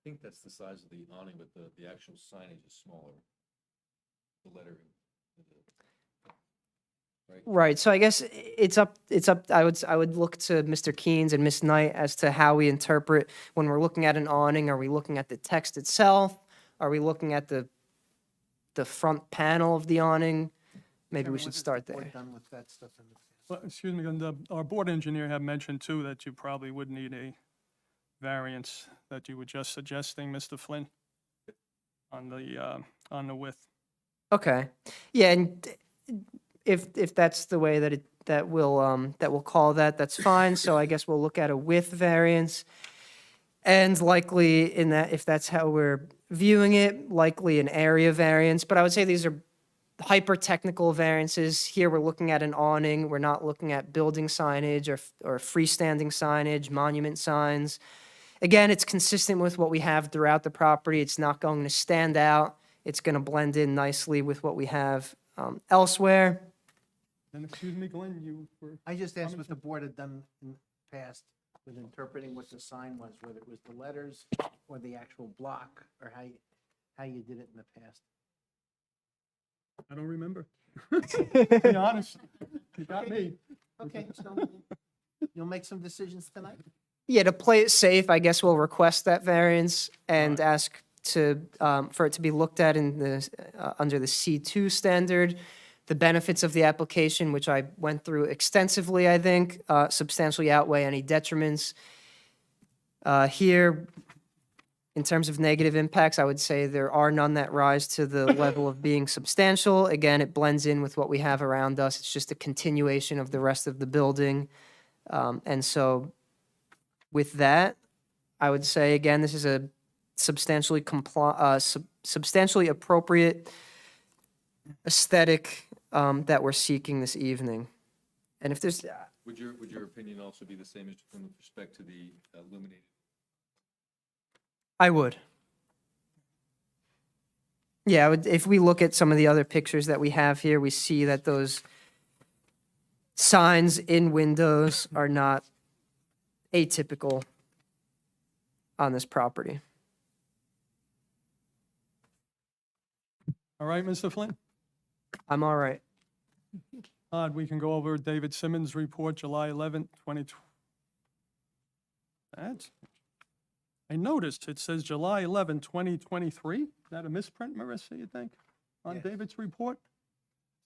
think that's the size of the awning, but the actual signage is smaller. The lettering. Right, so I guess it's up, I would look to Mr. Keynes and Ms. Knight as to how we interpret when we're looking at an awning. Are we looking at the text itself? Are we looking at the front panel of the awning? Maybe we should start there. Done with that stuff in the- Well, excuse me, and our board engineer had mentioned too that you probably would need a variance that you were just suggesting, Mr. Flynn, on the width. Okay, yeah, and if that's the way that we'll call that, that's fine. So I guess we'll look at a width variance, and likely in that, if that's how we're viewing it, likely an area variance. But I would say these are hyper-technical variances. Here we're looking at an awning. We're not looking at building signage or freestanding signage, monument signs. Again, it's consistent with what we have throughout the property. It's not going to stand out. It's going to blend in nicely with what we have elsewhere. And excuse me, Glenn, you were, I just asked what the board had done in the past with interpreting what the sign was, whether it was the letters or the actual block, or how you did it in the past. I don't remember. Be honest, you got me. Okay, so you'll make some decisions tonight? Yeah, to play it safe, I guess we'll request that variance and ask for it to be looked at in under the C2 standard. The benefits of the application, which I went through extensively, I think, substantially outweigh any detriments. Here, in terms of negative impacts, I would say there are none that rise to the level of being substantial. Again, it blends in with what we have around us. It's just a continuation of the rest of the building. And so with that, I would say, again, this is a substantially appropriate aesthetic that we're seeking this evening. And if there's, Would your opinion also be the same, Mr. Flynn, with respect to the illuminated? I would. Yeah, if we look at some of the other pictures that we have here, we see that those signs in windows are not atypical on this property. All right, Mr. Flynn? I'm all right. We can go over David Simmons' report, July 11th, 2020. I noticed it says July 11, 2023. Is that a misprint, Marissa, you think, on Yes. David's report?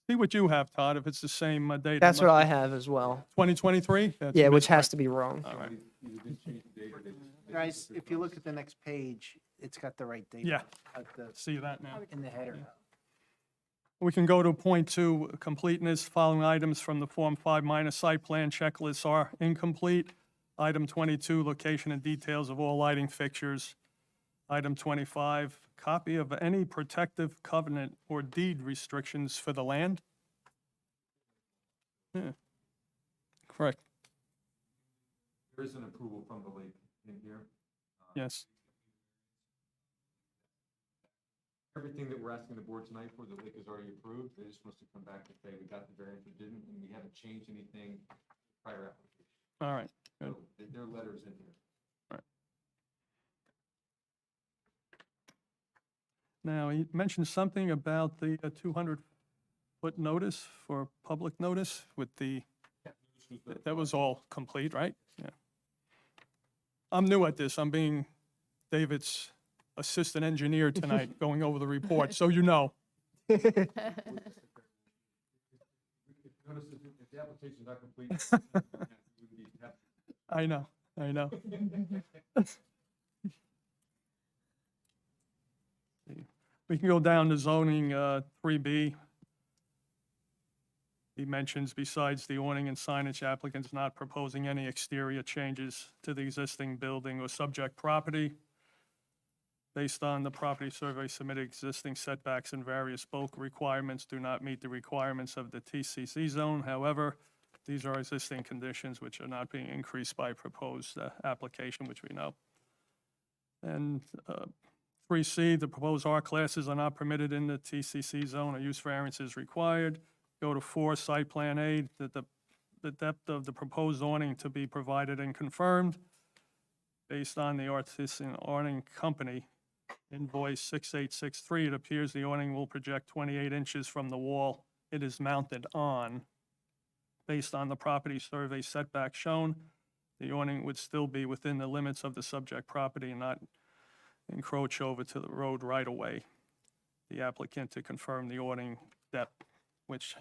See what you have, Todd, if it's the same date. That's what I have as well. 2023? That's a Yeah, which has misprint. to be wrong. All right. Guys, if you look at the next page, it's got the right date. Yeah. At the- See that now? In the header. We can go to point 2, completeness. Following items from the Form 5 minor site plan checklists are incomplete. Item 22, location and details of all lighting fixtures. Item 25, copy of any protective covenant or deed restrictions for the land. Yeah. Correct, There is an approval from the lake in here. yes. Everything that we're asking the board tonight for, the lake is already approved. They just must have come back and say we got the variance or didn't, and we haven't changed anything prior application. All right, good. So their letter's in here. Now, you mentioned something about the 200-foot notice for public notice with the, that was all complete, right? Yeah. I'm new at this. I'm being David's assistant engineer tonight, going over the report, so you know. Notice if the application's not complete, we would have I know, I know. We can go down to zoning 3B. He mentions besides the awning and signage, applicants not proposing any exterior changes to the existing building or subject property. Based on the property survey submitted, existing setbacks and various bulk requirements do not meet the requirements of the TCC zone. However, these are existing conditions which are not being increased by proposed application, which we know. And 3C, the proposed R classes are not permitted in the TCC zone. A use variance is required. Go to 4, site plan A, the depth of the proposed awning to be provided and confirmed. Based on the Artisan Awning Company invoice 6863, it appears the awning will project 28 inches from the wall it is mounted on. Based on the property survey setback shown, the awning would still be within the limits of the subject property and not encroach over to the road right away. The applicant to confirm the awning depth, which I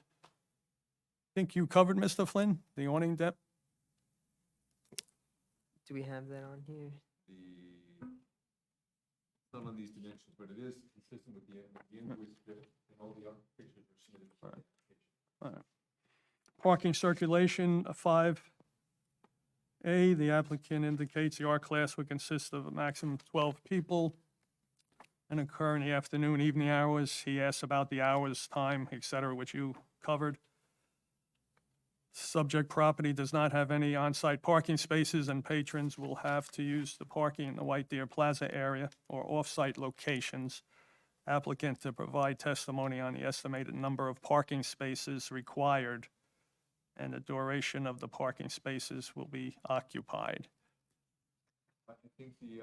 think you covered, Mr. Flynn, the awning depth. Do we have that on here? Some of these dimensions, but it is consistent with the invoice that and all the other pictures are submitted. for the application. All right. Parking circulation, 5A, the applicant indicates the R class would consist of a maximum of 12 people and occur in the afternoon, evening hours. He asks about the hours, time, et cetera, which you covered. Subject property does not have any on-site parking spaces, and patrons will have to use the parking in the White Deer Plaza area or off-site locations. Applicant to provide testimony on the estimated number of parking spaces required and the duration of the parking spaces will be occupied. I think we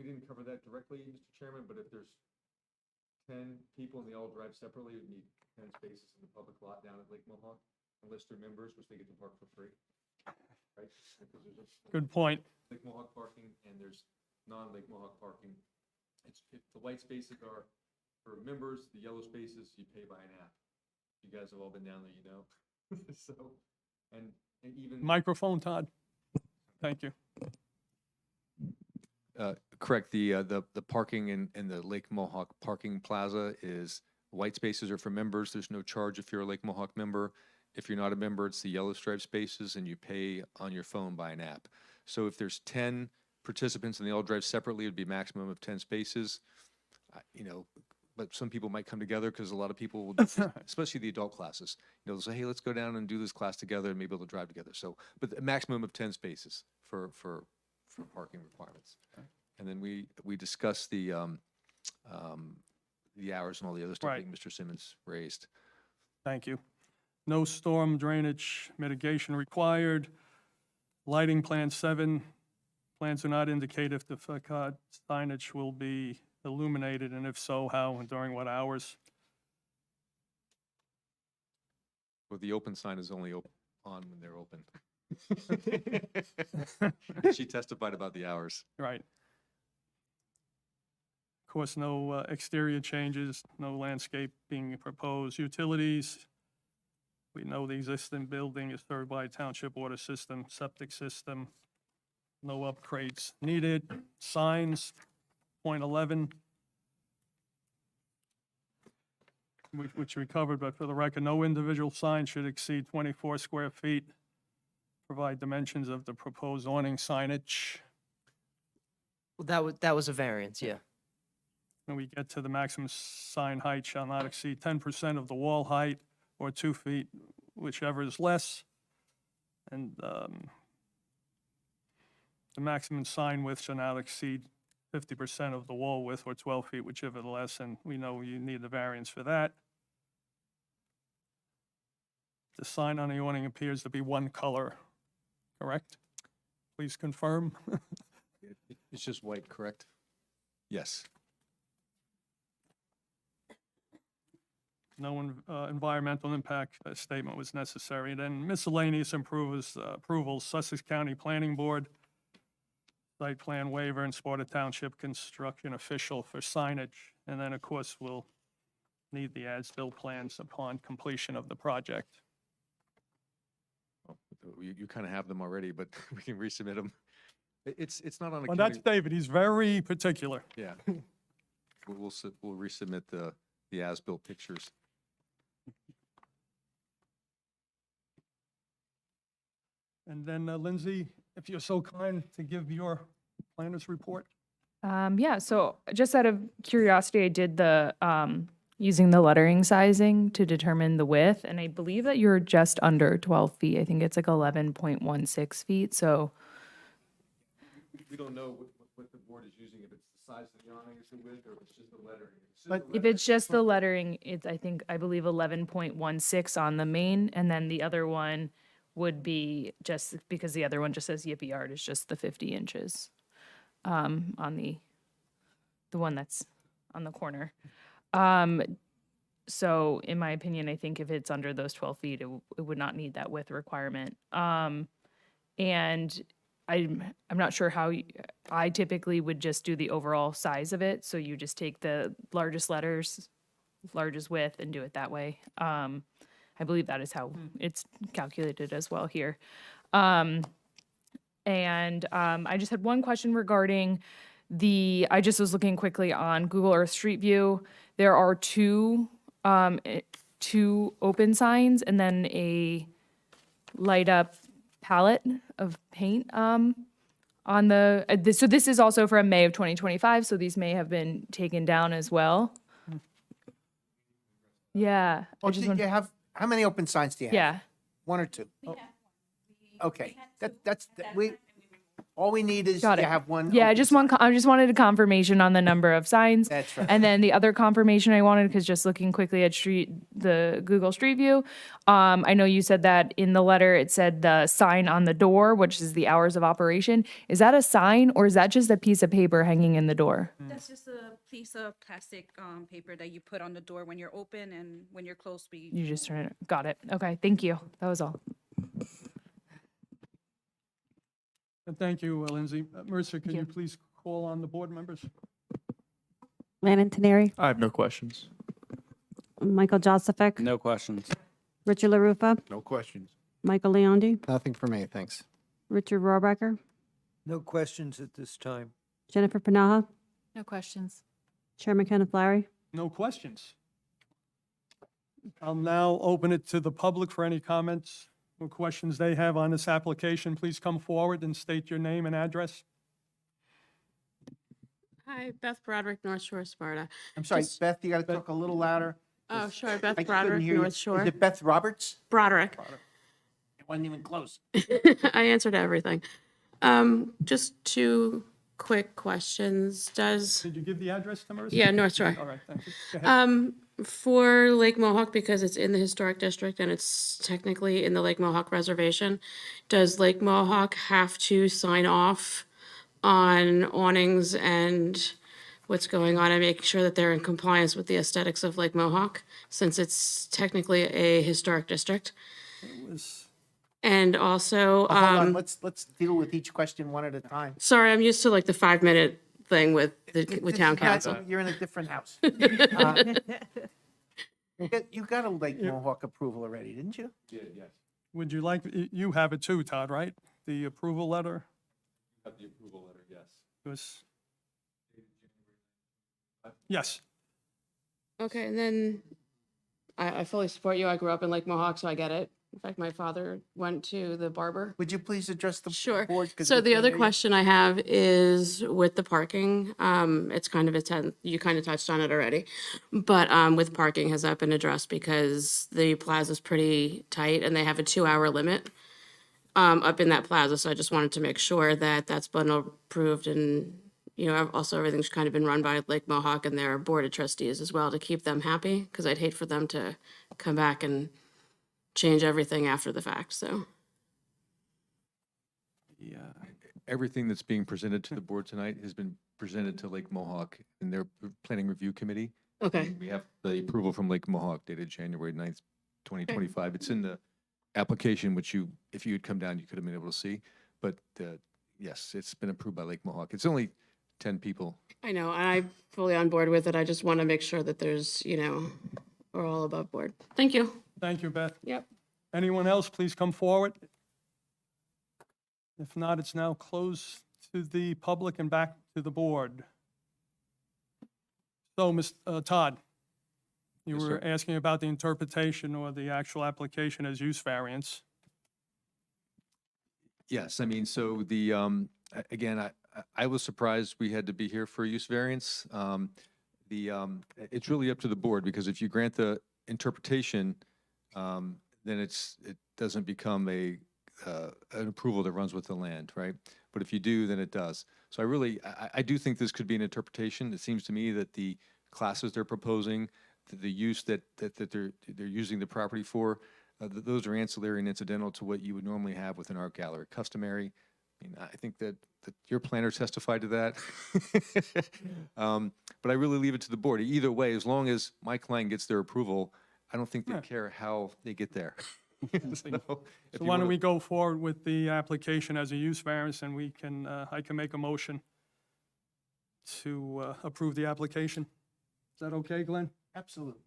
didn't cover that directly, Mr. Chairman, but if there's 10 people and they all drive separately, we need 10 spaces in the public lot down at Lake Mohawk, unless they're members, which they get to park for free. Right? Because there's Good point. Lake Mohawk parking and there's non-Lake Mohawk parking. If the white spaces are for members, the yellow spaces, you pay by an app. You guys have all been down there, you know? So, and even. Microphone, Todd. Thank you. Correct. The parking in the Lake Mohawk Parking Plaza is, white spaces are for members. There's no charge if you're a Lake Mohawk member. If you're not a member, it's the yellow stripe spaces, and you pay on your phone by an app. So if there's 10 participants and they all drive separately, it'd be a maximum of 10 spaces. You know, but some people might come together because a lot of people, will, especially the adult classes, you know, they'll say, hey, let's go down and do this class together, and maybe they'll drive together. So, but a maximum of 10 spaces for parking requirements. And then we discussed the hours and all the other stuff Right. that Mr. Simmons raised. Thank you. No storm drainage mitigation required. Lighting plan 7, plans do not indicate if the facade signage will be illuminated, and if so, how and during what hours? Well, the open sign is only on when they're open. She testified about the hours. Right. Of course, no exterior changes, no landscaping proposed. Utilities, we know the existing building is served by a township water system, septic system. No upgrades needed. Signs, point 11, which we covered, but for the record, no individual sign should exceed 24 square feet. Provide dimensions of the proposed awning signage. Well, that was a variance, yeah. When we get to the maximum sign height shall not exceed 10% of the wall height or 2 feet, whichever is less. And the maximum sign width shall not exceed 50% of the wall width or 12 feet, whichever the less, and we know you need the variance for that. The sign on the awning appears to be one color, correct? Please confirm. It's just white, correct? Yes. No environmental impact statement was necessary. Then miscellaneous approvals, Sussex County Planning Board, site plan waiver, and Sparta Township construction official for signage. And then, of course, we'll need the as-built plans upon completion of the project. You kind of have them already, but we can resubmit them. It's not on a Well, county. that's David. He's very particular. Yeah. We'll resubmit the as-built pictures. And then, Lindsay, if you're so kind to give your planner's report. Yeah, so just out of curiosity, I did the, using the lettering sizing to determine the width, and I believe that you're just under 12 feet. I think it's like 11.16 feet, so. We don't know what the board is using, if it's the size of the awning is the width, or if it's just the lettering. If it's just the lettering, it's, I believe 11.16 on the main, and then the other one would be just, because the other one just says Yippee Yard, is just the 50 inches on the one that's on the corner. So in my opinion, I think if it's under those 12 feet, it would not need that width requirement. And I'm not sure how, I typically would just do the overall size of it. So you just take the largest letters, largest width, and do it that way. I believe that is how it's calculated as well here. And I just had one question regarding I just was looking quickly on Google Earth Street View. There are two open signs and then a light up palette of paint on so this is also from May of 2025, so these may have been taken down as well. Yeah. Oh, do you have, how many open signs do you have? Yeah. 1 or 2? Okay, All we need is Got to it. have one. Yeah, I open just sign. I just wanted a confirmation on the number of signs. That's right. And then the other confirmation I wanted, because just looking quickly at the Google Street View, I know you said that in the letter, it said the sign on the door, which is the hours of operation. Is that a sign or is that just a piece of paper hanging in the door? That's just a piece of plastic, paper that you put on the door when you're open and when you're closed. You just turn it. Got it. Okay, thank you. That was all. And thank you, Lindsay. Mercer, can you please call on the board members? Landon Teneri, I have no questions. Michael Joseph, No questions. Richard LaRufa, No questions. Michael Leondi, Nothing for me, thanks. Richard Rohrabacher, No questions at this time. Jennifer Panaha, No questions. Chairman Kenneth Larry. No questions. I'll now open it to the public for any comments or questions they have on this application. Please come forward and state your name and address. Hi, Beth Broderick, North Shore, Sparta. I'm sorry, Just- Beth, you got to talk a little louder. Oh, sure, Beth I couldn't Broderick, hear you. North Shore. Is it Beth Roberts? Broderick. It wasn't even close. I answered everything. Just two quick questions. Did you give the address to Mercer? Yeah, North Shore. All right, thank you. Go ahead. For Lake Mohawk, because it's in the historic district and it's technically in the Lake Mohawk Reservation, does Lake Mohawk have to sign off on awnings and what's going on and make sure that they're in compliance with the aesthetics of Lake Mohawk, since it's technically a historic district? It was- And also, Hold on, let's deal with each question one at a time. sorry, I'm used to like the 5-minute thing with town This is not- council. You're in a different house. You got a Lake Mohawk approval already, didn't you? Yeah, yes. Would you like, you have it too, Todd, right? The approval letter? Have the approval letter, yes. It was. Yes. Okay, and then I fully support you. I grew up in Lake Mohawk, so I get it. In fact, my father went to the barber. Would you please address the Sure. board? 'Cause So we the can't other hear you. question I have is with the parking. It's kind of you kind of touched on it already. But with parking, has that been addressed? Because the plaza's pretty tight and they have a 2-hour limit up in that plaza. So I just wanted to make sure that that's been approved and, also everything's kind of been run by Lake Mohawk and their board of trustees as well to keep them happy. Because I'd hate for them to come back and change everything after the fact, so. Yeah. Everything that's being presented to the board tonight has been presented to Lake Mohawk in their planning review committee. Okay. We have the approval from Lake Mohawk dated January 9th, 2025. It's in the application, which if you had come down, you could have been able to see. But yes, it's been approved by Lake Mohawk. It's only 10 people. I know, and I'm fully on board with it. I just want to make sure that there's, we're all above board. Thank you. Thank you, Beth. Yep. Anyone else, please come forward. If not, it's now closed to the public and back to the board. So, Todd, you Yes, were sir. asking about the interpretation or the actual application as use variance. Yes, I mean, so again, I was surprised we had to be here for a use variance. It's really up to the board, because if you grant the interpretation, then it doesn't become an approval that runs with the land, right? But if you do, then it does. So I do think this could be an interpretation. It seems to me that the classes they're proposing, the use that they're using the property for, those are ancillary and incidental to what you would normally have with an art gallery, customary. I mean, I think that your planner testified to that. But I really leave it to the board. Either way, as long as my client gets their approval, I don't think they care how they get there. So why don't we go forward with the application as a use variance, and I can make a motion to approve the application. Is that okay, Glenn? Absolutely.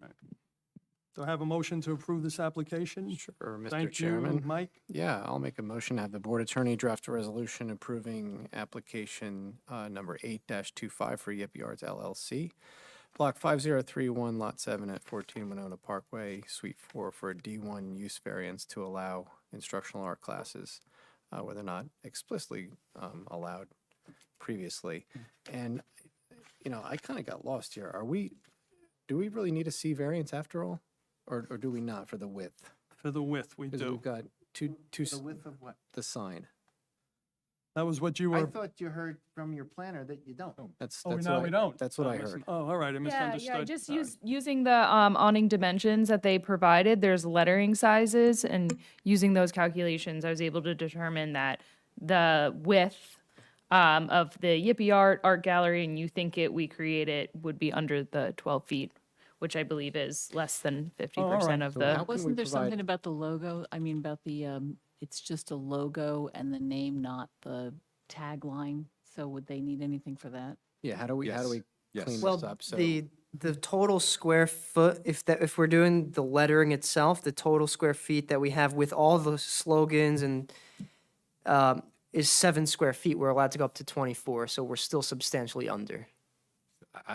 Do I have a motion to approve this application? Sure, Mr. Thank you, Chairman. Mike. Yeah, I'll make a motion to have the board attorney draft a resolution approving application number 8-25 for Yip Yards LLC, Block 5031, Lot 7 at 14 Winona Parkway, Suite 4, for a D1 use variance to allow instructional art classes where they're not explicitly allowed previously. And, I kind of got lost here. Do we really need a C variance after all? Or do we not for the width? For the width, we Because do. we've got two. The width of what? The sign. That was what you I were, thought you heard from your planner that you don't. That's, oh, that's now what we I, don't. that's what Oh, I listen- heard. Oh, all right, I Yeah, misunderstood. just Sorry. using the awning dimensions that they provided, there's lettering sizes, and using those calculations, I was able to determine that the width of the Yippee Art Gallery, and You Think It, We Create It, would be under the 12 feet, which I believe is less than 50% of So the. how can we Wasn't there provide- something about the logo? I mean, about the, it's just a logo and the name, not the tagline. So would they need anything for that? Yeah, how do we Yes. clean Well, this up? So the total square foot, if we're doing the lettering itself, the total square feet that we have with all the slogans and is 7 square feet. We're allowed to go up to 24, so we're still substantially under.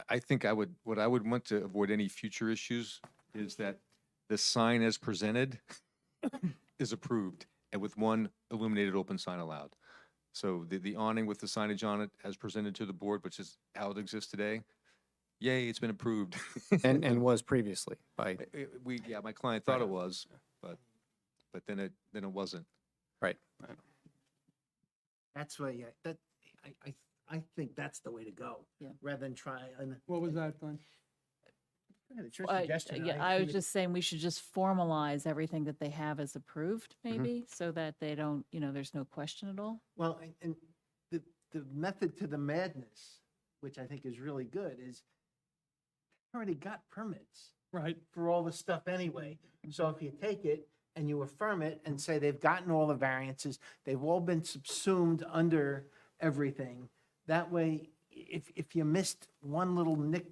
I think what I would want to avoid any future issues is that the sign as presented is approved and with one illuminated open sign allowed. So the awning with the signage on it as presented to the board, which is how it exists today, yay, it's been approved. and was previously by, Yeah, my client thought it was, but then it wasn't. right. That's why, I think that's the way to go. Yeah. Rather than try, and. What was that, Glenn? It's your Uh, suggestion. Yeah, I was just saying we should just formalize everything that they have as approved, maybe, so that they don't, there's no question at all. Well, and the method to the madness, which I think is really good, is already got permits Right. for all the stuff anyway. So if you take it and you affirm it and say they've gotten all the variances, they've all been subsumed under everything, that way, if you missed one little nick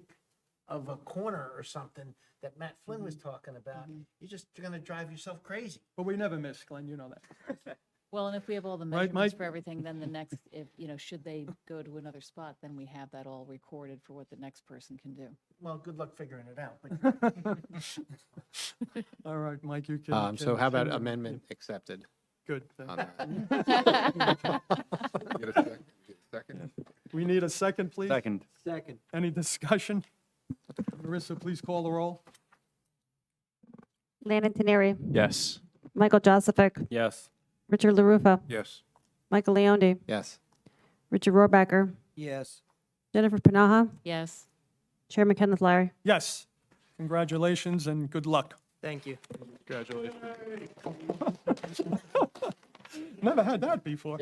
of a corner or something that Matt Flynn was talking about, you're gonna drive yourself crazy. But we never miss, Glenn, you know that. Well, and if we have all the Right, measurements Mike? for everything, then the next, if, should they go to another spot, then we have that all recorded for what the next person can do. Well, good luck figuring it out. But All right, Mike, you can. So how about can- amendment accepted Good. on that? Get a second? Second? We need a second, please. Second. Second. Any discussion? Marissa, please call the roll. Landon Teneri, Yes. Michael Joseph, Yes. Richard LaRufa, Yes. Michael Leondi, Yes. Richard Rohrbacher, Yes. Jennifer Panaha, Yes. Chairman Kenneth Larry. Yes. Congratulations and good luck. Thank you. Congratulations. Never had that before.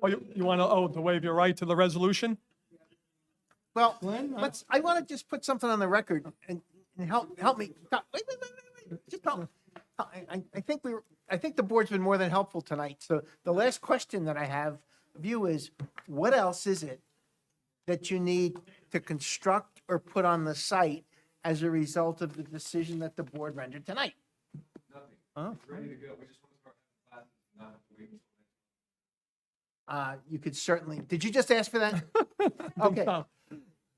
Oh, you want to waive your right to the resolution? Well, I want to just put something on the record and help me. Wait. Just help. I think the board's been more than helpful tonight. So the last question that I have of you is, what else is it that you need to construct or put on the site as a result of the decision that the board rendered tonight? Oh. You could certainly, did you just ask for that? Okay. No.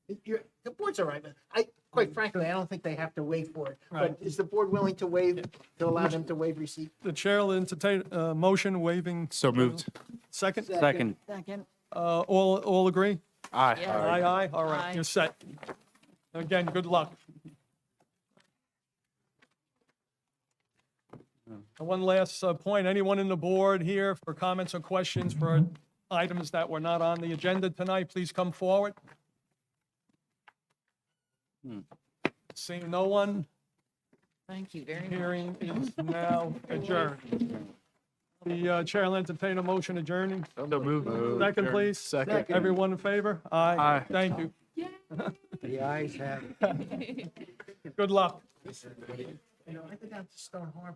The board's all right, but quite frankly, I don't think they have to wait for it. Right. But is the board willing to waive, to allow them to waive receipt? The chair will entertain a motion waiving. So moved. Second? Second. Second. All agree? Aye. Yeah. Aye. All right, Aye. you're set. Again, good luck. One last point, anyone in the board here for comments or questions for items that were not on the agenda tonight, please come forward. Seeing no one, Thank you very much. hearing is now adjourned. The chair will entertain a motion adjourning. So moved. Second, please. Second. Everyone in favor? Aye. Aye. Thank you. The ayes have it. Good luck. I go down to Stone Harbor.